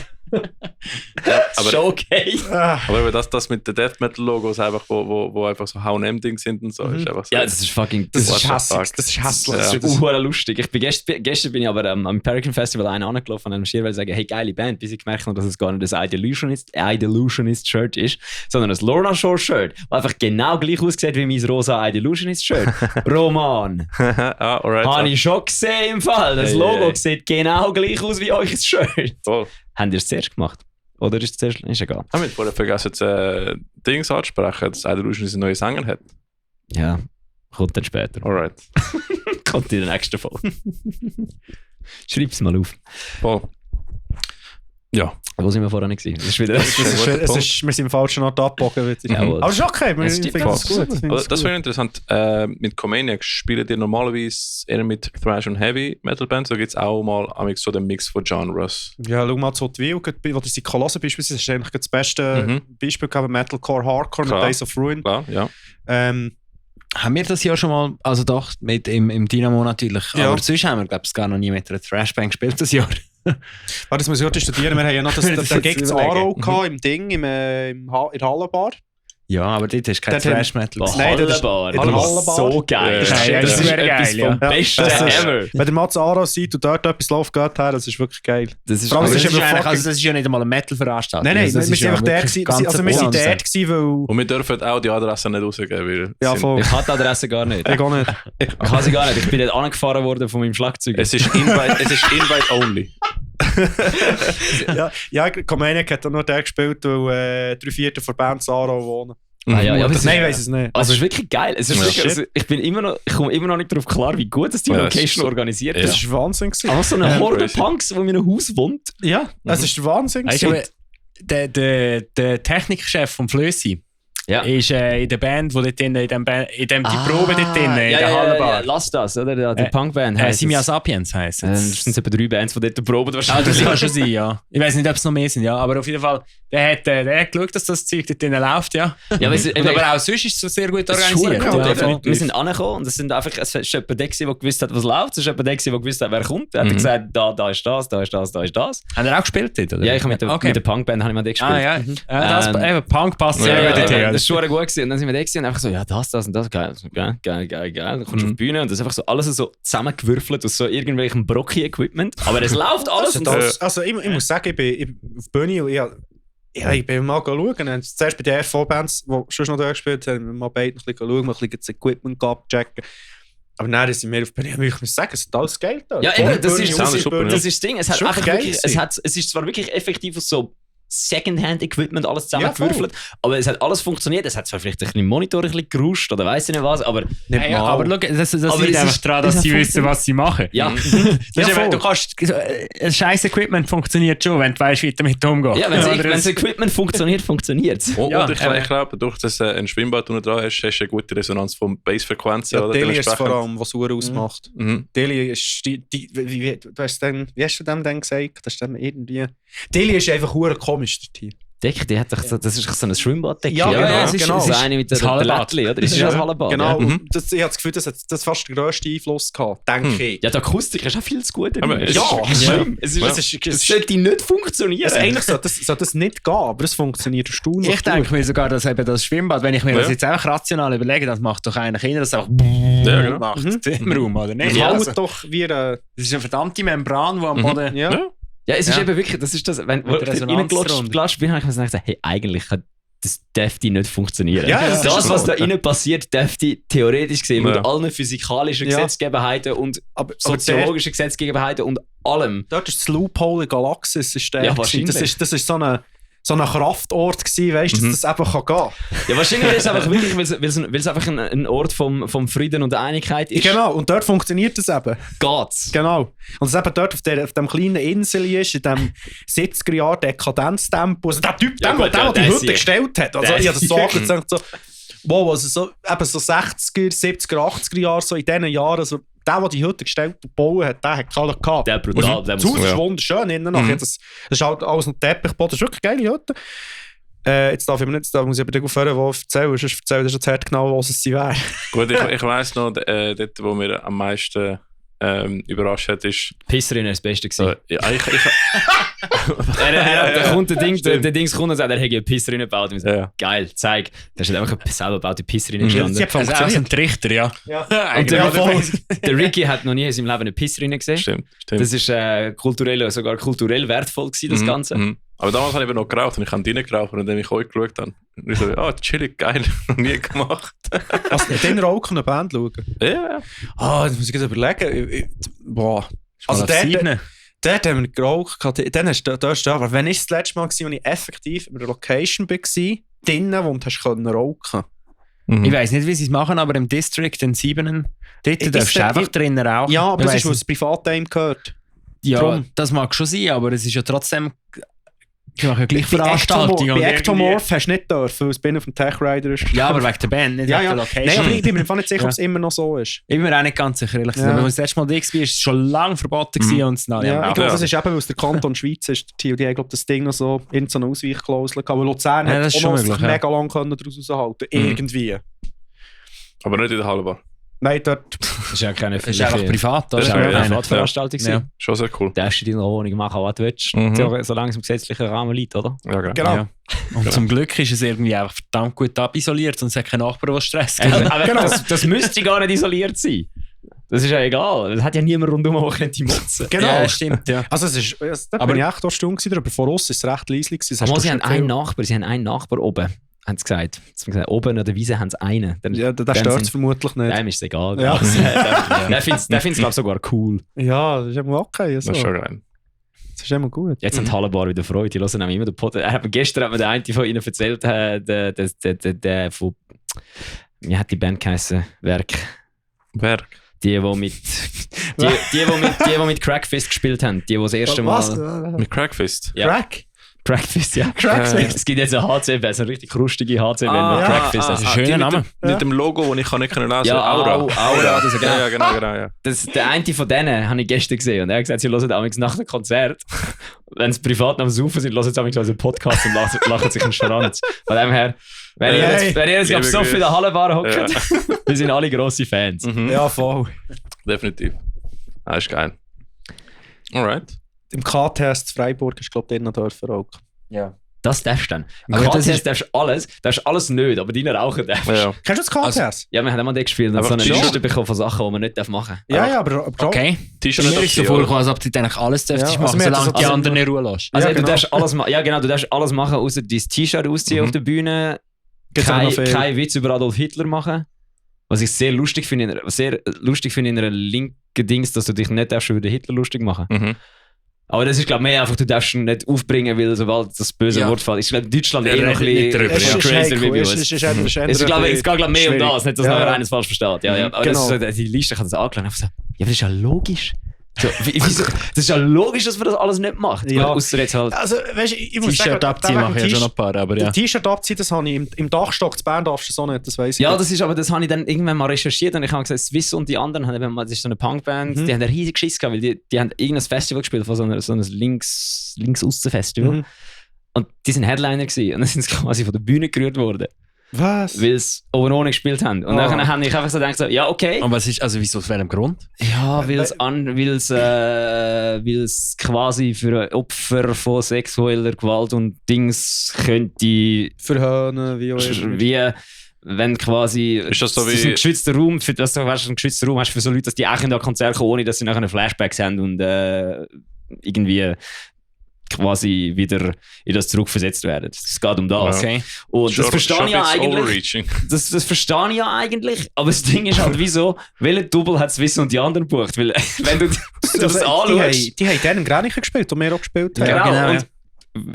Aber schon okay. Aber das mit den Death Metal Logos einfach, wo einfach so H&M-Ding sind und so, ist einfach so. Ja, das ist fucking... Das ist hässlich. Das ist hässlich. Das ist lustig. Gestern bin ich aber am Empirican Festival angelaufen und einem Schier sagen, hey, geile Band, bis ich gemerkt habe, dass es gar nicht das Idealusionist-Shirt ist, sondern das Lorna Shore-Shirt, das einfach genau gleich aussieht wie mein rosa Idealusionist-Shirt. Roman. Habe ich schon gesehen im Fall. Das Logo sieht genau gleich aus wie euch Shirt. Voll. Habt ihr es zuerst gemacht? Oder ist es zuerst? Ist egal. Haben wir vorher vergessen, Dings anzusprechen, dass Idealusionist einen neuen Sänger hat? Ja, kommt dann später. Alright. Kommt in der nächsten Folge. Schreib es mal auf. Voll. Ja. Wo sind wir vorher nicht gewesen? Das ist wieder... wir sind im falschen Ort abgebogen. Aber es ist okay, wir finden es gut. Das wäre interessant. Mit Comaniac spielen die normalerweise eher mit Thrash und Heavy Metal Bands, oder gibt es auch mal so den Mix von Genres? Ja, schau mal zu Twil, wo die Kolosse beispielsweise, das ist eigentlich das beste Beispiel gehabt, Metalcore, Hardcore mit Days of Ruin. Klar, ja. haben wir das ja schon mal, also doch, im Dynamo natürlich, aber sonst haben wir, glaube ich, gar noch nie mit einer Trashband gespielt das Jahr. Das muss ich heute studieren. Wir haben ja noch den Gig zu Aro im Ding, in der Hallenbar. Ja, aber dort hast du kein Thrash-Metal. Nein, das ist so geil. Das ist etwas vom Besten ever. Wenn der Mats Aro sieht und dort etwas läuft, das ist wirklich geil. Das ist ja nicht einmal eine Metal-Veranstaltung. Nein, wir sind einfach der gewesen, also wir sind der gewesen, weil... Und wir dürfen auch die Adresse nicht rausgeben. Ja, voll. Ich habe die Adresse gar nicht. Ich auch nicht. Ich habe sie gar nicht. Ich bin dort angefahren worden von meinem Schlagzeug. Es ist Invite only. Ja, Comaniac hat auch nur der gespielt, weil 3/4 der Band Saro wohnen. Ah, ja, aber nein, ich weiss es nicht. Also es ist wirklich geil. Es ist wirklich, also ich komme immer noch nicht darauf klar, wie gut das die Location organisiert ist. Das war Wahnsinn. Aber so eine Horde Punks, die in einem Haus wohnt. Ja, das ist der Wahnsinn. Der Technikchef vom Flössi ist in der Band, wo dort die Probe dort in der Hallenbar. Lass das, oder? Die Punkband heisst Simia Sapiens heisst es. Das sind etwa 3 Bands, die dort proben wahrscheinlich. Das kann schon sein, ja. Ich weiß nicht, ob es noch mehr sind, ja. Aber auf jeden Fall, der hat geschaut, dass das Zeug dort drinnen läuft, ja. Aber auch sonst ist es sehr gut organisiert. Wir sind angekommen und es ist jemand der gewusst hat, was läuft. Es ist jemand der gewusst hat, wer kommt. Er hat gesagt, da ist das, da ist das, da ist das. Haben ihr auch gespielt dort, oder? Ja, ich habe mit der Punkband gespielt. Ah, ja. Punk passt sehr gut dorthin. Das war schon gut gewesen. Und dann sind wir da gewesen und einfach so, ja, das und das, geil. Dann kommst du auf die Bühne und das ist einfach so alles so zusammengewürfelt aus so irgendwelchem Brocki-Equipment. Aber es läuft alles. Also ich muss sagen, ich bin auf die Bühne und ich bin mal schauen. Zuerst bei den RV-Bands, die schon noch da gespielt haben, wir mal beide noch ein bisschen schauen, mal ein bisschen das Equipment abchecken. Aber dann sind wir auf die Bühne, ich muss sagen, es ist alles geil da. Ja, eben, das ist das Ding. Es ist zwar wirklich effektiv so Secondhand-Equipment, alles zusammengewürfelt. Aber es hat alles funktioniert. Es hat zwar vielleicht ein bisschen Monitor ein bisschen geruscht oder weiss ich nicht was, aber nicht mal. Aber schau, das liegt einfach daran, dass sie wissen, was sie machen. Ja. Du kannst, ein scheiß Equipment funktioniert schon, wenn du weißt, wie du damit umgehst. Ja, wenn das Equipment funktioniert, funktioniert es. Und ich glaube, durch das ein Schwimmbad unten dran hast du eine gute Resonanz von Bassfrequenzen. Ja, Deli ist vor allem, was Uhr ausmacht. Deli ist wie hast du dem denn gesagt? Das ist dann irgendwie... Deli ist einfach komisch, der Team. Decke, die hat doch so, das ist so ein Schwimmbad-Decke. Ja, es ist genau. So eine mit der Lättli, oder? Ist das Hallenbad? Genau, ich habe das Gefühl, das hat fast den grössten Einfluss gehabt, denke ich. Ja, die Akustik ist auch viel zu gut. Es sollte nicht funktionieren. Eigentlich sollte das nicht gehen, aber es funktioniert erstaunlich. Ich denke mir sogar, dass eben das Schwimmbad, wenn ich mir das jetzt einfach rational überlege, das macht doch eigentlich einer, das auch macht im Raum, oder nicht? Das ist eine verdammte Membran, die am Boden... Ja, es ist eben wirklich, das ist das, wenn du reingelatscht bin, habe ich mir gesagt, hey, eigentlich das dürfte nicht funktionieren. Ja, das, was da innen passiert, dürfte theoretisch gesehen mit allen physikalischen Gesetzgegebenheiten und soziologischen Gesetzgegebenheiten und allem. Dort ist das Loophole Galaxis. Das ist so ein Kraftort gewesen, weißt du, dass das einfach gehen kann. Ja, wahrscheinlich ist es einfach wirklich, weil es einfach ein Ort vom Frieden und der Einigkeit ist. Genau, und dort funktioniert das eben. Geht's. Genau. Und es eben dort auf dem kleinen Insel ist, in dem 70er-Jahr Dekadenztempo. Also der Typ, der die Hütte gestellt hat. Also ich habe das so gesagt, so, wow, also so 60er, 70er, 80er Jahre, so in diesen Jahren, also der die Hütte gestellt und gebaut hat, der hat keine gehabt. Der brutal. Das Haus ist wunderschön. Das ist halt alles noch Teppichboden. Das ist wirklich eine geile Hütte. Jetzt muss ich aber aufhören, wo erzählen. Sonst erzählt er schon zu hart genau, was es sie wäre. Gut, ich weiss noch, dort, wo mir am meisten überrascht hat, ist... Pisserin war das Beste. Ja, der Dings kommt und sagt, er hätte eine Pisserin gebaut. Und so, geil, zeig. Da ist einfach eine selber gebaute Pisserin gestanden. Sie hat funktioniert. Ein Trichter, ja. Und der Ricky hat noch nie in seinem Leben eine Pisserin gesehen. Stimmt. Das ist sogar kulturell wertvoll gewesen, das Ganze. Aber damals habe ich noch geraucht und ich habe drinnen geraucht und dann ich euch geschaut habe. Und ich so, chillig, geil, noch nie gemacht. Hast du den Rauch eine Band schauen? Ja. Das muss ich jetzt überlegen. Boah. Also dort haben wir geraucht. Dann hast du aber wenn ich das letzte Mal war, als ich effektiv in einer Location war, drinnen, wo du hast rauchen konntest. Ich weiss nicht, wie sie es machen, aber im District in 7 dort darfst du einfach drinnen rauchen. Ja, aber das ist, was Privatheim gehört. Ja, das mag schon sein, aber es ist ja trotzdem... Ich mache ja gleich Veranstaltungen. Bei Ectomorph hast du nicht dürfen, weil es bin auf dem Tech Rider ist. Ja, aber wegen der Band, nicht wegen der Location. Nein, aber ich bin mir nicht sicher, ob es immer noch so ist. Ich bin mir auch nicht ganz sicher, ehrlich gesagt. Aber als ich das letzte Mal da war, war es schon lange verboten. Ich glaube, das ist eben, weil es der Kanton Schweiz ist. Die haben, glaube das Ding noch so in so eine Ausweichklausel gehabt. Aber Luzern hat auch noch mega lange daraus raushalten. Irgendwie. Aber nicht in der Hallenbar. Nein, dort... Das ist ja keine Das ist einfach privat, Das ist oder? eine Ja. Privatveranstaltung. Ja. Schon sehr cool. Du darfst in deiner Wohnung machen, was du willst, solange es im gesetzlichen Rahmen liegt, oder? Ja, genau. Genau. Ja. Und zum Glück ist es irgendwie einfach verdammt gut abisoliert und es hat keinen Nachbarn, der Stress gibt. Aber Genau. das müsste gar nicht isoliert sein. Das ist ja egal. Das hat ja niemand rundum, der könnte motzen. Genau. Ja, stimmt, ja. Also da bin ich echt auch stumm gewesen, aber vor uns ist es recht leislich gewesen. Aber sie haben einen Nachbar oben, haben sie gesagt. Sie haben gesagt, oben an der Wiese haben sie einen. Dann, Ja, der stört es vermutlich nicht. Dem ist es egal. Ja. Der findet es, glaube ich, sogar cool. Ja, das ist immer okay. Das So. ist schon geil. Das ist immer gut. Jetzt haben die Hallenbar wieder Freude. Die hören nämlich immer den Podcast. Gestern hat mir der eine von ihnen erzählt, der von... Wie hat die Band geheißen? Werk. Die mit Crackfist gespielt haben. Die das erste Mal... Mit Crackfist. Ja. Crackfist, ja. Crackfist. Es gibt jetzt eine HC-Band, so eine richtig krustige HC-Band. Ah, Crackfist. das ist ein schöner Name. Mit dem Logo, das ich nicht lesen kann. Ja, Aura. Das ist Ja, genau. Ja. der eine von denen habe ich gestern gesehen und er hat gesagt, sie hören damals nach dem Konzert, wenn sie privat am Saufen sind, hören sie damals einen Podcast und lachen sich einen Schranz. Von dem her, wenn ihr jetzt so viele Hallenbar hockt, wir sind alle grosse Fans. Mhm. Ja, voll. Definitiv. Das ist geil. Alright. Im KTS Freiburg ist, glaube ich, noch dürfen auch. Ja. Das darfst du dann. Im Aber das KTS darfst alles nicht, aber deine rauchen darfst. Ja. Kennst du das KTS? Ja, wir haben einmal den gespielt und Aber so eine T-Shirt- Liste bekommen von Sachen, die man nicht machen darf. Ja, aber Okay. T-Shirt Mir ist so nicht vorgekommen, als ob du eigentlich alles dürftest Ja, machen, also wir solange hatten die so- anderen in Ruhe lässt. Also Ja, du genau. darfst alles machen. Ja, genau, du darfst alles machen, außer dein T-Shirt ausziehen auf der Bühne. Gibt's auch noch viel? Kein Witz über Adolf Hitler machen. Was ich sehr lustig finde in einer linken Dings, dass du dich nicht darfst über den Hitler lustig machen. Mhm. Aber das ist, glaube ich, mehr einfach, du darfst ihn nicht aufbringen, weil sobald das böse Ja. Wort fällt. Ich glaube, in Deutschland Der eher noch ein redet nicht bisschen drüber, ja. crazier wie bei uns. Es geht, glaube ich, mehr um das, nicht, dass Ja. noch eines falsch versteht. Ja, ja. Aber das ist so, die Liste hat das angelangt. Einfach so, ja, aber das ist ja logisch. So, wieso? Das ist ja logisch, dass man das alles nicht macht. Ja. Außer jetzt halt. Also, weißt du, ich muss sagen, T-Shirt abziehen mache ich ja schon noch ein paar, aber ja. T-Shirt abziehen, das habe ich im Dachstock zu Bern darfst du so nicht, das weiss ich. Ja, das habe ich dann irgendwann mal recherchiert und ich habe gesagt, Swiss und die anderen, das ist so eine Punkband, die haben einen riesigen Schiss gehabt, weil die haben irgendein Festival gespielt, von so einem Links-Aussen-Festival. Mhm. Und die sind Headliner gewesen und dann sind sie quasi von der Bühne gerührt worden, Was? weil sie oben ohne gespielt haben. Und dann habe ich einfach so gedacht, so, ja, okay. Und was ist, also wieso, aus welchem Grund? Ja, weil es quasi für Opfer von sexueller Gewalt und Dings könnte Verhöhnen, wie auch immer. wie wenn quasi Ist das so ist wie- ein geschützter Raum, für das du einen geschützten Raum hast für so Leute, dass die auch in ein Konzert kommen, ohne dass sie nachher Flashbacks haben und irgendwie quasi wieder in das zurückversetzt werden. Es geht um das. Okay. Und das verstehe ich ja eigentlich. Overreaching. Das verstehe ich ja eigentlich, aber das Ding ist halt, wieso, welcher Double hat Swiss und die anderen gebucht? Weil, wenn du das anschaust, Die haben dann in Grenichen gespielt und wir auch gespielt haben. genau, genau, und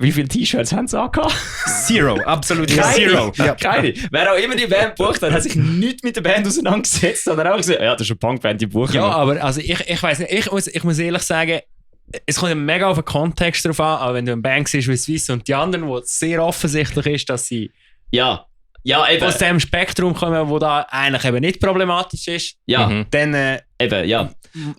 wie viele T-Shirts haben sie angehabt? Zero, absolut Keine. Ja. Keine. Wer auch immer die Band gebucht hat, hat sich nicht mit der Band auseinandergesetzt, sondern auch gesagt, ja, das ist eine Punkband, die buchen Ja, wir. aber also ich weiss nicht, ich muss ehrlich sagen, es kommt ja mega auf den Kontext drauf an, aber wenn du eine Band siehst wie Swiss und die anderen, wo es sehr offensichtlich ist, dass sie Ja, eben. aus dem Spektrum kommen, wo da eigentlich eben nicht problematisch ist, Ja, Mhm. dann eben, ja.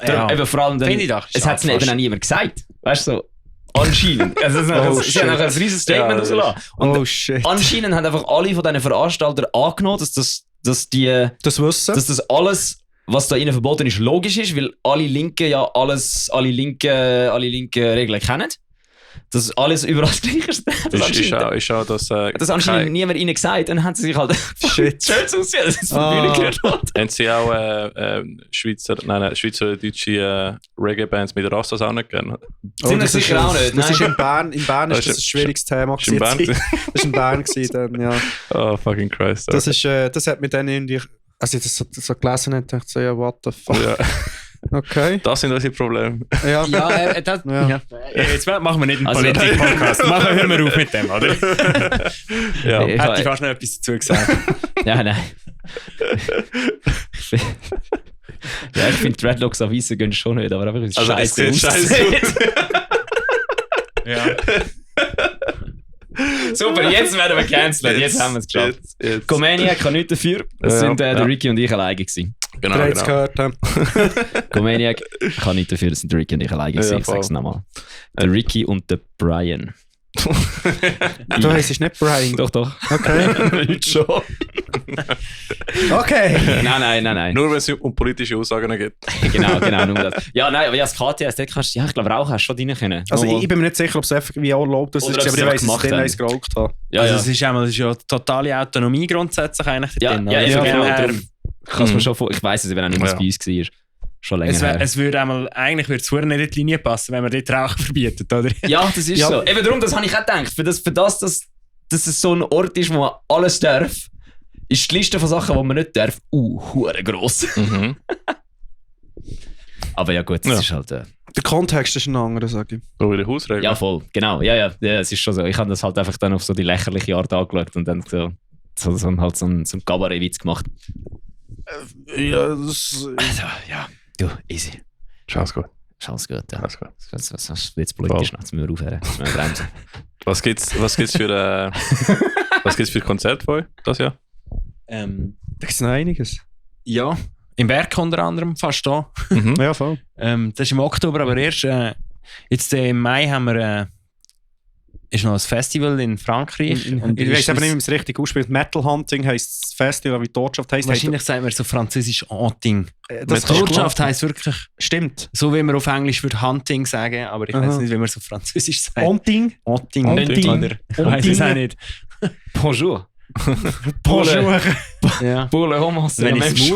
ja. Eben vor allem dann, Finde ich doch, ist es hat es eben fast- auch niemand gesagt. Weißt du, so, anscheinend. Also, sie haben nachher ein riesiges Statement Ja, rausgelassen. Und Oh shit. anscheinend haben einfach alle von diesen Veranstaltern angenommen, dass Das Wissen. das alles, was da ihnen verboten ist, logisch ist, weil alle Linken ja alle linken Regeln kennen. Dass alles überall das Gleiche ist. Das Ist auch das. das anscheinend niemand ihnen gesagt und dann haben sie sich halt Shit. Shirts ausgesehen, das ist von der Bühne gehört worden. Haben sie auch Schweizerdeutsche Reggae-Bands mit Rastas auch nicht gerne? Sind wir sicher auch nicht, Das ist nein. in Bern. In Bern ist Das das ist- ein schwieriges Thema. Ist in Bern? gewesen. Das war in Bern gewesen dann, ja. Oh, fucking Christ. Das ist, das hat mir dann irgendwie, als ich das so gelesen habe, dachte ich so, ja, what the fuck. Ja, Okay. das sind unsere Probleme. Ja. Ja, das, Ja. ja. Jetzt machen wir nicht einen Also- Politik-Podcast. Hören wir auf mit dem, oder? Ja. Ich- Hätte ich fast noch etwas dazu gesagt. Ja, nein. Ja, ich finde Dreadlocks an Weissen gehen schon nicht, aber einfach ist Also, es scheiße sieht scheiße aussieht. Ja. Super, jetzt werden wir cancelled, jetzt haben wir es geschafft. Jetzt. Comaniac kann nichts dafür. Das Ja, sind der ja. Ricky und ich alleine gewesen. Genau, Bereits genau. gehört haben. Comaniac kann nichts dafür, das sind der Ricky und ich alleine gewesen. Ja, Ich sag's voll. nochmal. Der Ricky und der Brian. Du heisst es nicht Brian. Doch. Okay. Heute schon. Okay. Nein. Nur wenn es um politische Aussagen geht. genau, nur das. Ja, nein, aber ja, das KTS, dort kannst du, ja, ich glaube auch, hast du schon rein können. Also ich bin mir nicht sicher, ob es einfach wie auch erlaubt ist, Oder aber ob sie ich es weiss, dass gemacht ich haben. es geraucht habe. Ja, Also ja. es ist ja totale Autonomie grundsätzlich eigentlich Ja, drin. ja, oder? ja, Von genau. dem her, Darum kannst du mir schon vor, ich weiss es, wenn auch nicht, was Ja. bei uns war. Schon länger her. es würde eigentlich würde es nicht in die Linie passen, wenn man dort Rauchen verbietet, oder? Ja, das ist Ja. so. Eben darum, das habe ich auch gedacht. Für das, dass es so ein Ort ist, wo man alles darf, ist die Liste von Sachen, die man nicht darf, hure gross. Mhm. Aber ja gut, das Ja. ist halt... Der Kontext ist ein anderer, sage ich. So wie die Hausregel. ja, voll. Genau. Ja, es ist schon so. Ich habe das halt einfach dann auf so die lächerliche Art angeschaut und dann so einen Kabarettwitz gemacht. Ja, das... Also, ja. Du, easy. Ist alles gut. Ist alles gut, ja. Alles gut. Was ist jetzt politisch noch? Jetzt müssen wir aufhören. Jetzt müssen wir bremsen. Was gibt's für Konzerte von euch das Jahr? Da gibt noch einiges. Ja, im Werk unter anderem, fast da. Mhm. Ja, voll. Das ist im Oktober, aber erst jetzt im Mai haben wir ist noch ein Festival in Frankreich. Und Ich weiß ist aber das- nicht, wie man es richtig ausspricht. Metal Hunting heisst das Festival, wie die Ortschaft heisst. Wahrscheinlich sagt man so französisch Hunting. Das Die Ortschaft heisst wirklich stimmt. so, wie man auf Englisch würde Hunting sagen, aber ich weiß Aha. nicht, wie man so französisch sagt. Hunting. Hunting. Hunting. Oder? Ich weiß es auch nicht. Bonjour. Bonjour. Ja. Pour le romance. Wenn ich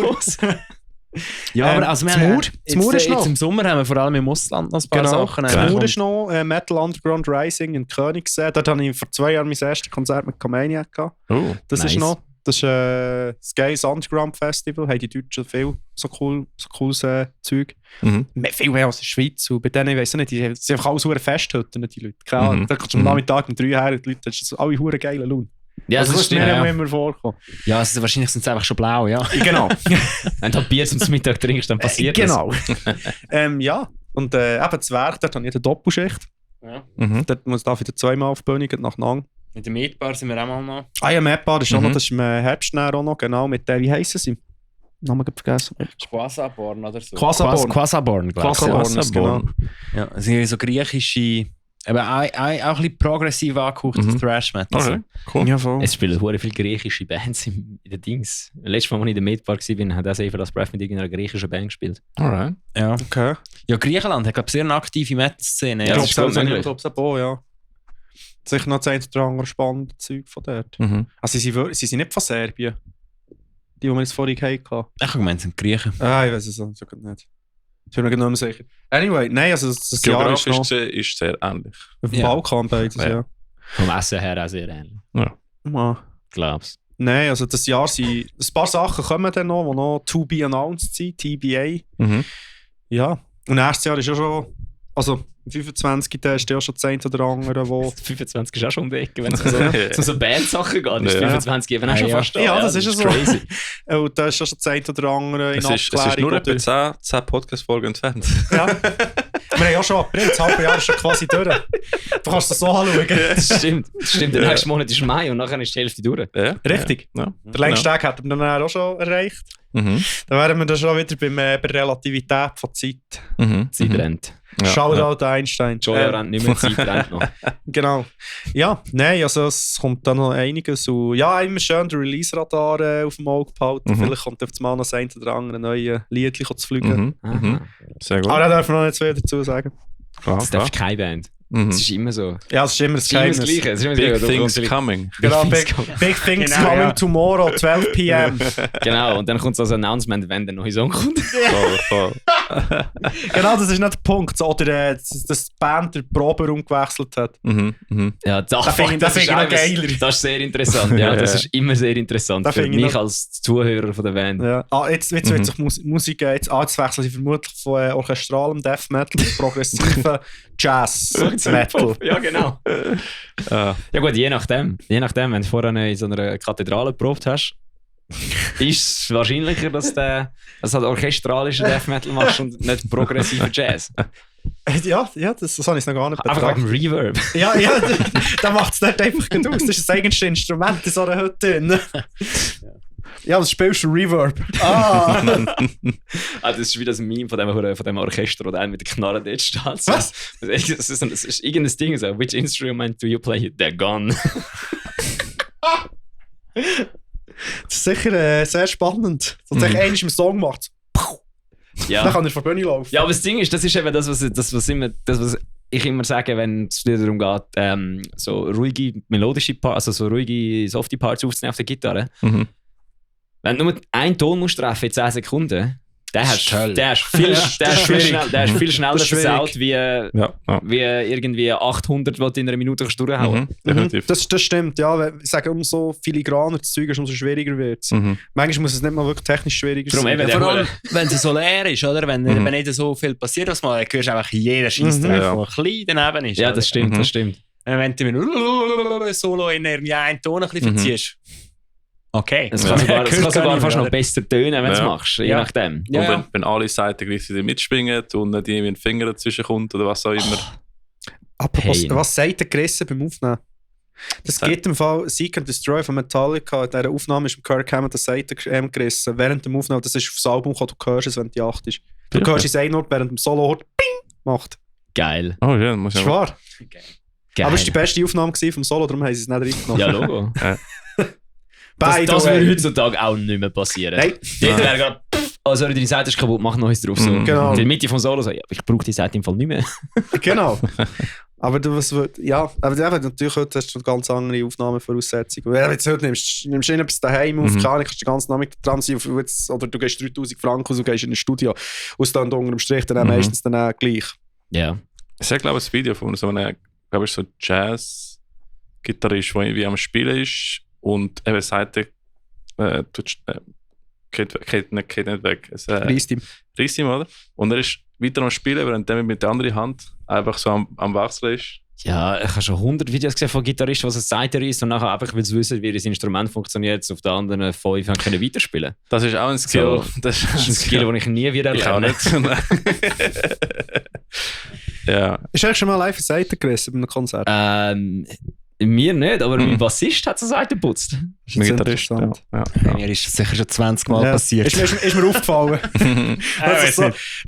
Ja, aber also wir das haben- Mauer- das Mauer ist jetzt noch. im Sommer haben wir vor allem im Ausland noch ein paar Genau. Sachen. Das Genau. Mauer ist noch Metal Underground Rising in Königssee. Dort hatte ich vor 2 Jahren mein erstes Konzert mit Comaniac gehabt. Oh. Das Nice. ist noch. Das ist das Gays Underground Festival. Haben die Deutschen viel so cooles Zeug. Mhm. Viel mehr als in der Schweiz. Und bei denen, ich weiss nicht, die sind einfach alles hure Festhütten, die Leute. Keine Ahnung, Mhm. da kommst du am Mhm. Nachmittag um 3 her und die Leute, das ist alle hure geile Lohn. Ja, Also das das ist stimmt. mir Ja. immer vorgekommen. Ja, also wahrscheinlich sind es einfach schon blau, ja. Genau. Wenn du halt Bier zum Mittag trinkst, dann passiert Genau. Ja. Und eben das Werk, dort habe ich eine Doppelschicht. Mhm. Dort muss ich wieder 2-mal auf die Bühne, geht nacheinander. Mit der Mietbar sind wir auch mal noch. Ah ja, Mapbar ist auch Mhm. noch, das ist im Herbst näher auch noch, genau, mit der, wie heissen sie? Namen vergessen. Quasaborn oder so. Quasaborn. Quasaborn, glaube ich. Quasaborn, genau. Ja, es sind so griechische, aber auch ein bisschen progressiv angehauchtes Mhm. Thrash-Metal. Okay, cool. Ja, voll. Es spielen hure viele griechische Bands in den Dings. Letztes Mal, als ich in der Medbar war, hat auch Save das Breath mit irgendeiner griechischen Band gespielt. Alright. Ja. Okay. Ja, Griechenland hat, glaube ich, sehr eine aktive Metal-Szene. Ja, Ja, das ist gut möglich. Ich glaube es auch, ja. Sicher noch das eine oder andere spannende Zeug von dort. Mhm. Also sie sind nicht von Serbien. Die wir jetzt vorhin hatten. ich habe gemeint, es sind Griechen. Ah, ich weiß es so gut nicht. Ich bin mir genau nicht mehr sicher. Anyway, nein, also das Jahr ist Geografisch noch gesehen ist es sehr ähnlich. auf dem Ja. Balkan beides, Ja. ja. Vom Essen her auch sehr ähnlich. Ja. Glaub's. Nein, also das Jahr sind ein paar Sachen kommen dann noch, die noch to be announced sind, TBA. Mhm. Ja. Und nächstes Jahr ist ja schon, also am 25. ist ja schon das eine oder andere, wo... 25 ist auch schon um die Ecke, wenn es um so Bandsachen geht. Ist Ja. 25 eben auch schon Ja. fast da. Ja, das ist ja so. crazy. Und da ist ja schon das eine oder andere in Es ist nur Abklärung. etwa 10 Podcast-Folgen entfernt. Ja. Wir haben ja schon April, das halbe Jahr ist schon quasi durch. Du kannst das so anschauen. Das stimmt. Der Ja. nächste Monat ist Mai und nachher ist die Hälfte durch. Ja. Richtig. Ja. Der längste Tag hätten wir dann auch schon erreicht. Mhm. Dann wären wir dann schon wieder bei der Relativität von Zeit. Mhm. Zeit Mhm. rennt. Ja. Shoutout Einstein. Jojo rennt nicht mehr, Zeit rennt noch. Genau. Ja, nein, also es kommt dann noch einiges. Und ja, immer schön den Release-Radar auf dem Auge behalten. Mhm. Vielleicht kommt auf das Mal noch das eine oder andere neue Liedchen zu fliegen. Mhm. Mhm. Sehr gut. Aber da darf man noch nicht so viel dazu sagen. Klar, Das klar. darfst keine Band. Mhm. Das ist immer so. Ja, das ist immer das Das ist immer das Geheimnis. Gleiche. Es ist immer das Big Gleiche. things Du kommst- coming. Genau, Big big, things big things Genau, coming ja. tomorrow, 12 p.m. Genau, und dann kommt so ein Announcement, wenn der neue Song kommt. Voll, voll. Genau, das ist nicht der Punkt. So, oder dass die Band den Proberaum gewechselt hat. Mhm. Mhm. Ja, das finde ich- das ist finde ich noch auch- geiler. Das ist sehr interessant. Ja, das ist immer sehr interessant Das für finde ich mich noch- als Zuhörer von der Band. Ja. Jetzt wird sich Musik jetzt wechseln sie vermutlich von orchestralem Death Metal zu progressiven Jazz Metal. Ja, genau. Ah. Ja gut, je nachdem. Je nachdem, wenn du vorher in so einer Kathedrale geprobt hast, ist es wahrscheinlicher, dass du halt orchestralischen Death Metal machst und nicht progressiven Jazz. Ja, das habe ich noch gar nicht Einfach betrachtet. wegen dem Reverb. Ja, da macht es nicht einfach gut aus. Das ist das eigenste Instrument in so einer Hütte drin. Ja, was spielst du? Reverb. Das ist wie das Meme von dem Orchester, wo der mit der Knarre dort steht. Was? Das ist irgendein Ding so. Which instrument do you play? The gun. Das ist sicher sehr spannend. Dass er einmal im Song macht. Ja. Dann kann er von der Bühne laufen. Ja, aber das Ding ist, das ist eben das, was ich immer sage, wenn es darum geht, so ruhige melodische Parts, also so ruhige softy Parts aufzunehmen auf der Gitarre. Mhm. Wenn du nur einen Ton musst treffen in 10 Sekunden, der ist viel schneller versaut wie irgendwie 800, die du in einer Minute durchhauen kannst. Das stimmt, ja. Ich sage, umso filigraner das Zeug ist, umso schwieriger wird es. Manchmal muss es nicht mal wirklich technisch schwieriger sein. Vor allem, wenn es so leer ist, oder? Wenn nicht so viel passiert, was mal, dann hörst du einfach jeden Scheissdreck, der ein bisschen daneben ist. Ja, das stimmt, das stimmt. Wenn du mit Solo in irgendwie einen Ton ein bisschen verziehst. Okay. Es kann sogar fast noch besser tönen, wenn du es machst, je nachdem. Ja. Und wenn alle Seiten gleichzeitig mitspringen und nicht irgendwie ein Finger dazwischen kommt oder was auch immer. Apropos, was sagt der Chris beim Aufnehmen? Das geht im Fall Seek and Destroy von Metallica. In dieser Aufnahme ist Kirk Hammett der Seite gerissen. Während dem Aufnehmen, das ist aufs Album gekommen, du hörst es, wenn die 8 ist. Du hörst es ein Ort, während dem Solo-Ort Ping macht. Geil. Oh ja, muss ich wahr. Geil. Aber es war die beste Aufnahme vom Solo, darum haben sie es nicht reingenommen. Ja, Logo. Das würde heutzutage auch nicht mehr passieren. Nein. Dort wäre gerade, also die Seite ist kaputt, mach Neues drauf. So. Genau. In der Mitte vom Solo so, ja, ich brauche die Seite im Fall nicht mehr. Genau. Aber natürlich heute hast du ganz andere Aufnahmevoraussetzungen. Wenn du jetzt heute nimmst etwas daheim auf, kannst du den ganzen Nachmittag dran sein, oder du gehst 3000 Franken aus und gehst in ein Studio. Und dann unter dem Strich dann meistens dann gleich. Ja. Ich sehe, glaube ich, ein Video von so einem, glaube ich, so Jazz-Gitarrist, der irgendwie am Spielen ist. Und eben Seite geht nicht weg. Reißt ihm, oder? Und er ist weiter am Spielen, während er mit der anderen Hand einfach so am Wechseln ist. Ja, ich habe schon 100 Videos gesehen von Gitarristen, die so Seite reißt und nachher einfach wissen, wie das Instrument funktioniert, auf den anderen 5 können weiterspielen. Das ist auch ein Skill. So, das ist ein Skill, den ich nie wieder erlerne. Ich auch nicht. Ja. Ist eigentlich schon mal live eine Seite gerissen bei einem Konzert? Mir nicht, aber mein Bassist hat zur Seite geputzt. Das ist interessant. Ja. Mir ist das sicher schon 20 Mal passiert. Ist mir aufgefallen.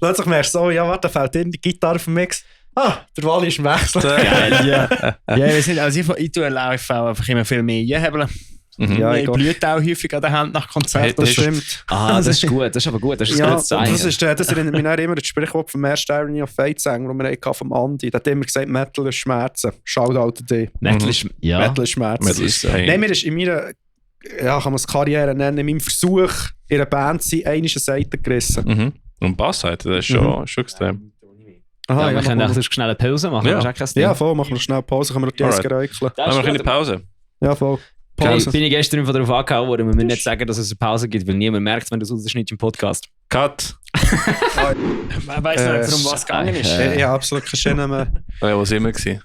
Plötzlich merkst du so, ja warte, da fällt in die Gitarre vom Mix. Der Wally ist im Wechsel. Geil, ja. Ich tue live auch einfach immer viel mehr einhebeln. Ja, ich blüht auch häufig an den Händen nach Konzerten. Das stimmt. Das ist gut, das ist aber gut. Das ist ein gutes Zeichen. Das erinnert mich auch immer an das Sprichwort vom ersten Irony of Fate Sänger, das wir vom Andi. Der hat immer gesagt, Metal ist Schmerzen. Shoutout dir. Metal ist Schmerzen. Metal ist Nein, mir ist in meiner, kann man es Karriere nennen, in meinem Versuch, in einer Band zu sein, eine Seite gerissen. Und Bassseite, das ist schon extrem. Aha, wir können auch schnell eine Pause machen. Ja, voll, machen wir schnell Pause, können wir noch die Eske räucheln. Machen wir eine Pause? Ja, voll. Bin ich gestern darauf angehauen worden, wir müssen nicht sagen, dass es eine Pause gibt, weil niemand merkt, wenn du es rausschneidest im Podcast. Cut! Man weiss nicht, warum was gegangen ist. Ja, absolut kein Schöner mehr. Ja, wo sind wir gewesen?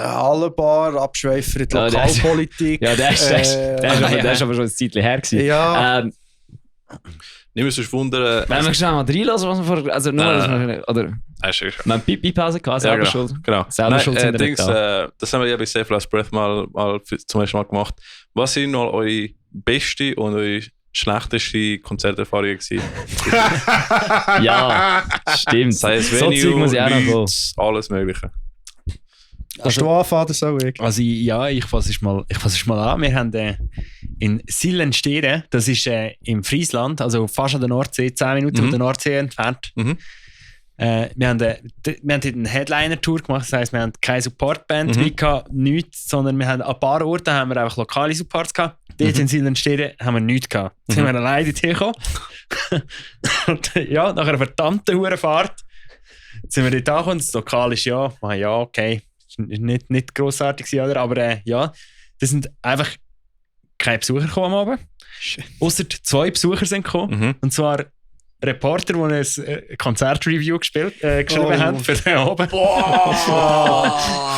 Hallenbar, Abschweifer in die Lokalpolitik. Ja, der ist aber schon ein Zeitchen her gewesen. Ja. Nicht mehr so wundern. Wenn wir schnell mal reinlassen, was wir vor... Also nur, oder... Wir haben Pipi-Pause gehabt, selber schuld. Genau. Selber schuld sind das haben wir ja bei Save Last Breath mal zum ersten Mal gemacht. Was sind noch eure beste und eure schlechteste Konzerterfahrungen gewesen? Ja, stimmt. Sei es so Zeug muss ich auch noch kommen. Alles Mögliche. Hast du angefangen, das auch? Also ich fasse es mal an. Wir haben in Sillenstede, das ist im Friesland, also fast an der Nordsee, 10 Minuten von der Nordsee entfernt. Wir haben eine Headliner-Tour gemacht, das heisst, wir haben keine Supportband, nichts, sondern wir haben an ein paar Orten haben wir einfach lokale Supports gehabt. Dort in Sillenstede haben wir nichts gehabt. Jetzt sind wir alleine dorthin gekommen. Und ja, nach einer verdammten Hurenfahrt sind wir dort angekommen. Das Lokal ist okay. Nicht grossartig, oder? Aber ja, das sind einfach keine Besucher gekommen am Abend. Ausser 2 Besucher sind gekommen. Und zwar Reporter, die ein Konzertreview geschrieben haben für den Abend.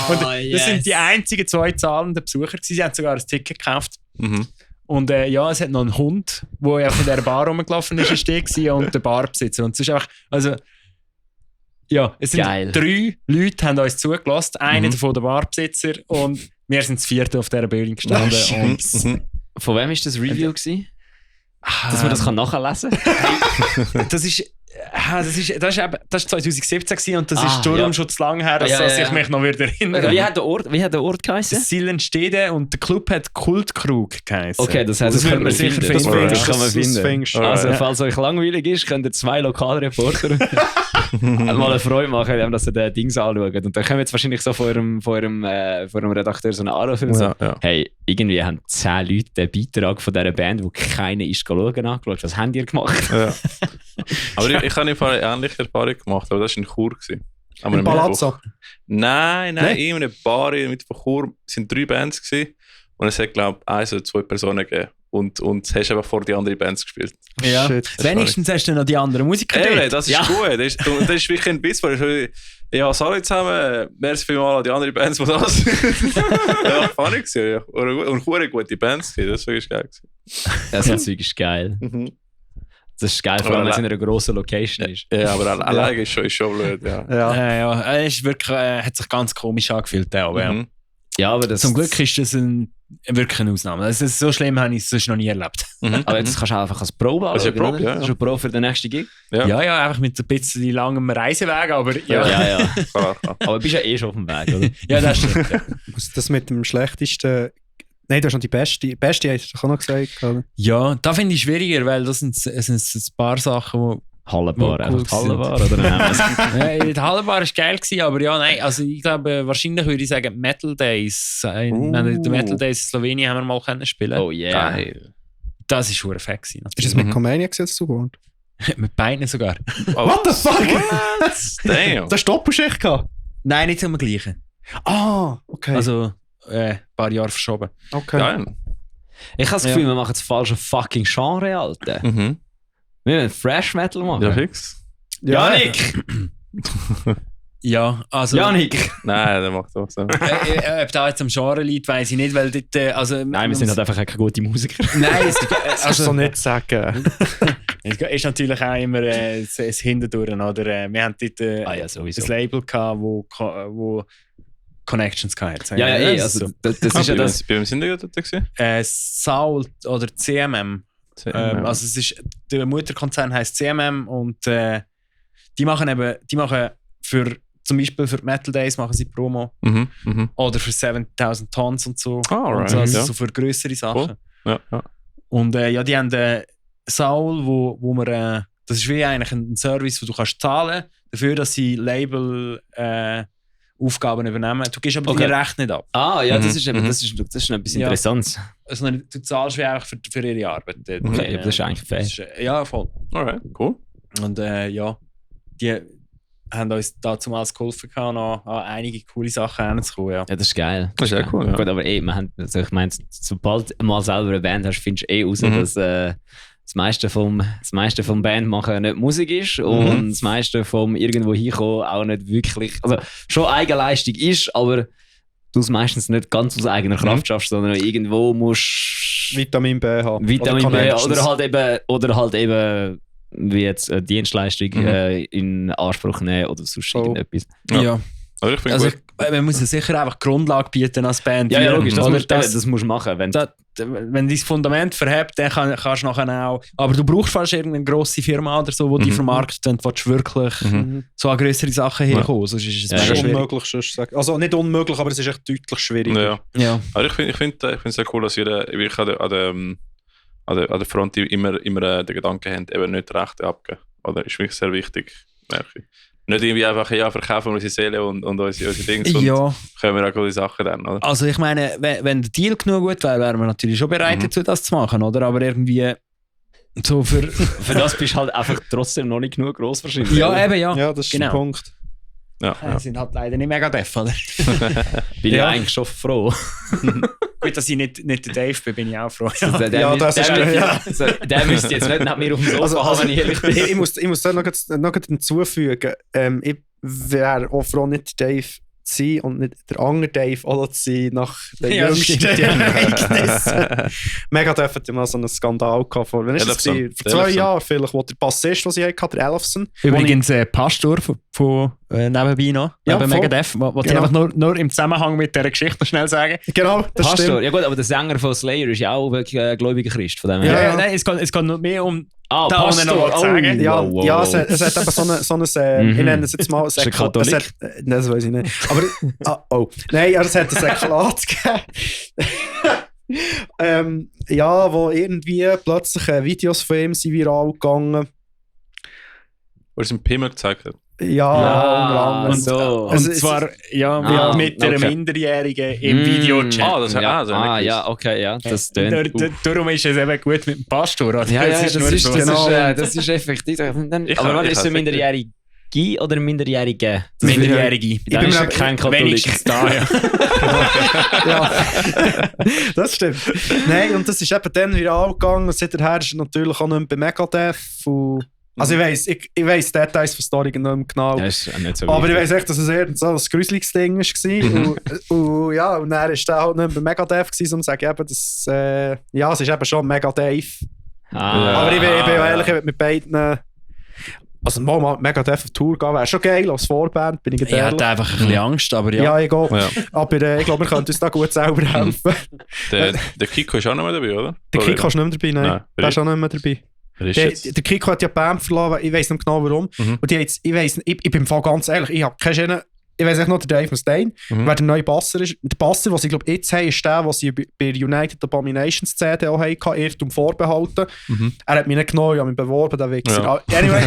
Und das sind die einzigen 2 zahlenden Besucher gewesen. Sie haben sogar ein Ticket gekauft. Und es hat noch einen Hund, der in dieser Bar rumgelaufen ist, und der Barbesitzer. Und es ist einfach, also ja, es sind geil. 3 Leute haben uns zugelassen, einer davon der Barbesitzer und wir sind das 4. auf dieser Bühne gestanden. Von wem war das Review gewesen? Dass man das nachlesen kann? Das ist 2017 gewesen und das ist darum schon zu lange her, dass ich mich noch wieder erinnere. Wie hat der Ort geheißen? Sillenstede und der Club hat Kultkrug geheißen. Okay, das heißt, das können wir sicher finden. Das kann man finden. Also, falls euch langweilig ist, könnt ihr 2 Lokalreporter mal eine Freude machen, dass ihr den Dings anschaut. Und dann kommen jetzt wahrscheinlich so vor eurem Redakteur so einen Anruf und so, hey, irgendwie haben 10 Leute den Beitrag von dieser Band, wo keiner ist schauen, angeschaut. Was habt ihr gemacht? Ja. Aber ich habe eine ähnliche Erfahrung gemacht, aber das war in Chur. In Palazzo? Nein, in einer Bar mit von Chur sind 3 Bands gewesen, und es hat, glaube ich, 1 oder 2 Personen gegeben. Und es hast einfach vor die anderen Bands gespielt. Ja. Wenigstens hast du noch die anderen Musiker dort. Das ist gut. Das ist wirklich ein Biss. Ja, sorry zusammen. Merci vielmals an die anderen Bands, die das ja, funny gewesen. Und eine gute Bands gewesen. Das war wirklich geil. Das ist geil. Das ist geil, vor allem wenn es in einer grossen Location ist. Ja, aber alleine ist schon blöd. Ja. Es ist wirklich, hat sich ganz komisch angefühlt. Aber zum Glück ist das wirklich eine Ausnahme. Also, so schlimm habe ich es sonst noch nie erlebt. Aber jetzt kannst du auch einfach als Probe anschauen. Das ist eine Probe, ja. Das ist eine Probe für den nächsten Gig. Ja, einfach mit ein bisschen langem Reiseweg, aber ja. Klar. Aber du bist ja eh schon auf dem Weg, oder? Ja, das stimmt. Ja. Das mit dem schlechtesten... Nein, du hast noch die beste hast du auch noch gesagt, oder? Ja, da finde ich schwieriger, weil das sind ein paar Sachen, die Hallenbar, einfach die Hallenbar, oder? Die Hallenbar war geil gewesen, aber ja, nein, also ich glaube, wahrscheinlich würde ich sagen Metal Days. Die Metal Days in Slowenien haben wir mal können spielen. Oh yeah. Geil. Das war schon fett gewesen. Ist das mit Comania gesetzt geworden? Mit Beinen sogar. What the fuck? What? Damn. Das Doppelschicht gehabt? Nein, nicht zum gleichen. Ah, okay. Also ein paar Jahre verschoben. Okay. Geil. Ich habe das Gefühl, wir machen das falsche fucking Genre, Alter. Wir müssen Fresh Metal machen. Ja, fix. Janik! Ja, also... Janik! Nein, der macht auch so. Ob da jetzt am Genre liegt, weiss ich nicht, weil dort... Nein, wir sind halt einfach keine guten Musiker. Nein, das kannst du so nicht sagen. Es ist natürlich auch immer das Hinterdurch, oder? Wir haben dort ein Label gehabt, wo Connections hatte. Ja, also das ist ja das... Bei wem sind die dort gewesen? Saul oder CMM. Also es ist, der Mutterkonzern heisst CMM und die machen für zum Beispiel für Metal Days machen sie Promo oder für 7000 Tons und so. Right. Und also so für grössere Sachen. Cool. Ja. Und die haben Saul, wo man das ist wie eigentlich ein Service, wo du kannst zahlen dafür, dass sie Label Aufgaben übernehmen. Du gehst aber deine Rechte nicht ab. Ah, ja, das ist etwas Interessantes. Also, du zahlst wie einfach für ihre Arbeit. Okay, das ist eigentlich fair. Ja, voll. Alright, cool. Und die haben uns damals geholfen, an einige coole Sachen hinzukommen. Ja, das ist geil. Das ist echt cool. Ja. Gut, aber ich meine, sobald du mal selber eine Band hast, findest du raus, dass das meiste vom Bandmachen nicht Musik ist und das meiste vom irgendwo hinkommen auch nicht wirklich, also schon Eigenleistung ist, aber du es meistens nicht ganz aus eigener Kraft schaffst, sondern irgendwo musst Vitamin B haben. Vitamin B oder halt eben wie jetzt eine Dienstleistung in Anspruch nehmen oder sonst irgendetwas. Ja. Also ich finde man muss ja sicher einfach Grundlage bieten als Band. Ja, logisch, das musst du machen. Wenn dein Fundament verhebt, dann kannst du nachher auch... Aber du brauchst fast irgendeine grosse Firma oder so, die vermarktet, dann willst du wirklich so an grössere Sachen herkommen. Sonst ist es unmöglich. Also nicht unmöglich, aber es ist echt deutlich schwieriger. Ja. Aber ich finde es sehr cool, dass wir wirklich an der Front immer den Gedanken haben, eben nicht Rechte abgeben. Oder ist wirklich sehr wichtig, merke ich. Nicht irgendwie einfach verkaufen wir unsere Seele und unsere Dinge und können wir auch gute Sachen dann, oder? Also ich meine, wenn der Deal genug gut wäre, wären wir natürlich schon bereit dazu, das zu machen, oder? Aber irgendwie so für das bist du halt einfach trotzdem noch nicht genug gross wahrscheinlich. Ja, eben, ja. Ja, das ist der Punkt. Ja. Sind halt leider nicht mega deaf, oder? Bin ich eigentlich schon froh. Gut, dass ich nicht der Dave bin ich auch froh. Der müsste jetzt nicht nach mir auf dem Sofa haben, wenn ich ehrlich bin. Ich muss da noch hinzufügen. Ich wäre auch froh, nicht Dave sein und nicht der andere Dave auch sein nach den jüngsten Ereignissen. Megadeth hat ja mal so einen Skandal gehabt vor 2 Jahren vielleicht, wo der Bassist, den sie hatten, der Elfson. Übrigens Pastor von nebenbei noch, neben Megadeth, was ich einfach nur im Zusammenhang mit dieser Geschichte noch schnell sagen. Genau, das Pastor, stimmt. Ja gut, aber der Sänger von Slayer ist ja auch wirklich ein gläubiger Christ. Von dem her. Nein, es geht noch mehr um Pastor, noch sagen. Ja, es hat eben so ein ich nenne es jetzt mal ist ein Katholik? Das weiß ich nicht. Aber, nein, es hat ein Eklat gegeben. Wo irgendwie plötzlich Videos von ihm sind viral gegangen. Wo er seinen Pimmel gezeigt hat. Ja, und zwar mit einer Minderjährigen im Videochat. Darum ist es eben gut mit dem Pastor. Oder? Das ist effektiv. Aber was ist eine Minderjährige oder Minderjährige? Minderjährige. Ich bin kein Katholik. Wenigstens da, ja. Ja, das stimmt. Nein, und das ist eben dann viral gegangen. Seither ist er natürlich auch nicht mehr bei Megadeth. Also ich weiss Details von Story nicht mehr genau. Ja, ist nicht so aber ich weiss echt, dass es eher so ein gruseliges Ding war. Und dann war der halt nicht mehr bei Megadeth gewesen, um zu sagen, eben, es ist eben schon Megadeth. Aber ich bin ehrlich, ich will mit beiden... Also mal Megadeth auf Tour gehen, wäre schon geil, als Vorband, bin ich ehrlich. Ich hatte einfach ein bisschen Angst, aber ja. Ja, ich gehe. Ja. Aber ich glaube, wir können uns da gut selber helfen. Der Kiko ist auch nicht mehr dabei, oder? Der Kiko ist nicht mehr dabei, nein. Der ist auch nicht mehr dabei. Der Kiko hat ja die Band verloren, ich weiss nicht genau warum. Und ich bin im Fall ganz ehrlich, ich habe keine Schiene. Ich weiss nicht noch, der Dave Mustaine, wer der neue Basser ist. Der Basser, den sie glaube jetzt haben, ist der, den sie bei United Abominations CD auch hatten, Irrtum vorbehalten. Er hat mich nicht genommen, ich habe mich beworben, der Wichser. Ja. Anyway,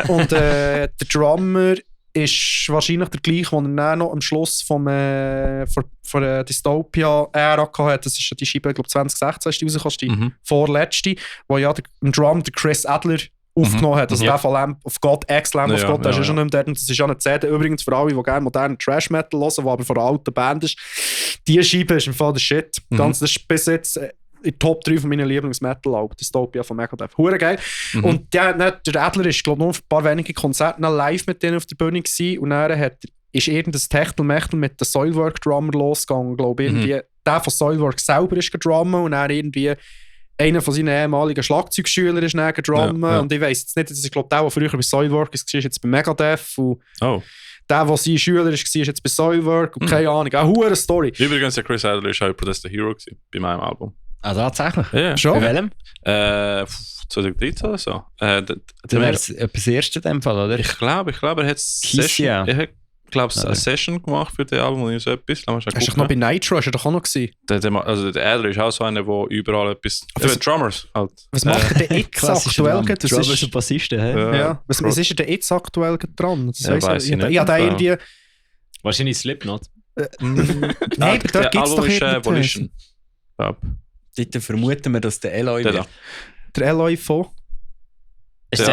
und der Drummer ist wahrscheinlich der gleiche, den er noch am Schluss von der Dystopia-Ära hatte. Das ist ja die Scheibe, ich glaube 2016 ist die rausgekommen, die vorletzte, wo ja der Chris Adler aufgenommen hat. Also der von Lamb of God, Lamb of God, der ist ja schon nicht mehr dort. Und das ist ja eine CD, übrigens für alle, die gerne modernen Trash-Metal hören, die aber von einer alten Band ist. Die Scheibe ist im Fall der Shit. Das ist bis jetzt in die Top 3 von meinen Lieblings-Metal-Alben. Dystopia von Megadeth. Hure geil. Und der Adler ist, glaube ich, nur auf ein paar wenige Konzerte live mit denen auf der Bühne gewesen. Und dann ist irgendein Techtelmechtel mit dem Soilwork-Drummer losgegangen. Glaube ich, irgendwie. Der von Soilwork selber ist gedrummen und dann irgendwie einer von seinen ehemaligen Schlagzeugschülern ist dann gedrummen. Ja. Und ich weiss jetzt nicht, das ist glaube der früher bei Soilwork war, ist jetzt bei Megadeth. Und der sein Schüler war, ist jetzt bei Soilwork. Und keine Ahnung, eine hure Story. Übrigens, der Chris Adler ist auch Protest the Hero gewesen, bei meinem Album. Ah, tatsächlich? Ja. Schon? Bei welchem? 2013 oder so. Das wäre das erste in dem Fall, oder? Ich glaube, er hat Session. Ich glaube, eine Session gemacht für das Album und so etwas. Hast du doch noch bei Nitro, hast du doch auch noch gesehen? Der Adler ist auch so einer, der überall etwas... Für die Drummers halt. Was macht der jetzt aktuell? Drummers und Bassisten, hä? Ja. Was ist der jetzt aktuell dran? Das weiss ich nicht. Ja, der irgendwie... Wahrscheinlich Slipknot. Nein, aber dort gibt es doch irgendwie... Volition. Dort vermuten wir, dass der Eloy wird. Der Eloy von... Ist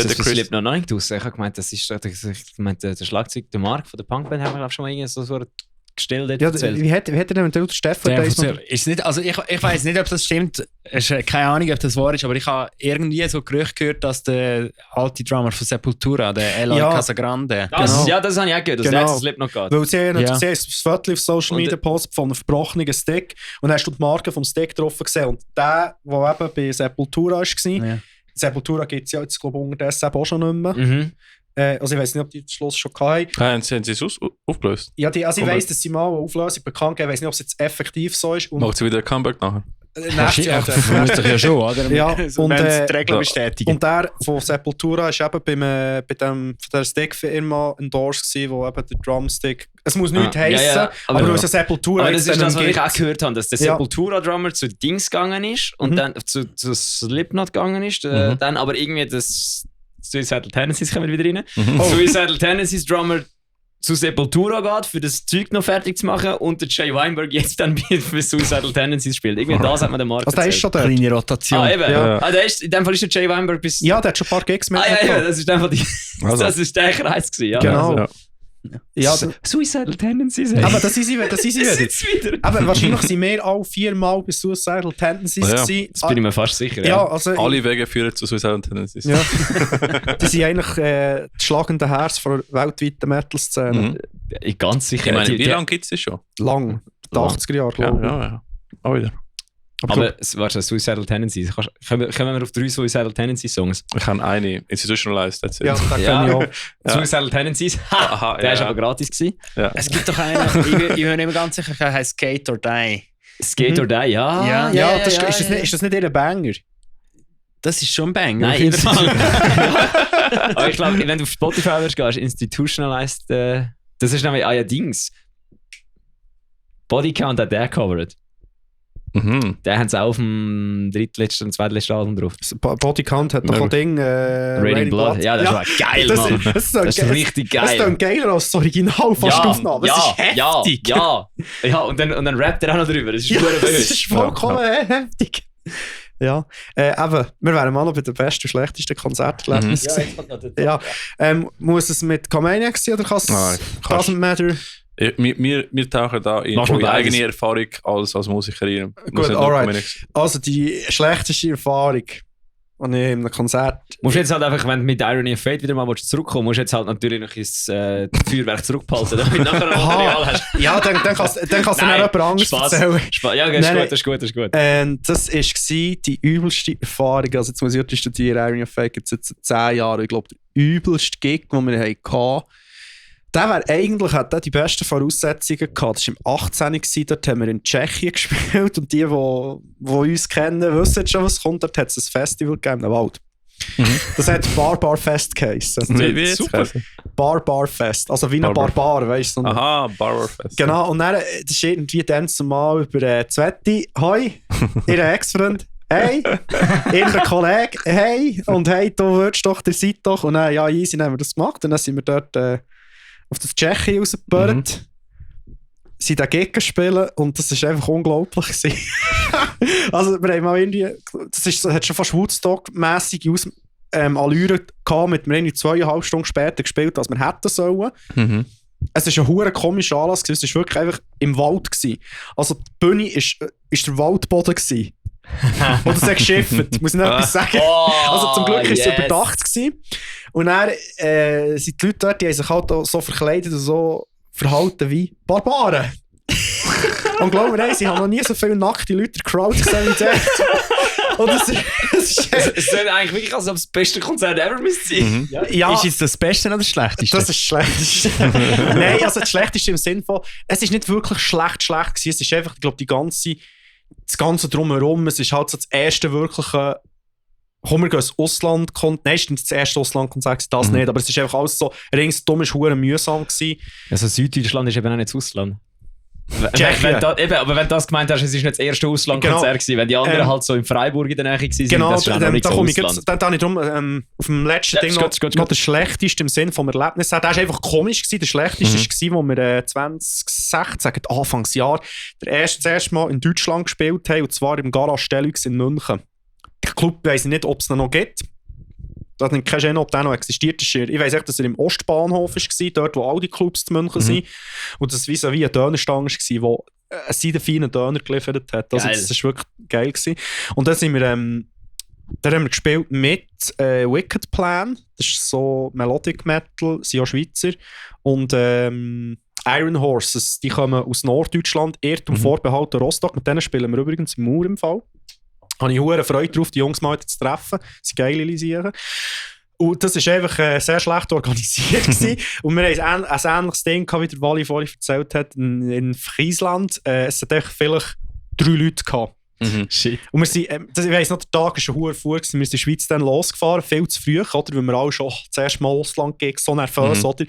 das für Slipknot noch nicht raus? Ich habe gemeint, der Schlagzeug, der Mark von der Punkband, haben wir schon mal irgendwie so gestellt. Ja, wie hat er denn der Stefan ist nicht, also ich weiss nicht, ob das stimmt. Keine Ahnung, ob das wahr ist, aber ich habe irgendwie so Gerüchte gehört, dass der alte Drummer von Sepultura, der Eloy Casagrande... Ja, das habe ich auch gehört, dass der jetzt Slipknot geht. Weil sie haben das Foto auf Social Media Post von einem verbrochenen Stick und dann hast du die Marke vom Stick drauf gesehen. Und der eben bei Sepultura war... Sepultura gibt es ja jetzt, glaube ich, unterdessen auch schon nicht mehr. Also ich weiss nicht, ob die den Schluss schon hatten. Haben sie es aufgelöst? Ja, ich weiss, dass sie mal eine Auflösung bekannt haben. Ich weiss nicht, ob es jetzt effektiv so ist. Macht sie wieder ein Comeback nachher? Vermutlich ja schon, oder? Ja, und die Regeln bestätigen. Und der von Sepultura war eben bei der Stick-Firma endorsed gewesen, wo eben der Drumstick... Es muss nichts heissen, aber es Sepultura... Aber das ist das, was ich auch gehört habe, dass der Sepultura-Drummer zu Dings gegangen ist und dann zu Slipknot gegangen ist, dann aber irgendwie das Suicidal Tendencies kommen wieder rein. Suicidal Tendencies Drummer zu Sepultura geht, für das Zeug noch fertig zu machen und der Jay Weinberg jetzt dann für Suicidal Tendencies spielt. Irgendwie das hat man den Markt also der ist schon der kleine Rotation. Eben. Ja. Der ist, in dem Fall ist der Jay Weinberg bis... Ja, der hat schon ein paar Gigs mit. Ja, das ist einfach das ist der Kreis gewesen. Ja. Genau. Ja, Suicidal Tendencies. aber das ist sie wieder. Aber wahrscheinlich sind wir alle 4-mal bei Suicidal Tendencies gewesen. Das bin ich mir fast sicher. Ja, also alle Wege führen zu Suicidal Tendencies. Ja. Die sind eigentlich das schlagende Herz der weltweiten Metal-Szene. Ganz sicher. Ich meine, wie lange gibt es das schon? Lang. Die 80er Jahre, glaube ich. Ja. Auch wieder. Aber warte, Suicidal Tendencies. Kommen wir auf 3 Suicidal Tendencies Songs? Ich habe eine, Institutionalized. Ja, das kenne ich auch. Suicidal Tendencies. Ha, der war aber gratis gewesen. Ja. Es gibt doch einen, ich bin mir nicht mehr ganz sicher, der heißt Skate or Die. Skate or Die, ja. Ist das nicht ihr Banger? Das ist schon ein Banger. Nein, aber ich glaube, wenn du auf Spotify gehst, Institutionalized, das ist nämlich Dings. Body Count hat der covered. Der haben sie auch auf dem drittletzten und zweitletzten Album drauf. Body Count hat doch ein Ding. Raining Blood. Ja, das war geil, Mann. Das ist richtig geil. Das ist dann geiler als das Original fast aufgenommen. Das ist heftig. Ja, und dann rappt er auch noch drüber. Das ist das ist vollkommen heftig. Ja, eben, wir wären mal noch bei den besten und schlechtesten Konzerterlebnissen. Ja, muss es mit Comaniac sein oder kann es Doesn't Matter? Wir tauchen da in eure eigene Erfahrung als Musiker rein. Gut, alright. Also die schlechteste Erfahrung, die ich in einem Konzert... Musst jetzt halt einfach, wenn du mit Irony of Fate wieder mal zurückkommen musst, jetzt halt natürlich noch ins Feuerwerk zurückbehalten, damit du nachher ein Material hast. Ja, dann kannst du dann jemand anderes erzählen. Ja, das ist gut. Das war die übelste Erfahrung. Also jetzt muss ich studieren, Irony of Fate gibt es jetzt 10 Jahre. Ich glaube, der übelste Gig, den wir hatten, hat die besten Voraussetzungen gehabt. Das war im 18. Dort haben wir in Tschechien gespielt und die uns kennen, wissen schon, was kommt. Dort hat es ein Festival gegeben im Wald. Das hat Barbar Fest geheißen. Super. Barbar Fest. Also wie ein Barbar, weißt du? Aha, Barbar Fest. Genau, und dann das ist irgendwie dann zumal über Zwetti, hoi, ihr Ex-Freund. Hey, irgendein Kollege, hey, und hey, du würdest doch, der seid doch. Und dann, ja, easy, haben wir das gemacht. Und dann sind wir dort auf das Tschechien rausgebürgt, sie da Gig spielen und das war einfach unglaublich. Also wir haben mal irgendwie, hat schon fast Woodstock-mässige Allüren gehabt, mit mir 2,5 Stunden später gespielt, als wir hätten sollen. Es war ein verdammt komischer Anlass, es war wirklich einfach im Wald gewesen. Also die Bühne war der Waldboden gewesen. Und es hat geschifft, muss ich noch etwas sagen. Also zum Glück war es überdacht gewesen. Und dann sind die Leute dort, die haben sich halt so verkleidet und so verhalten wie Barbaren. Und glaub mir, sie haben noch nie so viele nackte Leute in der Crowd gesehen wie dort. Und es soll eigentlich wirklich als ob das beste Konzert ever müsste sein. Ja. Ist es das Beste oder das Schlechteste? Das ist das Schlechteste. Nein, also das Schlechteste im Sinne von, es ist nicht wirklich schlecht gewesen. Es ist einfach, ich glaube, das Ganze drumherum, es ist halt so das erste wirkliche, komm, wir gehen ins Ausland, nein, es ist nicht das erste Auslandkonzert, das nicht, aber es ist einfach alles so, ringsum ist verdammt mühsam gewesen. Also Süddeutschland ist eben auch nicht das Ausland. Aber wenn du das gemeint hast, es ist nicht das erste Auslandkonzert gewesen, wenn die anderen halt so in Freiburg in der Nähe waren, genau, das ist auch noch nicht da so komme Ausland. Dann habe ich drum, auf dem letzten Ding noch das Schlechteste im Sinne vom Erlebnis. Der war einfach komisch gewesen. Der Schlechteste war, wo wir 2016, Anfangsjahr, das erste Mal in Deutschland gespielt haben, und zwar im Garage Deluxe in München. Der Club weiss ich nicht, ob es noch gibt. Da habe ich keine Ahnung, ob der noch existiert. Ich weiss echt, dass er im Ostbahnhof war, dort wo all die Clubs in München sind. Und das war wie eine Dönerstange, die einen seidenfeinen Döner geliefert hat. Also das war wirklich geil gewesen. Und dann sind wir, dann haben wir gespielt mit Wicked Plan. Das ist so Melodic Metal, sind auch Schweizer. Und Iron Horses, die kommen aus Norddeutschland, Irrtum Vorbehalt der Rostock. Mit denen spielen wir übrigens im Mauer im Fall. Habe ich hohe Freude darauf, die Jungs mal zu treffen. Sie geile Lisieren. Und das war einfach sehr schlecht organisiert gewesen. Und wir haben ein ähnliches Ding gehabt, wie der Wally vorhin erzählt hat, in Friesland. Es hat vielleicht 3 Leute gehabt. Shit. Und wir sind, ich weiss noch, der Tag war schon verdammt vor, wir sind in der Schweiz dann losgefahren, viel zu früh, oder? Weil wir alle schon das erste Mal Ausland gehen, so nervös, oder?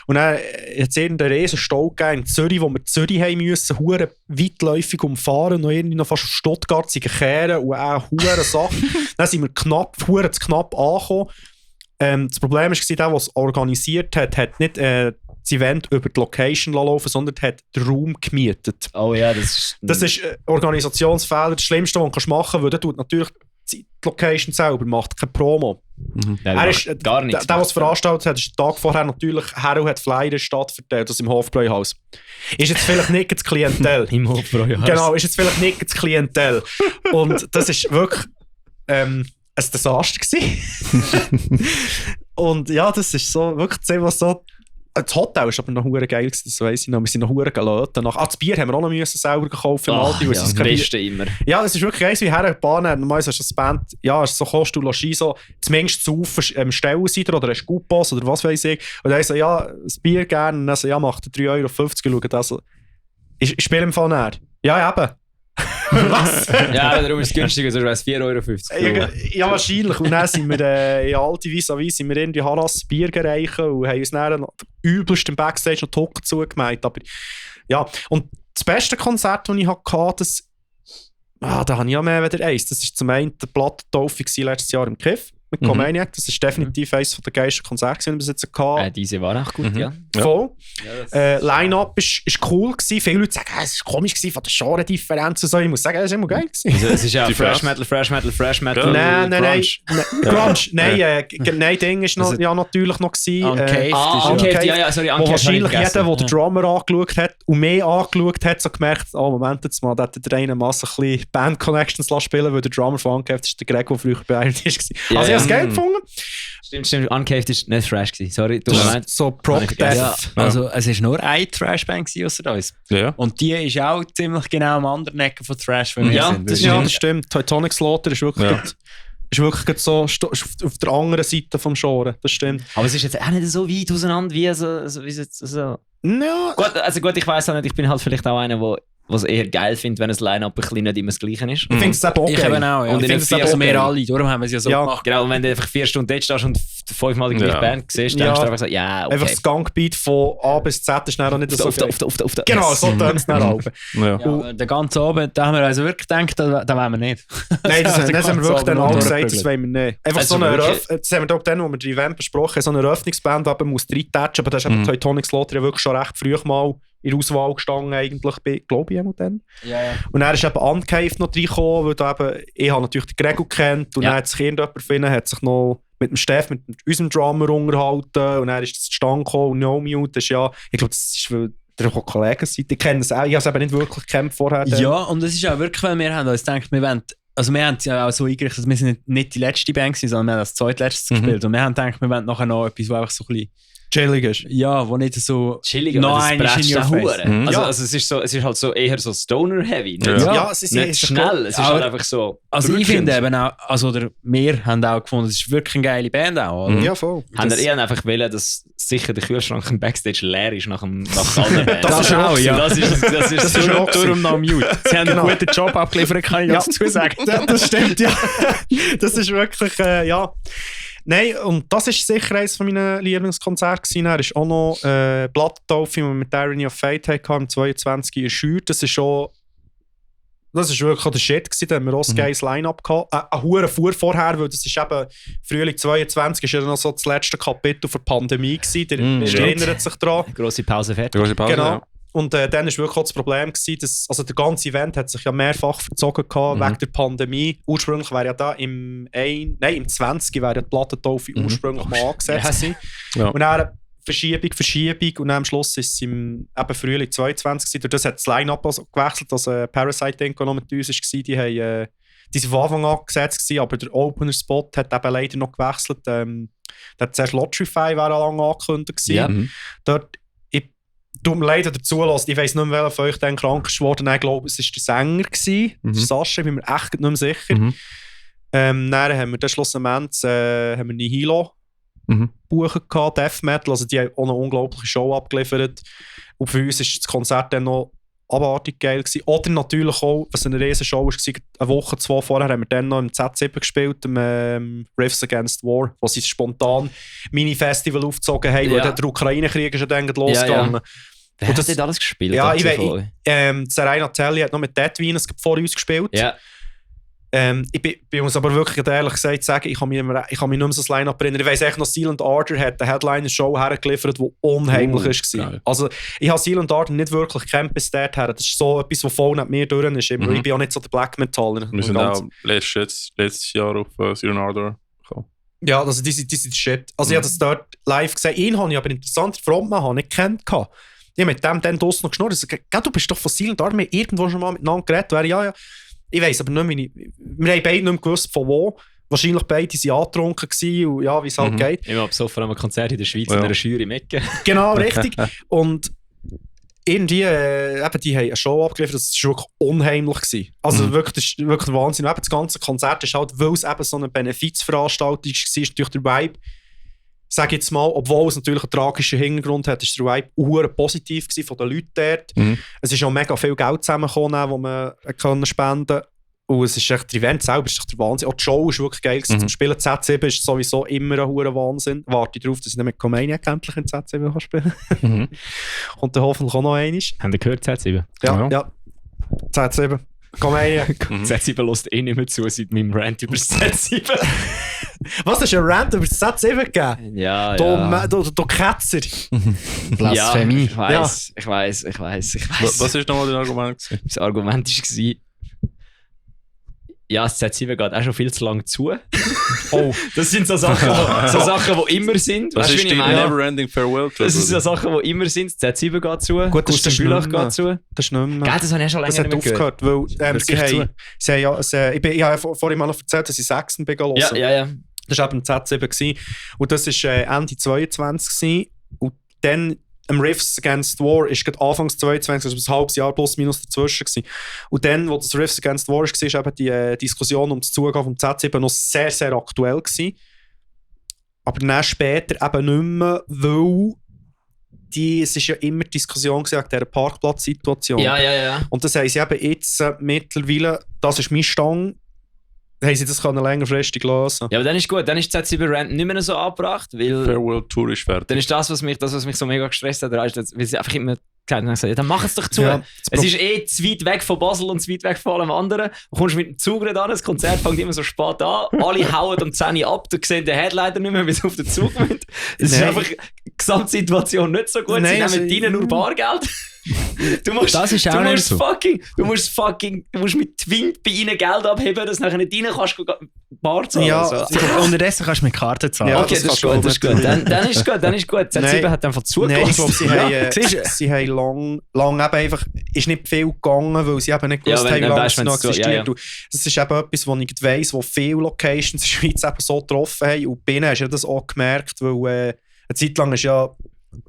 Und dann hat es irgendeinen riesen Stau gegeben in Zürich, wo wir Zürich haben müssen, verdammt weitläufig umfahren, noch irgendwie noch fast auf Stuttgart kehren und auch verdammt Sachen. Dann sind wir verdammt knapp angekommen. Das Problem war, der es organisiert hat, hat nicht das Event über die Location laufen, sondern hat den Raum gemietet. Oh ja, das ist Organisationsfehler. Das Schlimmste, was du machen kannst, weil der tut natürlich die Location selber, macht keine Promo. Er ist, gar nichts. Der, was veranstaltet hat, ist den Tag vorher natürlich her und hat Flyer in der Stadt verteilt, das im Hofbräuhaus. Ist jetzt vielleicht nicht das Klientel. Im Hofbräuhaus. Genau, ist jetzt vielleicht nicht das Klientel. Und das ist wirklich ein Desaster gewesen. Und ja, das ist so wirklich was so. Das Hotel war aber noch hure geil, das weiss ich noch. Wir sind noch hure gelötet. Das Bier haben wir auch noch selber gekauft im Aldi. Das Beste immer. Ja, das ist wirklich geil, wie hergefahren. Normalerweise hast du das Band, ja, ist so Kost und Logis, so zumindest zu Stellenseite oder ein Scoopboss oder was weiß ich. Und dann so, ja, das Bier gerne. Und dann so, ja, macht 3,50 €. Schaut also, ich spiele im Fall näher. Ja, eben. Was? Ja, darum ist es günstiger, sonst wäre es 4,50 €. Ja, wahrscheinlich. Und dann sind wir in Alte vis-à-vis sind wir in die Harras Bier gereichen und haben uns dann übelst im Backstage noch die Hocken zugemeint. Aber ja, und das beste Konzert, das ich hatte, da habe ich ja mehr wieder eins. Das war zum einen der Plattentaufe letztes Jahr im Kiff mit Comaniac. Das ist definitiv eines der geilsten Konzerte, die wir bis jetzt hatten. Diese war auch gut, ja. Voll. Ja, Line-Up ist cool gewesen. Viele Leute sagen, es war komisch gewesen von der Genre-Differenz und so. Ich muss sagen, es war immer geil gewesen. Also, es ist ja Fresh Metal. Nein. Grunge. Nein, Ding ist noch, ja, natürlich noch gewesen. Uncaved, ja, sorry, Uncaved. Wo wahrscheinlich jeder, der den Drummer angeschaut hat und mehr angeschaut hat, so gemerkt, Moment jetzt mal, da hat der eine Masse ein bisschen Band-Connections spielen, weil der Drummer von Uncaved ist der Greg, der früher bei Iron Dish war. Also ich habe es geil gefunden. Stimmt. Uncaved ist nicht Thrash gewesen. Sorry, du meinst. So Prog Death. Ja, also es war nur eine Trashband außer uns. Ja. Und die ist auch ziemlich genau am anderen Ecke von Trash, wenn wir sind. Das stimmt. Teutonic Slaughter ist wirklich so auf der anderen Seite vom Genre. Das stimmt. Aber es ist jetzt auch nicht so weit auseinander wie so. Ja. Gut, ich weiss auch nicht, ich bin halt vielleicht auch einer, der was eher geil finde, wenn ein Line-Up ein bisschen nicht immer das Gleiche ist. Ich finde es auch okay. Ich eben auch, ja. Und ich finde es aber mehr alle, darum haben wir es ja so gemacht. Genau, und wenn du einfach 4 Stunden dort stehst und 5-mal die gleiche Band siehst, dann hast du einfach so, okay. Einfach das Gangbeat von A bis Z ist dann auch nicht so geil. Genau, so tönt es dann auch. Ja, den ganzen Abend, da haben wir also wirklich gedacht, da wollen wir nicht. Nein, das haben wir wirklich dann auch gesagt, das wollen wir nicht. Einfach so eine das haben wir dann, wo wir die Event besprochen haben, so eine Eröffnungsband, die muss reintatschen, aber da ist eben Teutonic Slaughter ja wirklich schon recht früh mal in der Auswahl gestanden, eigentlich, glaube ich, dann. Ja. Und dann ist eben Uncaved noch reingekommen, weil da eben, ich habe natürlich den Gregor kennt und dann hat sich irgendjemand finden, hat sich noch mit dem Steff, mit unserem Drummer unterhalten und dann ist das zustande gekommen und No Mute, das ist ja, ich glaube, das ist, weil der auch Kollegen sind, die kennen es auch, ich habe es eben nicht wirklich gekannt vorher. Ja, und es ist auch wirklich, weil wir haben uns gedacht, wir wollen, also wir haben es ja auch so eingerichtet, dass wir sind nicht die letzte Band gewesen, sondern wir haben das zweitletzte gespielt und wir haben gedacht, wir wollen nachher noch etwas, wo einfach so ein bisschen chillig ist. Ja, wo nicht so chillig, aber das brätscht auch Huren. Also es ist halt so eher so Stoner-heavy. Ja, es ist nicht schnell, es ist halt einfach so. Also ich finde eben auch, also wir haben auch gefunden, es ist wirklich eine geile Band auch. Oder? Ja, voll. Haben wir einfach wollen, dass sicher der Kühlschrank im Backstage leer ist nach allen Bands. Das ist auch, ja. Das ist auch darum noch Mute. Sie haben einen guten Job abgeliefert, kann ich dazu sagen. Das stimmt, ja. Das ist wirklich, ja. Nein, und das war sicher eines meiner Lieblingskonzerte. Er ist auch noch Plattentaufe, die wir mit Irony of Fate hatten, am 22. in Schür. Das ist wirklich der Shit gewesen. Da haben wir auch ein geiles Line-Up gehabt. Eine hohe Fuhr vorher, weil das ist eben Frühling 22, ist ja noch so das letzte Kapitel der Pandemie gewesen. Der erinnert sich daran. Grosse Pause fertig. Genau. Ja. Und dann war wirklich auch das Problem gewesen, dass, also der ganze Event hat sich ja mehrfach verzogen gehabt, wegen der Pandemie. Ursprünglich wäre ja da im 20 wäre ja die Plattentaufe ursprünglich mal angesetzt gewesen. Ja. Und dann Verschiebung und dann am Schluss ist es im Frühling 22 gewesen. Durch das hat das Line-Up also gewechselt, also Parasite Inc. noch mit uns war. Die sind von Anfang an gesetzt gewesen, aber der Opener-Spot hat eben leider noch gewechselt. Da hat zuerst Lotrify wäre lange angekündigt gewesen. Dort tut mir leid dazu lassen. Ich weiss nicht mehr, wer von euch dann krank ist geworden. Ich glaube, es war der Sänger gewesen, der Sascha, ich bin mir echt nicht mehr sicher. Dann haben wir dann schlussendlich haben wir Nihilo buchen gehabt, Death Metal, also die haben auch eine unglaubliche Show abgeliefert. Und für uns ist das Konzert dann noch abartig geil gewesen. Oder natürlich auch, was eine riesen Show war, eine Woche, 2 vorher haben wir dann noch im Z7 gespielt, im Riffs Against War, wo sie spontan Mini-Festival aufgezogen haben, weil der Ukraine-Krieg ist ja dann losgegangen. Ja. Wer hat das alles gespielt? Ja, Serena Telly hat noch mit Dead Venus vor uns gespielt. Ja. Ich muss aber wirklich ehrlich gesagt sagen, ich kann mich nicht mehr so ein Line-Up erinnern. Ich weiss echt noch, Silent Ardor hat eine Headliner-Show hergeliefert, die unheimlich war. Also, ich habe Silent Ardor nicht wirklich gekannt bis dahin. Das ist so etwas, was voll nicht mir durch ist. Ich bin auch nicht so der Black Metaller. Wir sind auch letztes Jahr auf Silent Ardor gekommen. Ja, also die sind shit. Also ich habe das dort live gesehen. Ihn habe ich aber interessant, Frontmann habe ich nicht gekannt. Ich habe mit dem dann draussen noch geschnurrt. Ich sage, du bist doch von Silent Army irgendwo schon mal miteinander geredet. Ja. Ich weiss aber nicht, wir haben beide nicht mehr gewusst, von wo. Wahrscheinlich beide waren angetrunken und ja, wie es halt geht. Ich war besoffen an einem Konzert in der Schweiz in einer Jury im Ecke. Genau, richtig. Und irgendwie, eben, die haben eine Show abgeliefert, das war wirklich unheimlich gewesen. Also wirklich, das ist wirklich Wahnsinn. Und eben das ganze Konzert ist halt, weil es eben so eine Benefizveranstaltung war, ist durch den Vibe, sag jetzt mal, obwohl es natürlich einen tragischen Hintergrund hat, ist der Vibe sehr positiv gewesen von den Leuten dort. Es ist auch mega viel Geld zusammengekommen, das man spenden konnte. Und es ist echt, der Event selber ist echt der Wahnsinn. Auch die Show ist wirklich geil gewesen. Zum Spielen Z7 ist sowieso immer ein hoher Wahnsinn. Warte darauf, dass ich dann mit Comaniac endlich in Z7 spielen kann. Und dann hoffentlich auch noch einmal. Haben Sie gehört, Z7? Ja. Z7. Comaniac. Z7 lässt eh nicht mehr zu seit meinem Rant über das Z7. Was, hast du einen Rant über das Z7 gegeben? Ja. Du Ketzer. Blasphemie. Ich weiss. Was war nochmal dein Argument? Das Argument war, ja, das Z7 geht auch schon viel zu lang zu. Oh, das sind so Sachen, die immer sind. Das ist die Neverending Farewell. Das sind so Sachen, die immer sind. Das Z7 geht zu. Gut, das ist Bülach geht zu. Das ist nicht mehr. Das habe ich schon länger nicht mehr gehört. Weil ich habe vorhin mal noch erzählt, dass ich Sachsen hören. Ja. Das war eben Z7 gewesen. Und das war Ende 22 gewesen. Und dann im Riffs Against War ist gerade Anfangs 22, also ein halbes Jahr plus minus dazwischen gewesen. Und dann, wo das Riffs Against War war, ist eben die Diskussion um das Zugehen vom Z7 noch sehr, sehr aktuell gewesen. Aber dann später eben nicht mehr, weil es ist ja immer die Diskussion gewesen wegen dieser Parkplatzsituation. Ja. Und das haben sie eben jetzt mittlerweile, das ist mein Stand, haben sie das längerfristig lösen. Ja, aber dann ist gut, dann ist Z7 Rant nicht mehr so angebracht, weil Farewell Tour ist fertig. Dann ist das, was mich so mega gestresst hat, weil sie einfach immer gesagt haben, ja, dann mach es doch zu. Ja, es ist zu weit weg von Basel und zu weit weg von allem anderen. Du kommst mit dem Zug nicht an, das Konzert fängt immer so spät an, alle hauen um 10 Uhr ab, du siehst den Headliner nicht mehr, wie sie auf den Zug müssen. Es ist einfach die Gesamtsituation nicht so gut, sie nehmen ihnen nur Bargeld. Du musst mit Twint bei ihnen Geld abheben, dass du nachher nicht rein kannst Bar zahlen. Ja, also. Unterdessen kannst du mit Karten zahlen. Ja, okay, das ist gut. Dann ist gut. Z7 hat einfach zugelassen. Ich glaube, sie haben lang eben einfach, ist nicht viel gegangen, weil sie eben nicht gewusst haben, wie lange es noch existiert. Das ist eben etwas, was ich weiss, wo viele Locations in der Schweiz eben so getroffen haben. Und bei ihnen hast du das auch gemerkt, weil eine Zeit lang ist ja,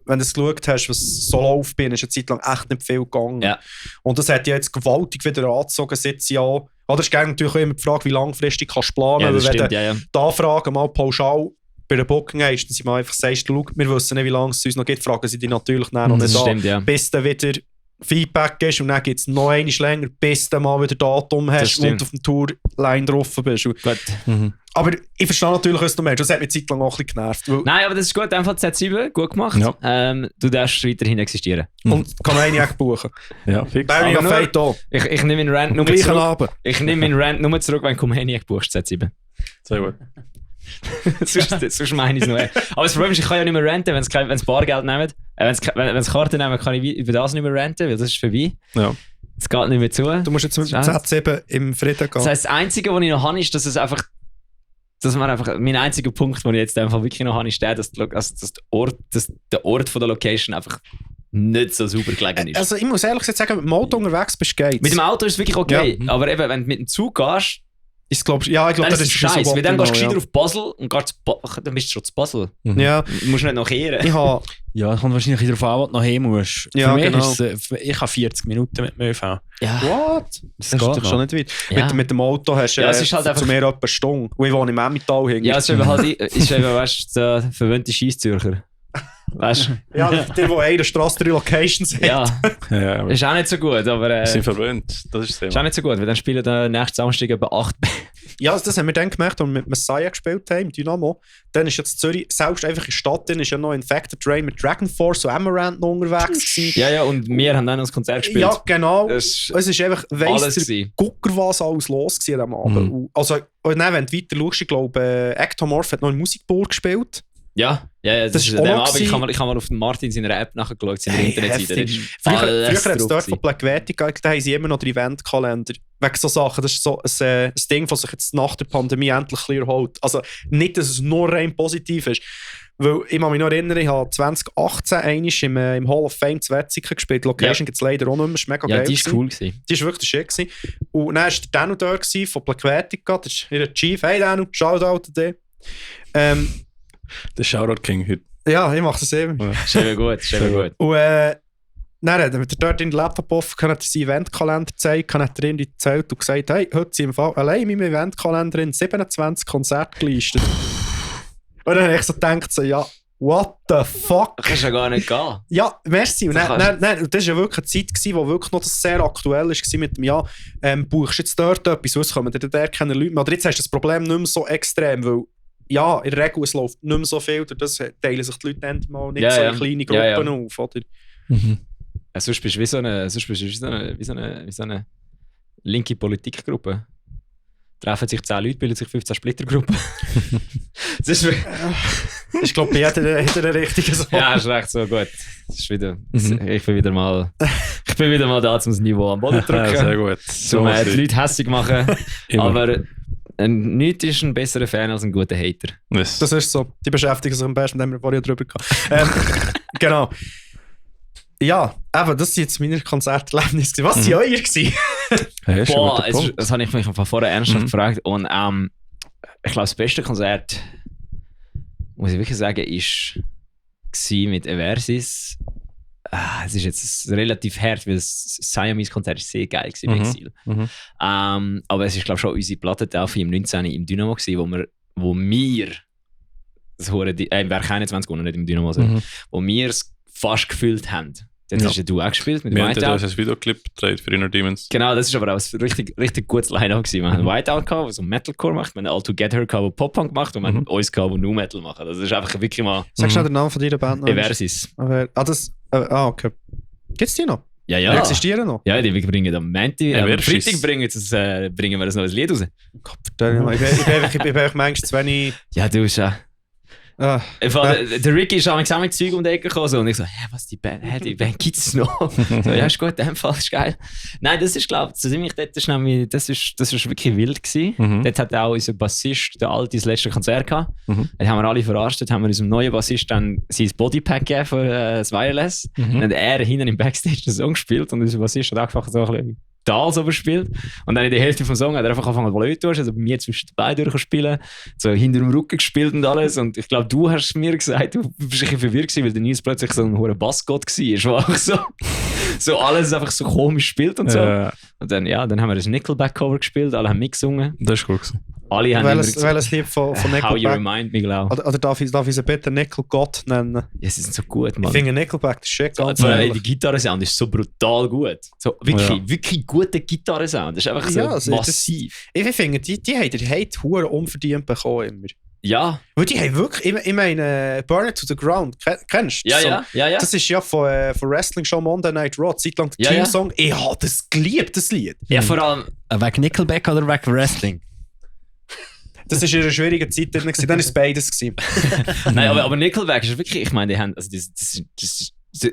wenn du es geschaut hast, was so läuft, ist eine Zeit lang echt nicht viel gegangen. Ja. Und das hat ja jetzt gewaltig wieder angezogen, seit sie ja. Oder es ist natürlich auch immer die Frage, wie langfristig kannst du planen. Ja, weil stimmt, wenn du die Anfrage mal pauschal bei der Booking hast, dann sie mal einfach sagst, schau, wir wissen nicht, wie lange es uns noch gibt, fragen sie dich natürlich noch nicht stimmt, an, bis dann wieder Feedback ist und dann gibt es noch einmal länger, bis du mal wieder Datum hast und auf dem Tourline drauf bist. Gut. Aber ich verstehe natürlich, was du meinst. Das hat mich zeitlang auch ein bisschen genervt. Nein, aber das ist gut. Einfach Z7, gut gemacht. Ja. Du darfst weiterhin existieren. Und kann man eigentlich buchen. Ja, fix. Barry of Fate auch. Ich nehme meinen Rant nur zurück. Ich nehme meinen Rant nur zurück, wenn Comaniac buchst, Z7. Sehr gut. sonst meine ich es noch. Aber das Problem ist, ich kann ja nicht mehr ranten, wenn sie Bargeld nehmen. Wenn sie Karten nehmen, kann ich über das nicht mehr ranten, weil das ist vorbei. Ja. Es geht nicht mehr zu. Du musst jetzt mit dem Z7 im Frieden gehen. Das heisst, das Einzige, was ich noch habe, ist, dass es einfach... mein einziger Punkt, den ich jetzt einfach wirklich noch habe, ist der, dass der Ort von der Location einfach nicht so super gelegen ist. Also ich muss ehrlich gesagt sagen, mit dem Auto unterwegs bist, geht's. Mit dem Auto ist es wirklich okay, aber eben, wenn du mit dem Zug gehst, ich glaube, das ist scheiße. Weil dann gehst du wieder auf Basel und dann bist du schon zu Basel. Ja. Du musst nicht noch kehren. Ja, es kommt wahrscheinlich wieder darauf an, was du noch hin musst. Ja, für mich genau. ist ich habe 40 Minuten mit dem ÖV. Ja. What? Das ist doch schon nicht weit. Ja. Mit dem Auto hast du es ist halt zu mir etwa eine Stunde. Und ich wohne im Emmental hinten. Ja, es ist eben halt, weißt du, der verwöhnte Scheisszürcher. Weißt du? Ja, der eine Straße 3 Locations hat. Ja, ist auch nicht so gut, aber... sind verwöhnt, das ist das ist auch nicht so gut, weil dann spielen wir nächsten Samstag etwa 8. Ja, das haben wir dann gemerkt, als wir mit Messiah gespielt haben, Dynamo. Dann ist jetzt Zürich, selbst einfach in der Stadt, dann ist ja noch Infected Rain mit Dragon Force und Amaranth noch unterwegs gewesen. Ja, und wir haben dann noch das Konzert gespielt. Ja, genau. Es ist einfach, weiss der Gucker, was alles los war am Abend. Also, und dann, wenn du weiter schaust, ich glaube, Ectomorph hat noch in Musikburg gespielt. Ja, das ist auch noch Abend, ich habe mal auf den Martin seiner App nachgeschaut, seiner Internetseite. Früher hat es dort von Black Vertigo, da haben sie immer noch den Eventkalender. Wegen so Sachen, das ist so ein Ding, das sich jetzt nach der Pandemie endlich ein bisschen erholt. Also nicht, dass es nur rein positiv ist. Weil ich kann mich noch erinnern, ich habe 2018 einmal im Hall of Fame zu Wetzikon gespielt. Die Location gibt es leider auch nicht mehr, das ist mega geil. Ja, die war cool gewesen. Die war wirklich schick gewesen. Und dann war der Danu da von Black Vertigo, das ist ihr Chief. Hey Danu, Shoutout an dich. Der Shoutout King heute. Ja, ich mache das eben. Ja. Schön gut. Und dann hat er dort in den Laptop offen, hat er seinen Eventkalender gezeigt, hat er ihm erzählt und gesagt, hey, heute sind im Fall allein in meinem Eventkalender in 27 Konzerte gelistet. Und dann habe ich so gedacht, so, ja, what the fuck? Das kannst ja gar nicht gehen. Ja, merci. Und das war ja wirklich eine Zeit, wo wirklich noch das sehr aktuell war mit dem, ja, buchst jetzt dort etwas, sonst kommen dir da keine Leute mehr. Oder jetzt hast du das Problem nicht mehr so extrem, weil ja, in der Regel es läuft nicht mehr so viel, durch das teilen sich die Leute mal nicht so in kleine Gruppen auf, oder? Mhm. Ja, sonst bist du wie so eine linke Politikgruppe. Treffen sich 10 Leute, bilden sich 15 Splittergruppen. Ich glaube, bei jeder hat eine richtige Sache. Ja, ist recht so gut. Das ist wieder, ich bin wieder mal da, um das Niveau am Boden zu drücken. Ja, sehr gut. Um die Leute hässlich machen. Aber nichts ist ein besserer Fan als ein guter Hater. Das ist so. Die beschäftigen sich am besten, mit dem wir vorher drüber gehabt. Genau. Ja, eben, das sind jetzt meine Konzerterlebnisse. Was sind eure gewesen? Boah, das habe ich mich vorher ernsthaft gefragt. Und ich glaube, das beste Konzert, muss ich wirklich sagen, war mit Eversis. Es ist jetzt relativ hart, weil das Siamese-Konzert sehr geil war im Exil. Aber es ist, glaube ich, schon unsere Plattentaufe im 19. im Dynamo gewesen, wo wir das Werk 21 und nicht im Dynamo, wo wir es fast gefüllt haben. Dann hast du auch gespielt mit Whiteout. Wir haben ein Videoclip gedreht für Inner Demons. Genau, das war aber auch ein richtig gutes Line-Up gewesen. Wir haben Whiteout gehabt, der so Metalcore macht, wir haben All Together gehabt, der Pop-Punk macht und wir haben uns gehabt, der Nu-Metal macht. Das ist einfach wirklich mal... Sagst du noch den Namen von deiner Band? Eversis. Okay. Gibt es die noch? Ja. Die existieren noch? Ja, die bringen am Montag, am Freitag bringen wir ein neues Lied raus. Gott, ich bin manchmal zu wenig... Ja, du bist ja... Der Ricky ist auch mit Zeug um die Ecke gekommen und ich so, was, die Band gibt es noch? So, ja, ist gut, in dem Fall ist geil. Nein, das ist, glaube ich, so ziemlich dort ist nämlich, das ist wirklich wild gewesen. Dort hat auch unser Bassist, der Alte, das letzte Konzert gehabt. Dort haben wir alle verarscht, haben wir unserem neuen Bassist dann sein Bodypack gegeben für das Wireless. Dann hat er hinten im Backstage den Song gespielt und unser Bassist hat angefangen so ein bisschen Tals überspielt. Und dann in der Hälfte vom Song hat er einfach angefangen blöd zu also bei mir zwischen den Beinen durchspielen, so hinter dem Rücken gespielt und alles. Und ich glaube, du hast mir gesagt, du bist ein bisschen verwirrt gewesen, weil der Nils plötzlich so ein hoher Bassgott war, wo einfach so alles einfach so komisch spielt und so. Und dann haben wir das Nickelback-Cover gespielt, alle haben mitgesungen. Das ist gut gewesen. Alle haben welches Lied von Nickelback? How You Remind Me, glaube ich. Oder darf ich sie bitte Nickel-Gott nennen? Ja, sie sind so gut, Mann. Ich finde Nickelback, das ist schick. Die Gitarrensound ist so brutal gut. So, wirklich guter Gitarrensound. Das ist einfach so massiv. Ich finde, die haben den Hate verdammt unverdient bekommen immer. Ja. Weil die haben wirklich, ich meine, Burn It to the Ground, kennst du? Ja. Das ist ja von Wrestling Show Monday Night Raw, zeitlang der Team-Song. Ich habe das geliebt, das Lied. Ja, vor allem... Wegen Nickelback oder wegen Wrestling? Das war in einer schwierigen Zeit drin, dann war es beides. Nein, aber Nickelback ist wirklich, ich meine, die haben, also das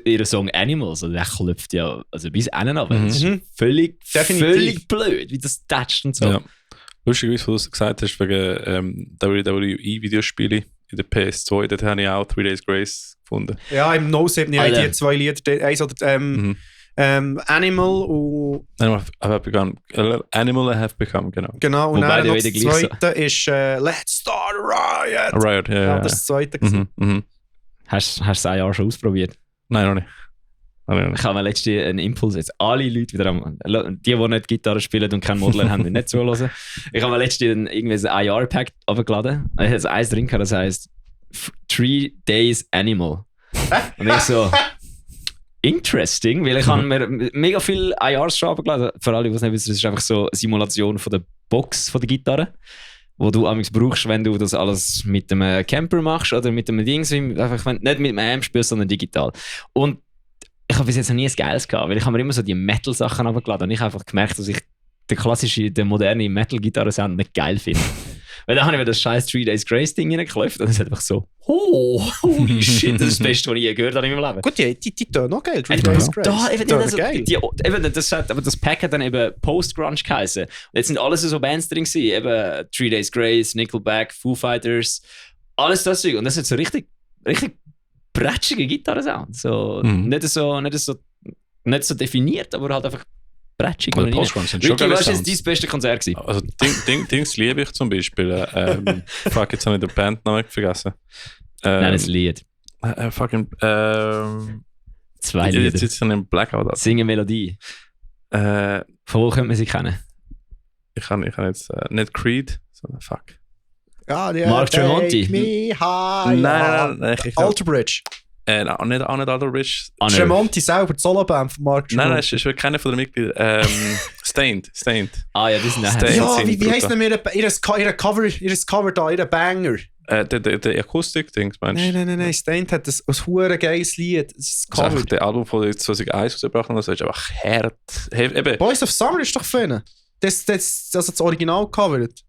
ihr Song Animals, also der klopft ja also bis innen, aber das ist völlig blöd, wie das tätscht und so. Ja. Lustigerweise, was du gesagt hast, wegen WWE-Videospiele in der PS2, dort habe ich auch 3 Days Grace gefunden. Ja, im No 7 habe ich die 2 Lieder, eins oder Animal und... Animal Have Become, genau. Genau, und dann noch das zweite ist Let's Start a Riot. A Riot, ja. Das ist das zweite. Hast du das ein Jahr schon ausprobiert? Nein, noch nicht. Ich habe mir letztens einen Impuls, jetzt alle Leute wieder die nicht Gitarre spielen und keinen Modler haben, nicht zuhören. Ich habe mir letztens irgendwie ein IR-Pack abgeladen. Ich hatte eins drin, das heisst 3 Days Animal. Und ich so... Interesting, weil ich habe mir mega viele IRs schon abgeladen. Für alle, die es nicht wissen, das ist einfach so eine Simulation von der Box von der Gitarre, wo du amigs brauchst, wenn du das alles mit einem Camper machst oder mit einem Ding, einfach nicht mit einem Amp spielst, sondern digital. Und ich habe bis jetzt noch nie ein Geiles gehabt, weil ich habe mir immer so die Metal-Sachen abgeladen und ich habe einfach gemerkt, dass ich den moderne Metal-Gitarre-Sound nicht geil finde. Weil dann habe ich mir das scheiß 3 Days Grace Ding reingeklopft und es hat einfach so, holy shit, das ist das Beste, was ich je gehört habe in meinem Leben. Gut, die tönen noch geil, 3 Days Grace. Das Pack hat dann eben Post-Grunge geheißen. Und jetzt sind alles so Bands drin gewesen, eben 3 Days Grace, Nickelback, Foo Fighters, alles das Zeug. Und das hat so richtig bretschige Gitarrensound. So, nicht so definiert, aber halt einfach bretschig. Also Post-Grunge sind schon Ricky, geile was war Sounds. dein beste Konzert gewesen? Also Dings liebe ich zum Beispiel. Fuck, jetzt habe ich den Bandnamen vergessen. Nein, das Lied. Fucking... 2 Lieder. Jetzt sitze ich in einem Blackout. Singen Melodie. Von wo könnte man sie kennen? Ich kann jetzt nicht Creed, sondern fuck. Mark Tremonti. Nein. Alter Bridge. Auch nicht Alter Bridge. Tremonti selber, die Soloband von Mark Tremonti. Nein, ich will keiner von den Mitgliedern. Stained. Ah ja, die sind nachher. Stained. Ja, wie sind heisst denn ihr Cover da, ihr Banger? Der Akustik-Dings, meinst du? Nein. Stained hat ein hure geiles Lied. Das Das ist einfach der Album von 2001 rausgebracht und das ist einfach hart. Eben, Boys of Summer ist doch für ihn. Das Original covered.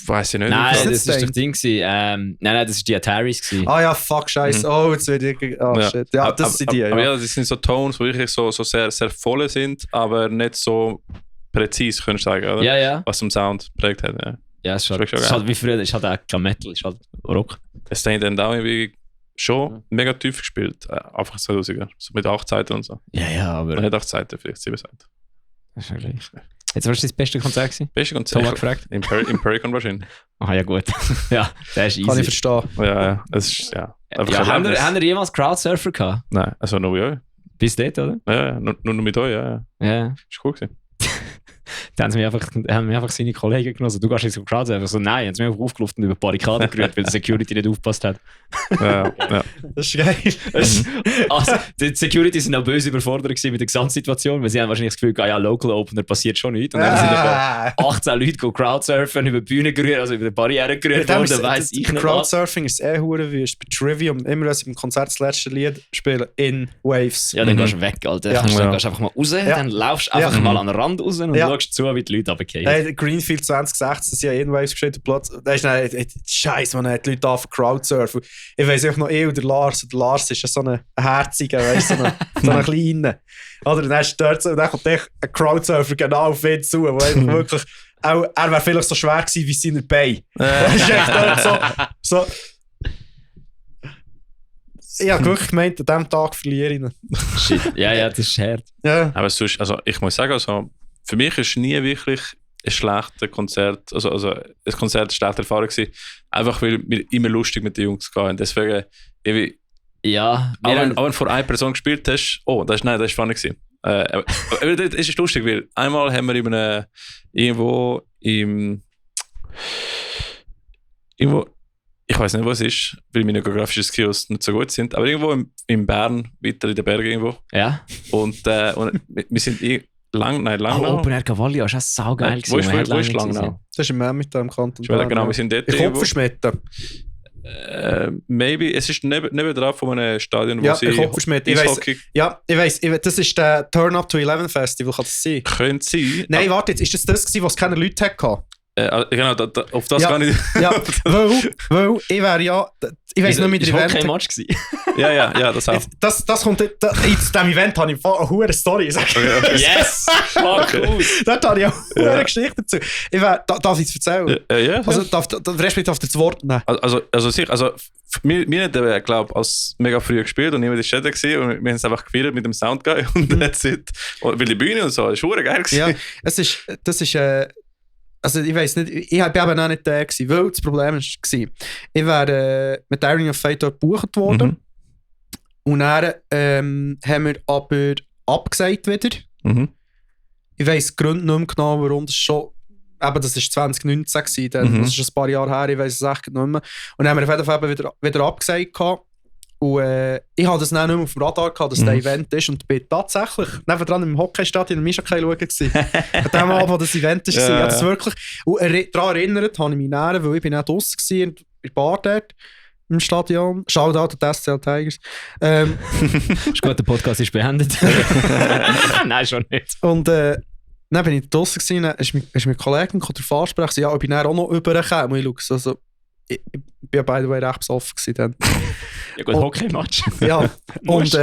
weiss ich nicht. Nein, Ist das nicht ist doch Ding gewesen. Nein, das ist die Ataris gewesen. Ah ja, fuck, scheiße. Oh, jetzt wird ich... Oh, shit. Ja, das sind die, Aber ja. ja, das sind so Tones, die wirklich so sehr, sehr voll sind, aber nicht so präzise, könntest du sagen, oder? Ja. Was den Sound prägt hat, ja. Ja, es ist Schmeckt schon halt, geil. halt wie früher, es ist halt auch kein Metal, es ist halt Rock. Der Stained and Down irgendwie schon mega tief gespielt. Einfach 2000er. So mit 8 Seiten und so. Ja, aber... Nicht 8 Seiten, vielleicht 7 Seiten. Das ist ja gleich. Jetzt, was war das beste Konzert gewesen? Beste Konzert. Thomas gefragt. Im Pericon wahrscheinlich. Ah ja, gut. Ja, der ist easy. Kann ich verstehen. Ja. Es ist, ja. Einfach Ja, ein Erlebnis. haben ihr jemals Crowdsurfer gehabt? Nein, also nur mit euch. Bis dort, oder? Ja, nur mit euch, ja. Ja. Ist cool gewesen. Dann haben mir einfach seine Kollegen genossen. Du gehst jetzt auf Crowdsurfer. So, nein, haben sie mich einfach aufgelaufen und über die Barrikaden gerührt, weil die Security nicht aufgepasst hat. Ja. Das ist geil. Also, die Security sind auch böse überfordert gewesen mit der Gesamtsituation, weil sie haben wahrscheinlich das Gefühl, ja, Local Opener passiert schon nichts. Und dann sind etwa 18 Leute Crowdsurfen, über die Bühne gerührt, also über die Barriere gerührt worden, weiss ich nicht was. Crowdsurfing ist hure wüst. Bei Trivium, immer wenn sie im Konzert das letzte Lied spielen, in Waves. Ja, dann gehst du weg, Alter. Ja. Dann gehst du einfach mal raus, dann laufst du einfach mal an den Rand raus und schaust zu, wie die Leute runterfallen. Hey, Greenfield 2016, sie haben in Waves gespielt, der Platz. Da ist dann, Scheiße, man hat die Leute auf Crowdsurfen. Ich weiss einfach noch, oder Lars. Der Lars ist ja so ein herziger, weißt du, so ein kleiner. Oder dann ist dort so, und dann kommt ein Crowdsurfer genau auf ihn zu, wo einfach wirklich, auch, er wäre vielleicht so schwer gewesen wie seine Beine. Das ist echt dort so. Ich habe wirklich gemeint, an diesem Tag verliere ich ihn. Shit. Ja, das ist hart. Ja. Aber sonst, also ich muss sagen, also, für mich ist nie wirklich ein schlechtes Konzert, also ein Konzert eine schlechte Erfahrung gewesen. Einfach weil wir immer lustig mit den Jungs gehen. Deswegen, Ja, auch wenn du vor einer Person gespielt hast, das war funny gewesen. Aber das ist lustig, weil einmal haben wir irgendwo, ich weiß nicht, wo es ist, weil meine geografischen Skills nicht so gut sind, aber irgendwo in Bern, weiter in den Bergen irgendwo. Ja. Und wir sind Langnau. Open Air Cavalli ist auch saugeil Wo ist Langnau? Das ist im Emmental im Kanton. Genau, wir sind dort Ich irgendwo. Kupferschmetten. Maybe, es ist nebendran von einem Stadion, wo Ja, sie ich Kupferschmetten. Eishockey Ich weiss, das ist der Turn Up to 11 Festival, kann das sein? könnte sein. Nein, warte, jetzt ist das gewesen, was keine Leute hatten? Genau, auf das Ja. gar nicht. Ja, weil ich wäre ja... Ich weiss nicht mit der der Event. Event... Match gewesen. ja, das auch. Das kommt... In diesem Event habe ich eine hure Story. Okay. Yes! Fuck aus! Dort habe ich auch eine Geschichte dazu. Darf ich es erzählen? Ja. Also, darf das Wort nehmen? Wir glaube als mega früh gespielt und niemand ist da gewesen und wir haben es einfach gefeiert mit dem Soundguy und that's it. Und weil die Bühne und so, das war geil gewesen. Ja, das ist... Also ich weiss nicht, ich bin eben auch nicht der gewesen, weil das Problem war, ich wäre mit Iron of Fate dort gebucht worden und dann haben wir aber abgesagt wieder. Ich weiss die Gründe nicht mehr genau, warum das schon... Eben, das war 2019 gewesen, dann, das ist ein paar Jahre her, ich weiss es echt nicht mehr. Und dann haben wir auf jeden Fall wieder abgesagt gehabt. Und ich hatte das dann nicht mehr auf dem Radar gehabt, dass der Event ist und bin tatsächlich nebendran im Hockeystadion in Mischakei schauen gewesen. An dem Abend, wo das Event war. Ja, das wirklich. Und daran erinnert habe ich mich näher, weil ich bin auch draussen war, in der Bar dort, im Stadion. Shoutout an die SCL Tigers. Ist gut, der Podcast ist beendet. Nein, schon nicht. Und Dann bin ich draussen gewesen, dann ist mein Kollege der Fahrsprecher, ob ich dann auch noch rüberkomme. Und ich schaue so, ich war by the way recht besoffen dann. Ja gut, Hockey-Match. Ja, und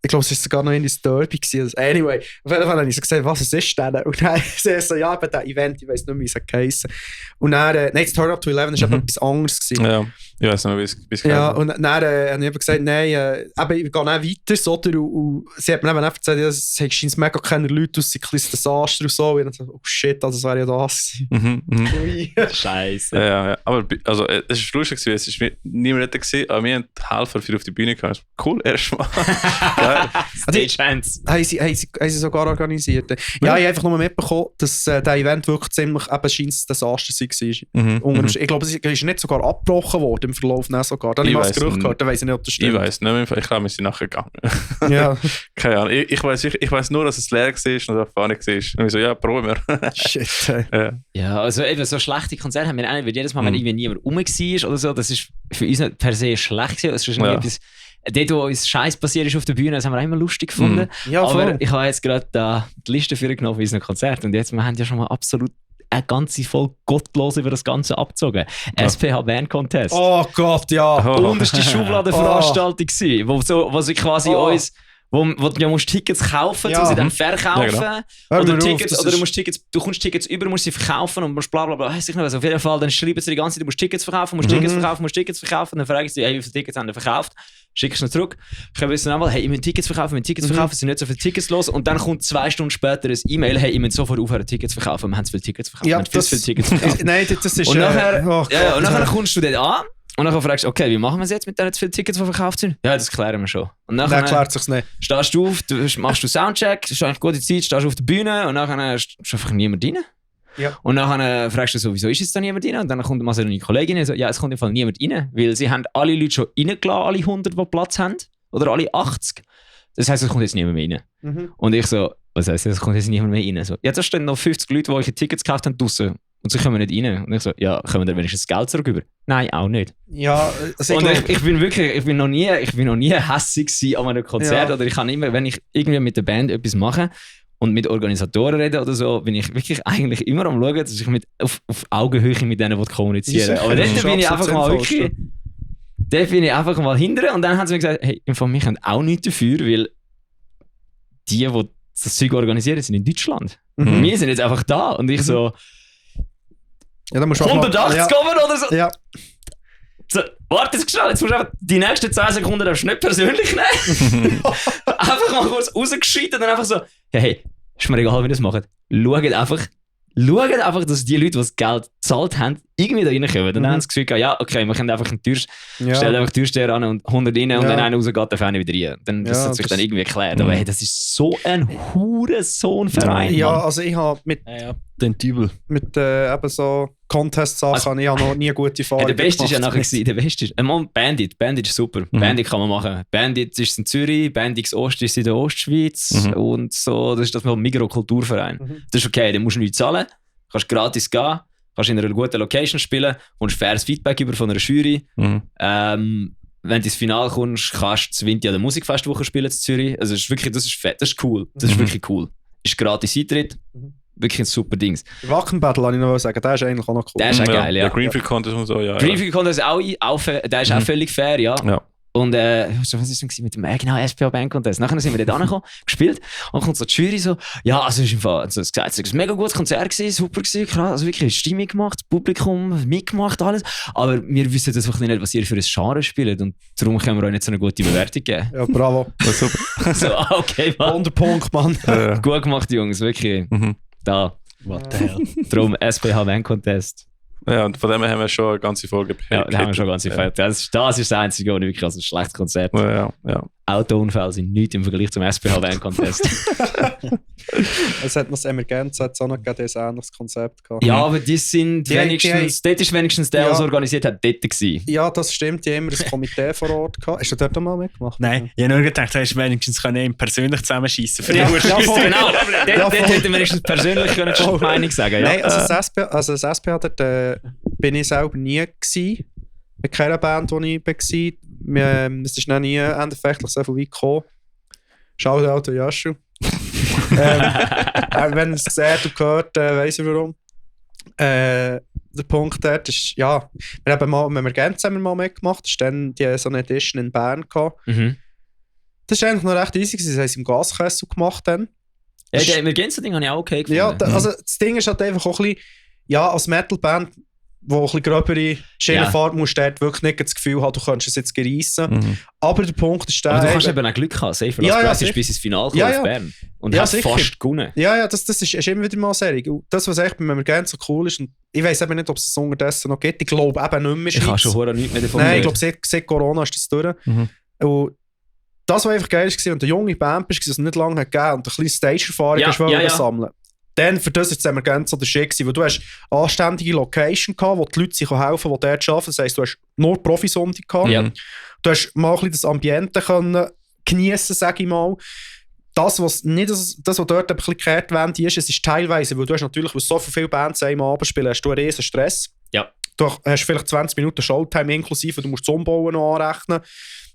ich glaube, es war sogar noch in das Derby gewesen. Anyway, auf jeden Fall habe ich so gesagt, was ist denn? Und dann sie so, ja, eben das Event, ich weiss nicht mehr, wie es geheissen. Und dann, nein, das Turn Up to 11 war etwas anderes gewesen. Ja, ich weiss nicht, wie es ja, und dann habe ich eben gesagt, nein, ich gehe dann weiter, so, und sie hat mir eben einfach gesagt, ja, es scheint mega keine Leute aus, ein kleines Desaster und so. Und dann so, oh shit, also das wäre ja das gewesen. Scheiße. Ja, aber also, es war lustig, es war niemand gesehen, aber wir haben die Helfer für auf die Bühne gehabt. Cool, erstmal. Stagehand. Haben sie sogar organisiert. Ja, ich habe einfach nur mitbekommen, dass das Event wirklich ziemlich scheint ein Desaster war. Ich glaube, es ist nicht sogar abgebrochen worden im Verlauf sogar. Dann habe ich mal das Gerücht gehört, dann weiss ich nicht, ob das stimmt. Ich weiss nicht, ich glaube, wir sind nachher gegangen. Ja. Keine Ahnung. Ich weiss nur, dass es leer war und auf nicht war. Und ich so, ja, probieren wir. Shit. Ja, also eben so schlechte Konzerte haben wir auch nicht, weil jedes Mal, wenn irgendwie niemand rum war oder so, das ist für uns nicht per se schlecht gewesen. Es ist etwas, dort, wo uns Scheiß passiert ist auf der Bühne, das haben wir auch immer lustig gefunden. Ja, aber ich habe jetzt gerade die Liste vorgenommen für unser Konzert und jetzt, wir haben ja schon mal absolut eine ganze Folge gottlos über das Ganze abgezogen. SPH Band Contest. Oh Gott, ja. Unterste Schubladenveranstaltung gewesen, wo sie quasi uns, wo du ja musst Tickets kaufen, sie dann verkaufen. Ja, genau. Oder Tickets, oder du kommst Tickets über, musst sie verkaufen und musst bla bla bla. Weiss ich nicht was. Auf jeden Fall, dann schreiben sie die ganze Zeit, du musst Tickets verkaufen, Tickets verkaufen. Dann fragen sie, hey, wie viele Tickets haben wir verkauft? Schickst du noch zurück. Ich habe wissen einmal, hey, ich will Tickets verkaufen, es sind nicht so viele Tickets los. Und dann kommt 2 Stunden später ein E-Mail, hey, ich will sofort aufhören, Tickets verkaufen. Wir haben zu viele Tickets verkauft. Ja, nein, das ist... Und nachher kommst du dort an und dann fragst du, okay, wie machen wir es jetzt mit diesen zu vielen Tickets, die verkauft sind? Ja, das klären wir schon. Und nachher klärt sich's nicht. Stehst du auf, machst du Soundcheck, das ist eigentlich gute Zeit, stehst du auf der Bühne und nachher ist einfach niemand rein. Ja. Und dann fragst du so, wieso ist jetzt da niemand rein? Und dann kommt mal so eine Kollegin und so, ja, es kommt im Fall niemand rein, weil sie haben alle Leute schon reingelassen, alle 100, die Platz haben. Oder alle 80. Das heisst, es kommt jetzt niemand mehr rein. Und ich so, was heisst das, es kommt jetzt niemand mehr rein? So, ja, da stehen noch 50 Leute, die euch Tickets gekauft haben draussen. Und sie kommen nicht rein. Und ich so, ja, kommen wir wenigstens das Geld zurück über? Nein, auch nicht. Ja, also und ich bin noch nie hässig an einem Konzert. Ja. Oder ich kann immer, wenn ich irgendwie mit der Band etwas mache und mit Organisatoren rede oder so, bin ich wirklich eigentlich immer am schauen, dass ich auf Augenhöhe mit denen kommunizieren. Aber dort bin ich einfach mal wirklich... Da bin ich einfach mal hinterher und dann haben sie mir gesagt, hey, wir können auch nichts dafür, weil die das Zeug organisieren, sind in Deutschland. Wir sind jetzt einfach da und ich so... Ja, dann musst du 180 kommen oder so. Ja. So, warte, jetzt musst du einfach die nächsten 10 Sekunden nicht persönlich nehmen. Einfach mal kurz rausgescheit und dann einfach so, hey, ist mir egal, wie wir das machen. Schaut einfach, dass die Leute, die das Geld gezahlt haben, irgendwie da reinkommen. Dann haben sie das Gefühl, ja, okay, wir können einfach einen stellen einfach Türsteher an und 100 rein und dann einer rausgeht, dann fahren wieder rein. Dann das hat sich dann irgendwie erklärt. Aber hey, das ist so ein Hurensohn-Verein. Ja, also ich habe mit den Typen. Mit eben so Contest-Sachen, ich habe noch nie gute Erfahrungen gemacht. Der Beste ist ja nachher gewesen, der Beste ist, Bandit ist super. Bandit kann man machen. Bandit ist in Zürich, Bandit Ost ist in der Ostschweiz und so, das ist das Mikrokulturverein. Das ist okay, dann musst du nichts zahlen, kannst gratis gehen, kannst in einer guten Location spielen, kommst faires Feedback über von einer Jury. Wenn du ins Finale kommst, kannst du das Winter an der Musikfestwoche spielen in Zürich. Also das ist wirklich, das ist fett, das ist cool. Das ist wirklich cool. Ist gratis Eintritt. Wirklich ein super Ding. Wacken Battle, wollte ich noch sagen, der ist eigentlich auch noch cool. Der ist auch geil, ja. Der Greenfield Contest und so, ja. Greenfield Contest auch der ist auch völlig fair, ja. Und was war das mit dem SPH Band Contest? Nachher sind wir dort angekommen, gespielt und kommt so die Jury so, ja, also ist im Fall, also es war ein mega gutes Konzert gewesen, super gewesen, krass, also wirklich Stimmung gemacht, Publikum mitgemacht, alles, aber wir wissen das einfach nicht, was ihr für ein Genre spielt und darum können wir euch nicht so eine gute Bewertung geben. Ja, bravo. Super. So, okay, Mann. 100 Punkt, Mann. Gut gemacht, Jungs, wirklich. Da. What the hell. Darum SPH Band Contest. Ja, und von dem haben wir schon eine ganze Folge. Ja, da haben wir schon eine ganze Folge. Das ist das Einzige, was ich wirklich als ein schlechtes Konzert. Ja. Autounfälle sind nichts im Vergleich zum SPH Band Contest. Es hat noch das Emergenz, hat es auch noch ein ähnliches Konzept gehabt. Ja, aber die sind wenigstens, dort ist wenigstens der, der es organisiert hat, dort gewesen. Ja, das stimmt, die haben immer ein Komitee vor Ort gehabt. Hast du dort mal mitgemacht? Nein, ich habe nur gedacht, du hast wenigstens ihn persönlich zusammenschießen können. Ja, genau. Dort hätte man wenigstens persönlich können die Meinung sagen. Nein, also das SPH, dort bin ich selber nie gewesen. Bei keiner Band, wo ich war. Es ist noch nie endeffechtlich so viel weit gekommen. Shoutout an Yashu. Wenn er es sieht und hört, weiss er warum. Der Punkt dort ist, ja, wir haben mal, wenn wir Gens haben wir mal mitgemacht, das war dann so eine Edition in Bern gehabt. Das war eigentlich noch recht easy, sie haben es im Gaskessel gemacht dann. Ja, das Emergenza-Ding habe ich auch okay gefunden. Ja, also das Ding ist halt einfach auch ein bisschen, ja, als Metal-Band, wo ein bisschen gröbere Schienenfahrt musst du dort wirklich nicht das Gefühl haben, du könntest es jetzt reissen. Aber der Punkt ist der... Aber du kannst eben auch Glück haben. Safe Last ist bis ins Finale gekommen auf Bern. Und hat fast gewonnen. Ja, das ist immer wieder mal Serie. Das, was echt bei Emergenza so cool ist, und ich weiss eben nicht, ob es unterdessen noch gibt. Ich glaube eben nicht mehr. Ich habe schon nichts mehr davon Nein, ich glaube, seit Corona ist das durch. Und das, was einfach geil war, und eine junge Band bist, die es nicht lange gegeben hat, und ein bisschen Stage-Erfahrung sammeln. Dann für das ist es Emergenza der Shit gewesen, weil du hast eine anständige Location gehabt, wo die Leute sich helfen, die dort arbeiten. Das heisst, du hast nur Profis um dich gehabt. Ja. Du hast mal ein bisschen das Ambiente können geniessen, sage ich mal. Das, was dort ein bisschen kehrtwendig ist, es ist teilweise, weil du hast natürlich, weil so viele Bands einmal Abend spielen, hast du einen riesen Stress. Ja. Du hast vielleicht 20 Minuten Showtime inklusive, du musst das Umbauen noch anrechnen.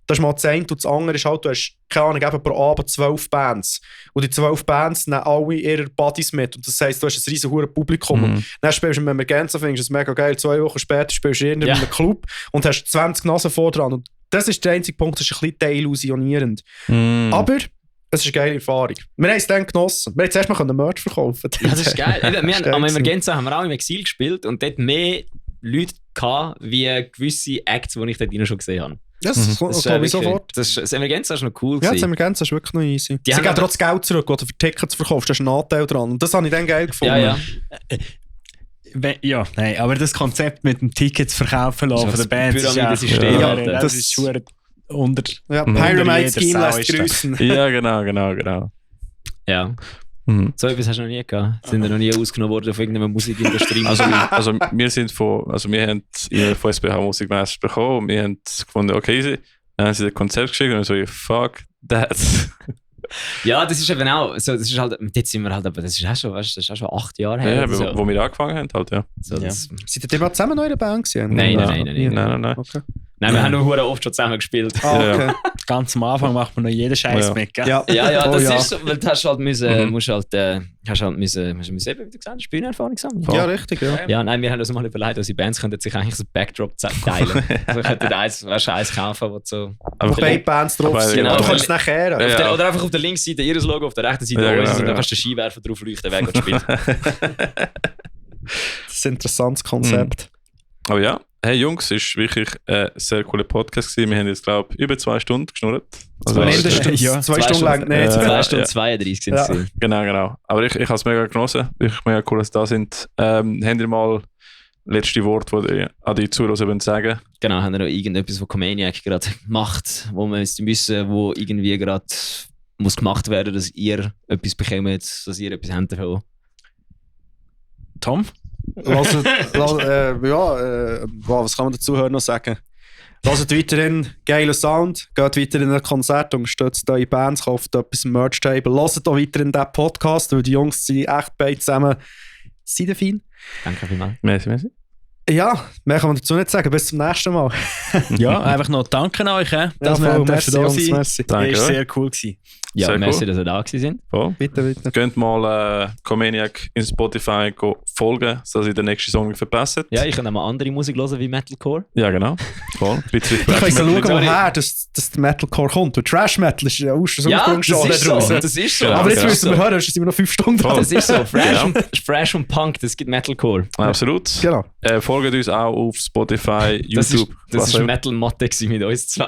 Das ist mal das eine und das andere ist halt, du hast, keine Ahnung, eben pro Abend 12 Bands. Und die 12 Bands nehmen alle ihre Buddies mit. Und das heisst, du hast ein riesen Publikum. Und dann spielst du mit Emergenza, findest du es mega geil. 2 Wochen später spielst du in einem Club und hast 20 Nasen vor dran. Und das ist der einzige Punkt, das ist ein bisschen deillusionierend. Aber es ist eine geile Erfahrung. Wir haben es dann genossen. Wir haben zuerst mal Merch verkaufen. Ja, das ist geil. Am Emergenza haben wir auch im Exil gespielt und dort mehr Leute gehabt, wie gewisse Acts, die ich dort schon gesehen habe. Das glaube ich sofort. Das Emergenza ist noch cool. Ja, das Emergenza ist wirklich noch easy. Sie geben trotzdem Geld zurück, oder für Tickets verkaufst, da ist ein Anteil dran. Und das habe ich dann geil gefunden. Ja, nein, aber das Konzept mit dem Tickets verkaufen lassen von der Band das ist schon unter... Ja, Pyramid-Scheme lässt grüßen. Ja, genau. Ja. So etwas hast du noch nie gehabt. Sind noch nie ausgenommen worden auf irgendeiner Musikindustrie? Also wir haben von SBH Musikmeister bekommen und wir haben gefunden, okay, easy. Dann haben sie das Konzept geschickt und so, fuck that. Ja, das ist eben auch, so, das ist halt, jetzt sind wir halt, aber das ist auch schon, weißt, das ist auch schon 8 Jahre her. Ja, so. Wo wir angefangen haben halt, ja. So, das, Seid ihr immer zusammen noch in der Band gewesen? Nein. Okay. Nein, wir haben noch oft schon zusammen gespielt. Okay. Ganz am Anfang macht man noch jeden Scheiß mit, gell? Ja, das ist so, weil du hast halt müssen, wie du gesagt, Bühnenerfahrung sammeln. Ja, richtig, ja. Ja, nein, wir haben uns mal überlegt, unsere Bands könnten sich eigentlich so Backdrop teilen. Also wir könnten eins kaufen, wo so... Wo beide Bands drauf sind. Genau, du kannst es nachher. Oder einfach auf der linken Seite ihr Logo, auf der rechten Seite uns, und dann kannst du den Skiwerfer drauf leuchten, wer geht spielen. Das ist ein interessantes Konzept. Aber ja, hey Jungs, es war wirklich ein sehr cooler Podcast gewesen. Wir haben jetzt, glaube ich, über 2 Stunden geschnurrt. Also mindestens 2 Stunden lang nicht. 2 Stunden 32 sind es. Genau. Aber ich habe es mega genossen. Wirklich mega cool, dass Sie da sind. Habt ihr mal letzte Worte, die ihr an die Zuhörer sagen wollt? Genau, haben wir noch irgendetwas, was Comaniac gerade macht, wo wir jetzt müssen, wo irgendwie gerade muss gemacht werden, dass ihr etwas bekommt, dass ihr etwas habt davon? Tom? Was kann man dazu noch sagen? Hört weiterhin geilen Sound, geht weiter in ein Konzert, unterstützt eure Bands, kauft etwas im Merch-Table, hört auch weiter in diesen Podcast, weil die Jungs sind echt beide zusammen. Seid fein. Danke vielmals. Merci. Ja, mehr kann man dazu nicht sagen. Bis zum nächsten Mal. Ja, einfach noch danke an euch, dass wir da sind. Das war sehr cool gewesen. Ja, sehr merci, cool. dass ihr da gewesen seid. Oh. Bitte. Könnt mal Comaniac in Spotify folgen, sodass ihr den nächsten Song nicht verpasst. Ja, ich kann auch mal andere Musik hören wie Metalcore. Ja, genau. Voll. Ich kann so schauen, woher das Metalcore kommt. Und Trash Metal ist ja auch schon das ist so. Aber jetzt müssen wir hören, es sind immer noch 5 Stunden dran. Das ist so. Fresh und Punk, das gibt Metalcore. Absolut. Genau. Folgt uns auch auf Spotify, YouTube. Das ist Metal-Motte mit uns 2.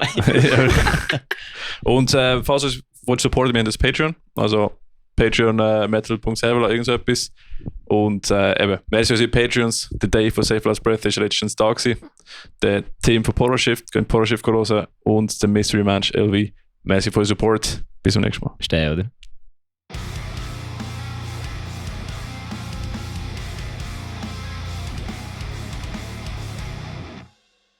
Und falls ihr wollt supporten, wir haben das Patreon. Also Patreon metal.server oder irgend so etwas. Und eben, wer sind unsere Patreons? Der Dave von Safe Last Breath ist letztens da gewesen. Der Team von Poroshift, könnt Poroshift hören. Und der Mystery Mensch LV. Merci für den Support. Bis zum nächsten Mal. Steh, oder?